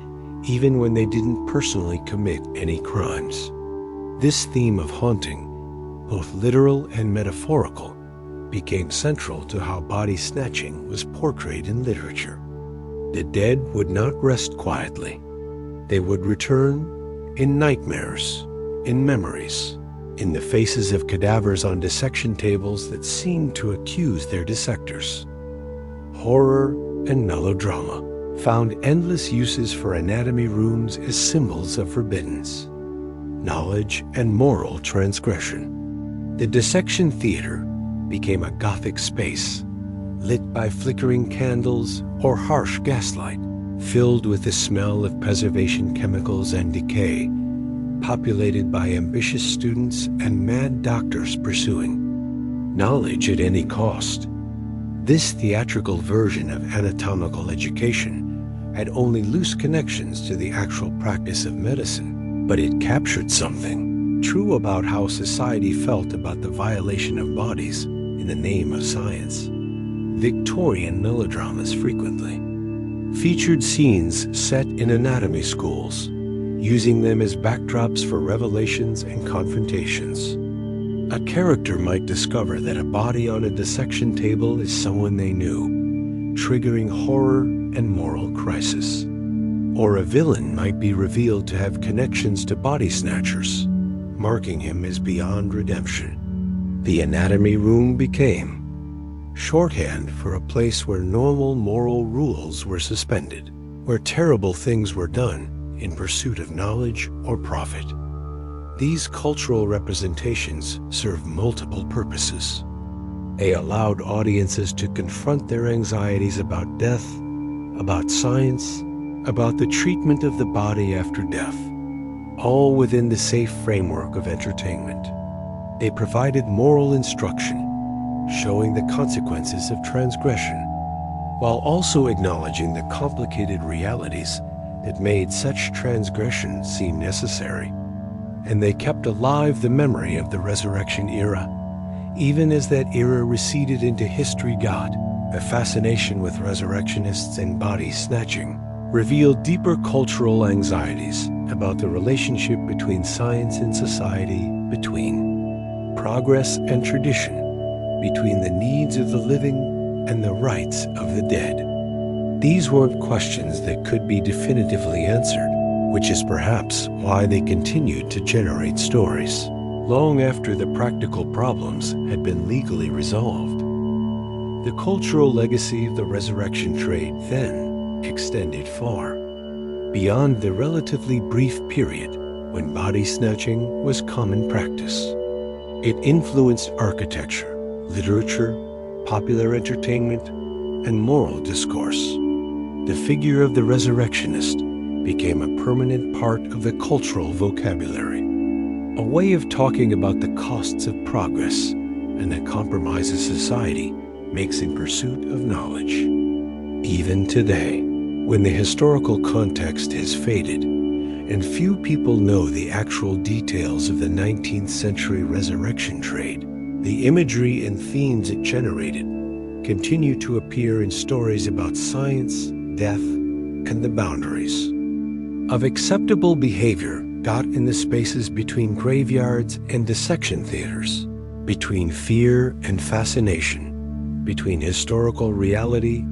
even when they didn't personally commit any crimes. This theme of haunting, both literal and metaphorical, became central to how body snatching was portrayed in literature. The dead would not rest quietly. They would return in nightmares, in memories, in the faces of cadavers on dissection tables that seemed to accuse their dissectors. Horror and melodrama found endless uses for anatomy rooms as symbols of forbiddance, knowledge, and moral transgression. The dissection theater became a Gothic space, lit by flickering candles or harsh gaslight, filled with the smell of preservation chemicals and decay, populated by ambitious students and mad doctors pursuing knowledge at any cost. This theatrical version of anatomical education had only loose connections to the actual practice of medicine, but it captured something true about how society felt about the violation of bodies in the name of science. Victorian melodramas frequently featured scenes set in anatomy schools, using them as backdrops for revelations and confrontations. A character might discover that a body on a dissection table is someone they knew, triggering horror and moral crisis. Or a villain might be revealed to have connections to body snatchers, marking him as beyond redemption. The anatomy room became shorthand for a place where normal moral rules were suspended, where terrible things were done in pursuit of knowledge or profit. These cultural representations serve multiple purposes. They allowed audiences to confront their anxieties about death, about science, about the treatment of the body after death, all within the safe framework of entertainment. They provided moral instruction, showing the consequences of transgression, while also acknowledging the complicated realities that made such transgression seem necessary. And they kept alive the memory of the resurrection era, even as that era receded into history. God, a fascination with resurrectionists and body snatching, revealed deeper cultural anxieties about the relationship between science and society, between progress and tradition, between the needs of the living and the rights of the dead. These weren't questions that could be definitively answered, which is perhaps why they continued to generate stories long after the practical problems had been legally resolved. The cultural legacy of the resurrection trade then extended far, beyond the relatively brief period when body snatching was common practice. It influenced architecture, literature, popular entertainment, and moral discourse. The figure of the resurrectionist became a permanent part of the cultural vocabulary, a way of talking about the costs of progress and the compromises society makes in pursuit of knowledge. Even today, when the historical context has faded and few people know the actual details of the 19th century resurrection trade, the imagery and themes it generated continue to appear in stories about science, death, and the boundaries of acceptable behavior got in the spaces between graveyards and dissection theaters, between fear and fascination, between historical reality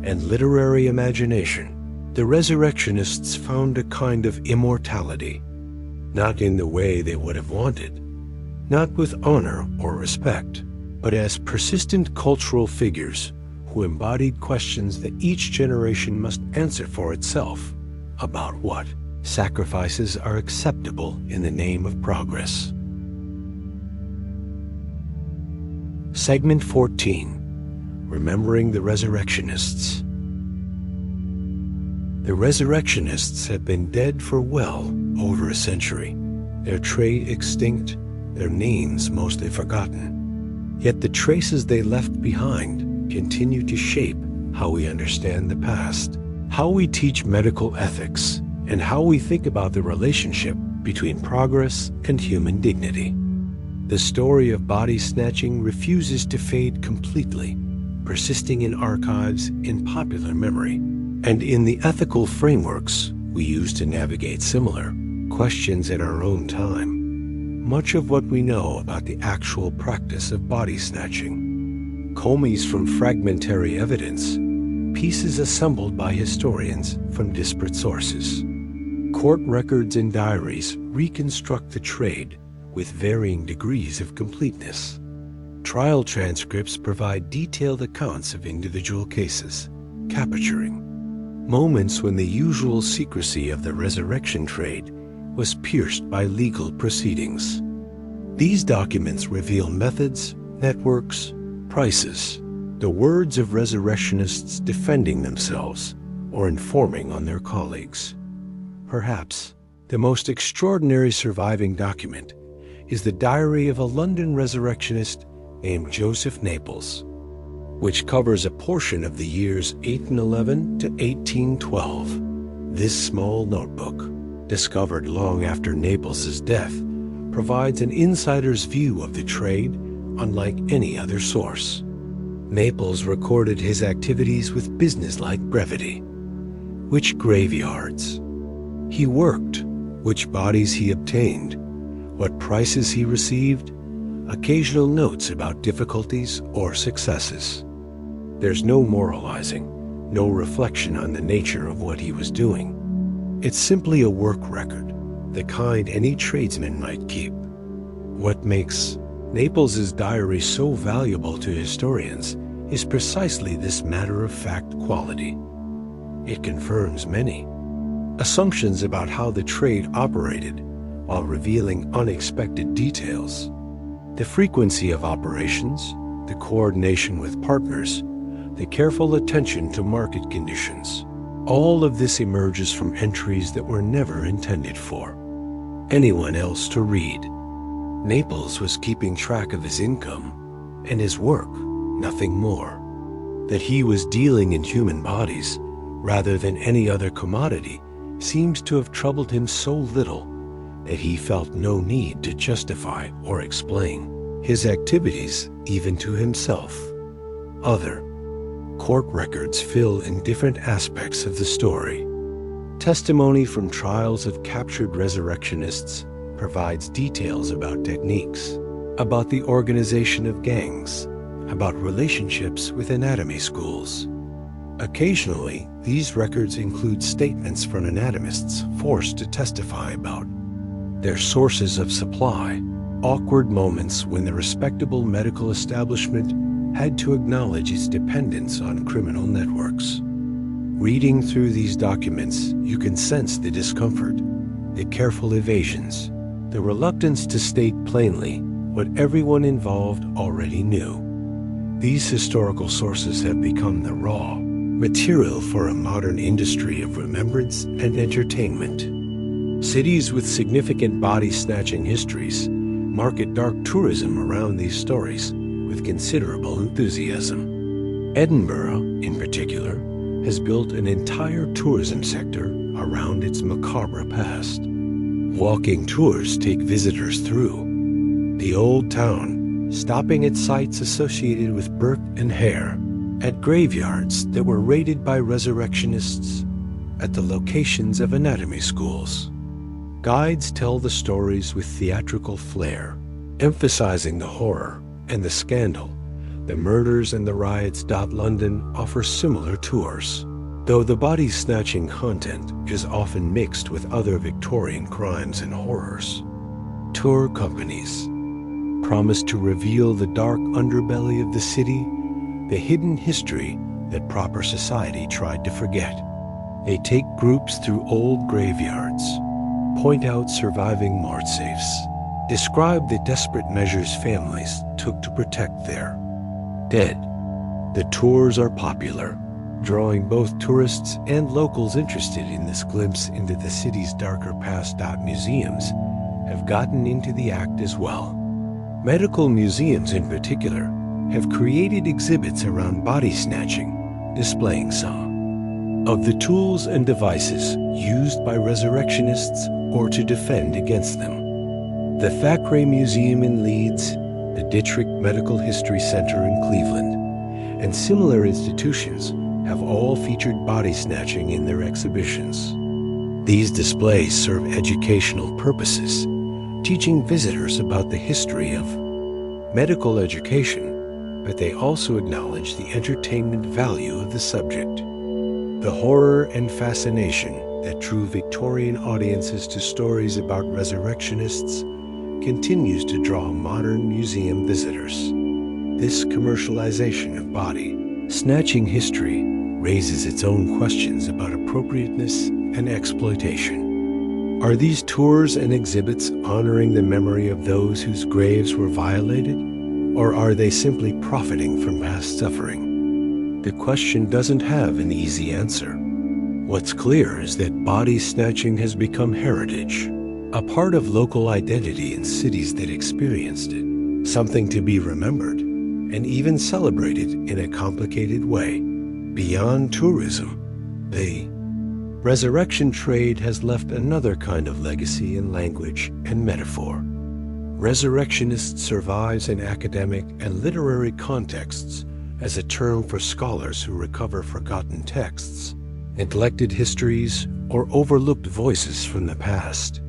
and literary imagination. The resurrectionists found a kind of immortality, not in the way they would have wanted, not with honor or respect, but as persistent cultural figures who embodied questions that each generation must answer for itself about what sacrifices are acceptable in the name of progress. Segment 14. Remembering the Resurrectionists. The Resurrectionists have been dead for well over a century, their trade extinct, their names mostly forgotten. Yet the traces they left behind continue to shape how we understand the past, how we teach medical ethics, and how we think about the relationship between progress and human dignity. The story of body snatching refuses to fade completely, persisting in archives, in popular memory, and in the ethical frameworks we use to navigate similar questions at our own time. Much of what we know about the actual practice of body snatching, commies from fragmentary evidence, pieces assembled by historians from disparate sources. Court records and diaries reconstruct the trade with varying degrees of completeness. Trial transcripts provide detailed accounts of individual cases, capturing moments when the usual secrecy of the resurrection trade was pierced by legal proceedings. These documents reveal methods, networks, prices, the words of resurrectionists defending themselves or informing on their colleagues. Perhaps the most extraordinary surviving document is the diary of a London resurrectionist named Joseph Naples, which covers a portion of the years 1811 to 1812. This small notebook, discovered long after Naples's death, provides an insider's view of the trade unlike any other source. Naples recorded his activities with businesslike brevity. Which graveyards he worked, which bodies he obtained, what prices he received, occasional notes about difficulties or successes. There's no moralizing, no reflection on the nature of what he was doing. It's simply a work record, the kind any tradesman might keep, What makes Naples' diary so valuable to historians is precisely this matter-of-fact quality. It confirms many assumptions about how the trade operated while revealing unexpected details. The frequency of operations, the coordination with partners, the careful attention to market conditions. All of this emerges from entries that were never intended for anyone else to read. Naples was keeping track of his income and his work, nothing more. That he was dealing in human bodies rather than any other commodity seems to have troubled him so little that he felt no need to justify or explain his activities even to himself. Other court records fill in different aspects of the story. Testimony from trials of captured resurrectionists provides details about techniques, about the organization of gangs, about relationships with anatomy schools. Occasionally, these records include statements from anatomists forced to testify about their sources of supply, awkward moments when the respectable medical establishment had to acknowledge its dependence on criminal networks. Reading through these documents, you can sense the discomfort, the careful evasions, the reluctance to state plainly what everyone involved already knew. These historical sources have become the raw material for a modern industry of remembrance and entertainment. Cities with significant body-snatching histories market dark tourism around these stories with considerable enthusiasm. Edinburgh, in particular, has built an entire tourism sector around its macabre past. Walking tours take visitors through the old town, stopping at sites associated with Burke and Hare, at graveyards that were raided by resurrectionists, at the locations of anatomy schools. Guides tell the stories with theatrical flair, emphasizing the horror and the scandal. The murders and the riots. London offers similar tours, though the body-snatching content is often mixed with other Victorian crimes and horrors. Tour companies promise to reveal the dark underbelly of the city, the hidden history that proper society tried to forget. They take groups through old graveyards, point out surviving mortsafes, describe the desperate measures families took to protect their dead. The tours are popular, drawing both tourists and locals interested in this glimpse into the city's darker past. Museums have gotten into the act as well. Medical museums in particular have created exhibits around body snatching, displaying some of the tools and devices used by resurrectionists or to defend against them. The Thackeray Museum in Leeds, the Dittrich Medical History Center in Cleveland, and similar institutions have all featured body snatching in their exhibitions. These displays serve educational purposes, teaching visitors about the history of medical education, but they also acknowledge the entertainment value of the subject. The horror and fascination that drew Victorian audiences to stories about resurrectionists continues to draw modern museum visitors. This commercialization of body snatching history raises its own questions about appropriateness and exploitation. Are these tours and exhibits honoring the memory of those whose graves were violated, or are they simply profiting from past suffering? The question doesn't have an easy answer. What's clear is that body snatching has become heritage, a part of local identity in cities that experienced it, something to be remembered and even celebrated in a complicated way. Beyond tourism, the resurrection trade has left another kind of legacy in language and metaphor. Resurrectionist survives in academic and literary contexts as a term for scholars who recover forgotten texts, neglected histories, or overlooked voices from the past.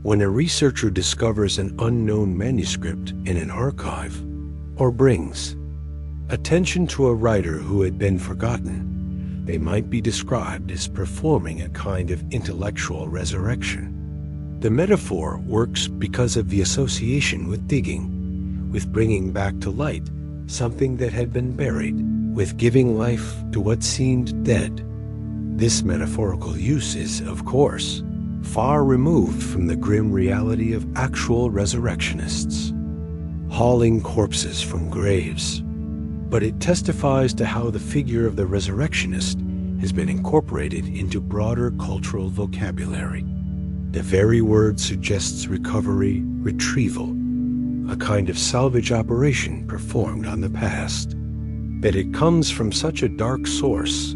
When a researcher discovers an unknown manuscript in an archive, or brings attention to a writer who had been forgotten, they might be described as performing a kind of intellectual resurrection. The metaphor works because of the association with digging, with bringing back to light something that had been buried, with giving life to what seemed dead. This metaphorical use is, of course, far removed from the grim reality of actual resurrectionists, hauling corpses from graves. But it testifies to how the figure of the resurrectionist has been incorporated into broader cultural vocabulary. The very word suggests recovery, retrieval, a kind of salvage operation performed on the past. That it comes from such a dark source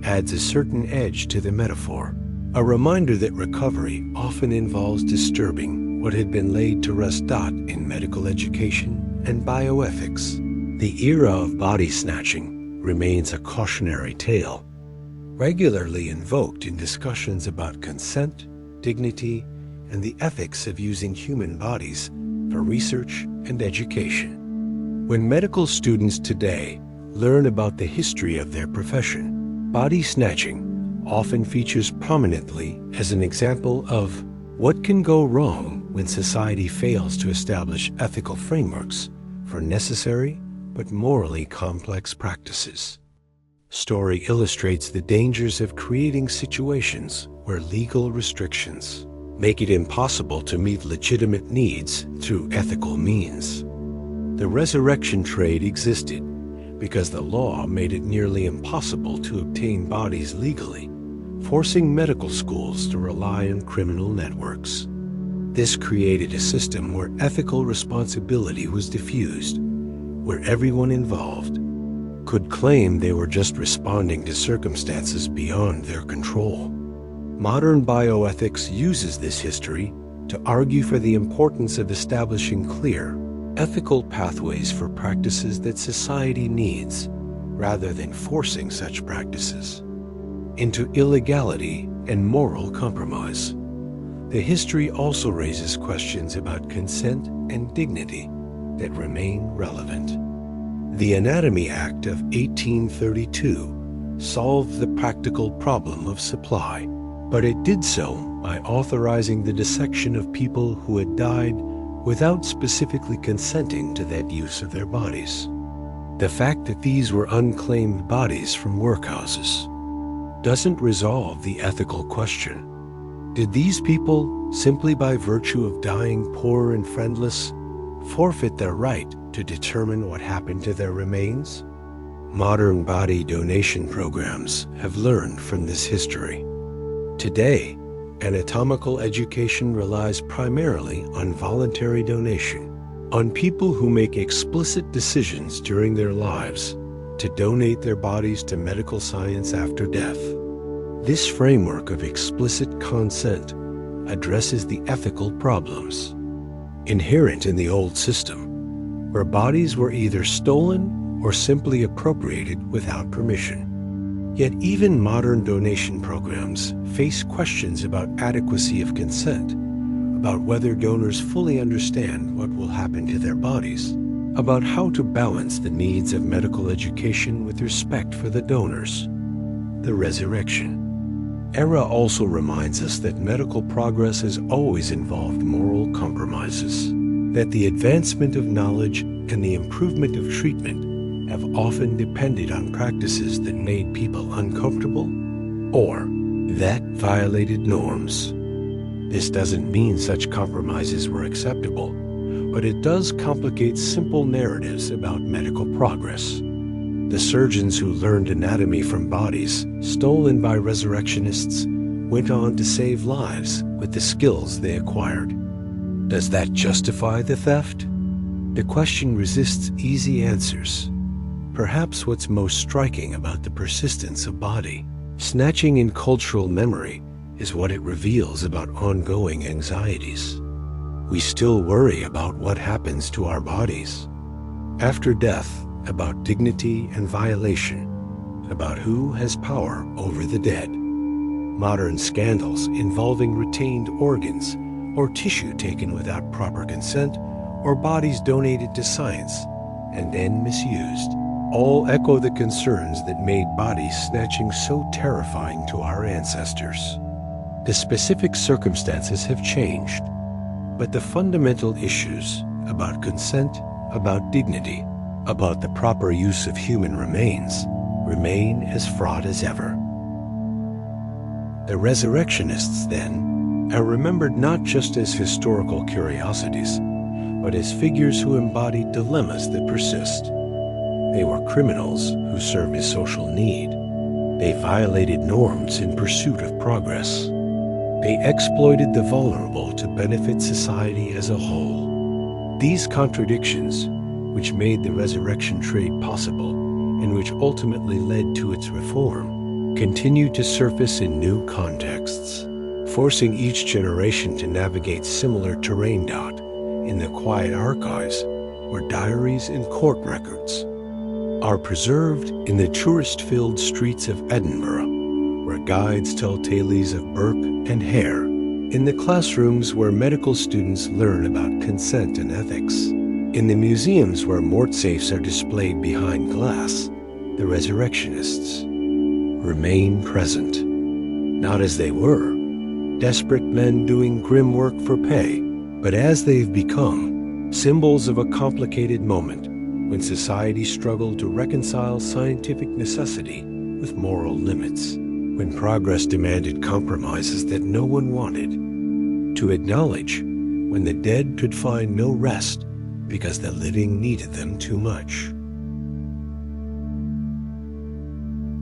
adds a certain edge to the metaphor, a reminder that recovery often involves disturbing what had been laid to rest. In medical education and bioethics, the era of body snatching remains a cautionary tale, regularly invoked in discussions about consent, dignity, and the ethics of using human bodies for research and education. When medical students today learn about the history of their profession, body snatching often features prominently as an example of what can go wrong when society fails to establish ethical frameworks for necessary but morally complex practices. Story illustrates the dangers of creating situations where legal restrictions make it impossible to meet legitimate needs through ethical means. The resurrection trade existed because the law made it nearly impossible to obtain bodies legally, forcing medical schools to rely on criminal networks. This created a system where ethical responsibility was diffused, where everyone involved could claim they were just responding to circumstances beyond their control. Modern bioethics uses this history to argue for the importance of establishing clear, ethical pathways for practices that society needs, rather than forcing such practices into illegality and moral compromise. The history also raises questions about consent and dignity that remain relevant. The Anatomy Act of 1832 solved the practical problem of supply, but it did so by authorizing the dissection of people who had died without specifically consenting to that use of their bodies. The fact that these were unclaimed bodies from workhouses doesn't resolve the ethical question. Did these people, simply by virtue of dying poor and friendless, forfeit their right to determine what happened to their remains? Modern body donation programs have learned from this history. Today, anatomical education relies primarily on voluntary donation, on people who make explicit decisions during their lives to donate their bodies to medical science after death. This framework of explicit consent addresses the ethical problems inherent in the old system, where bodies were either stolen or simply appropriated without permission. Yet even modern donation programs face questions about adequacy of consent, about whether donors fully understand what will happen to their bodies, about how to balance the needs of medical education with respect for the donors. The resurrection era also reminds us that medical progress has always involved moral compromises, that the advancement of knowledge and the improvement of treatment have often depended on practices that made people uncomfortable or that violated norms. This doesn't mean such compromises were acceptable, but it does complicate simple narratives about medical progress. The surgeons who learned anatomy from bodies stolen by resurrectionists went on to save lives with the skills they acquired. Does that justify the theft? The question resists easy answers. Perhaps what's most striking about the persistence of body snatching in cultural memory is what it reveals about ongoing anxieties. We still worry about what happens to our bodies after death, about dignity and violation, about who has power over the dead. Modern scandals involving retained organs or tissue taken without proper consent or bodies donated to science and then misused all echo the concerns that made body snatching so terrifying to our ancestors. The specific circumstances have changed, but the fundamental issues about consent, about dignity, about the proper use of human remains remain as fraught as ever. The Resurrectionists, then, are remembered not just as historical curiosities, but as figures who embodied dilemmas that persist. They were criminals who served a social need. They violated norms in pursuit of progress. They exploited the vulnerable to benefit society as a whole. These contradictions, which made the resurrection trade possible and which ultimately led to its reform, continue to surface in new contexts, forcing each generation to navigate similar terrain. In the quiet archives, where diaries and court records are preserved in the tourist-filled streets of Edinburgh, where guides tell tales of burp and hare, in the classrooms where medical students learn about consent and ethics, in the museums where mort safes are displayed behind glass, the Resurrectionists remain present, not as they were, desperate men doing grim work for pay, but as they've become symbols of a complicated moment when society struggled to reconcile scientific necessity with moral limits, when progress demanded compromises that no one wanted, to acknowledge when the dead could find no rest because the living needed them too much.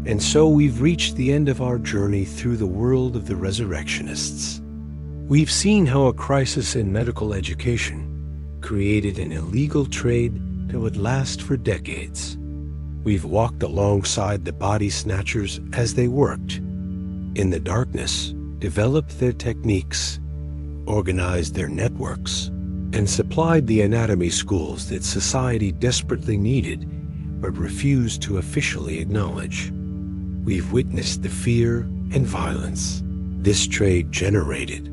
And so we've reached the end of our journey through the world of the Resurrectionists. We've seen how a crisis in medical education created an illegal trade that would last for decades. We've walked alongside the body snatchers as they worked, in the darkness, developed their techniques, organized their networks, and supplied the anatomy schools that society desperately needed but refused to officially acknowledge. We've witnessed the fear and violence this trade generated,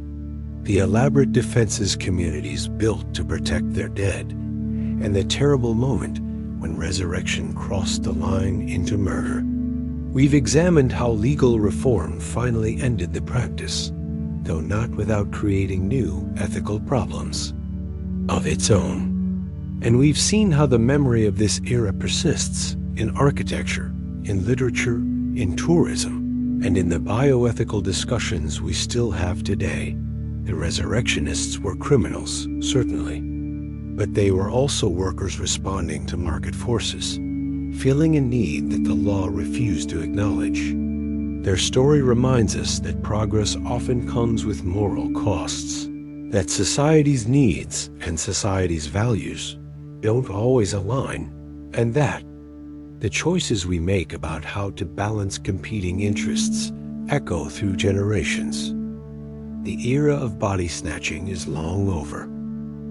the elaborate defenses communities built to protect their dead, and the terrible moment when resurrection crossed the line into murder. We've examined how legal reform finally ended the practice, though not without creating new ethical problems of its own. And we've seen how the memory of this era persists in architecture, in literature, in tourism, and in the bioethical discussions we still have today. The Resurrectionists were criminals, certainly, but they were also workers responding to market forces, feeling a need that the law refused to acknowledge. Their story reminds us that progress often comes with moral costs, that society's needs and society's values don't always align, and that the choices we make about how to balance competing interests echo through generations. The era of body snatching is long over,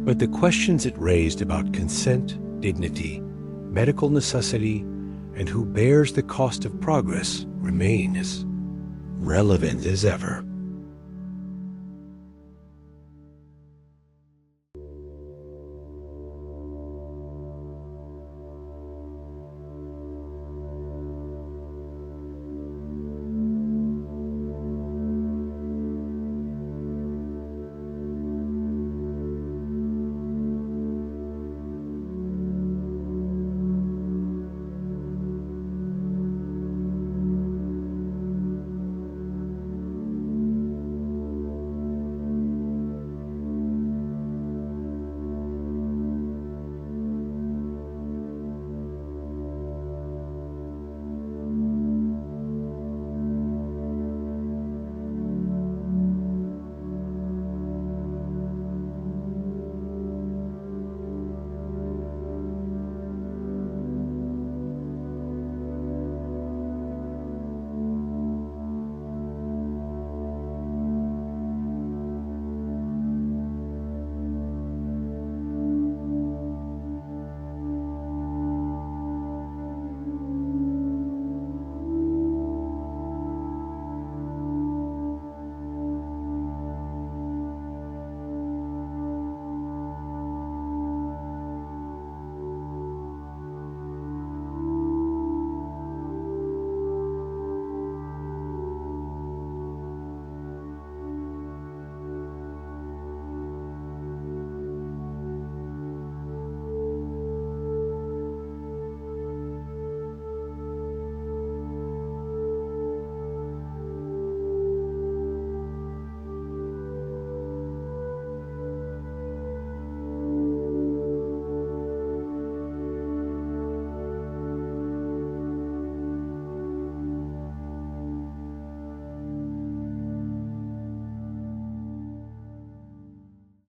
but the questions it raised about consent, dignity, medical necessity, and who bears the cost of progress remain as relevant as ever.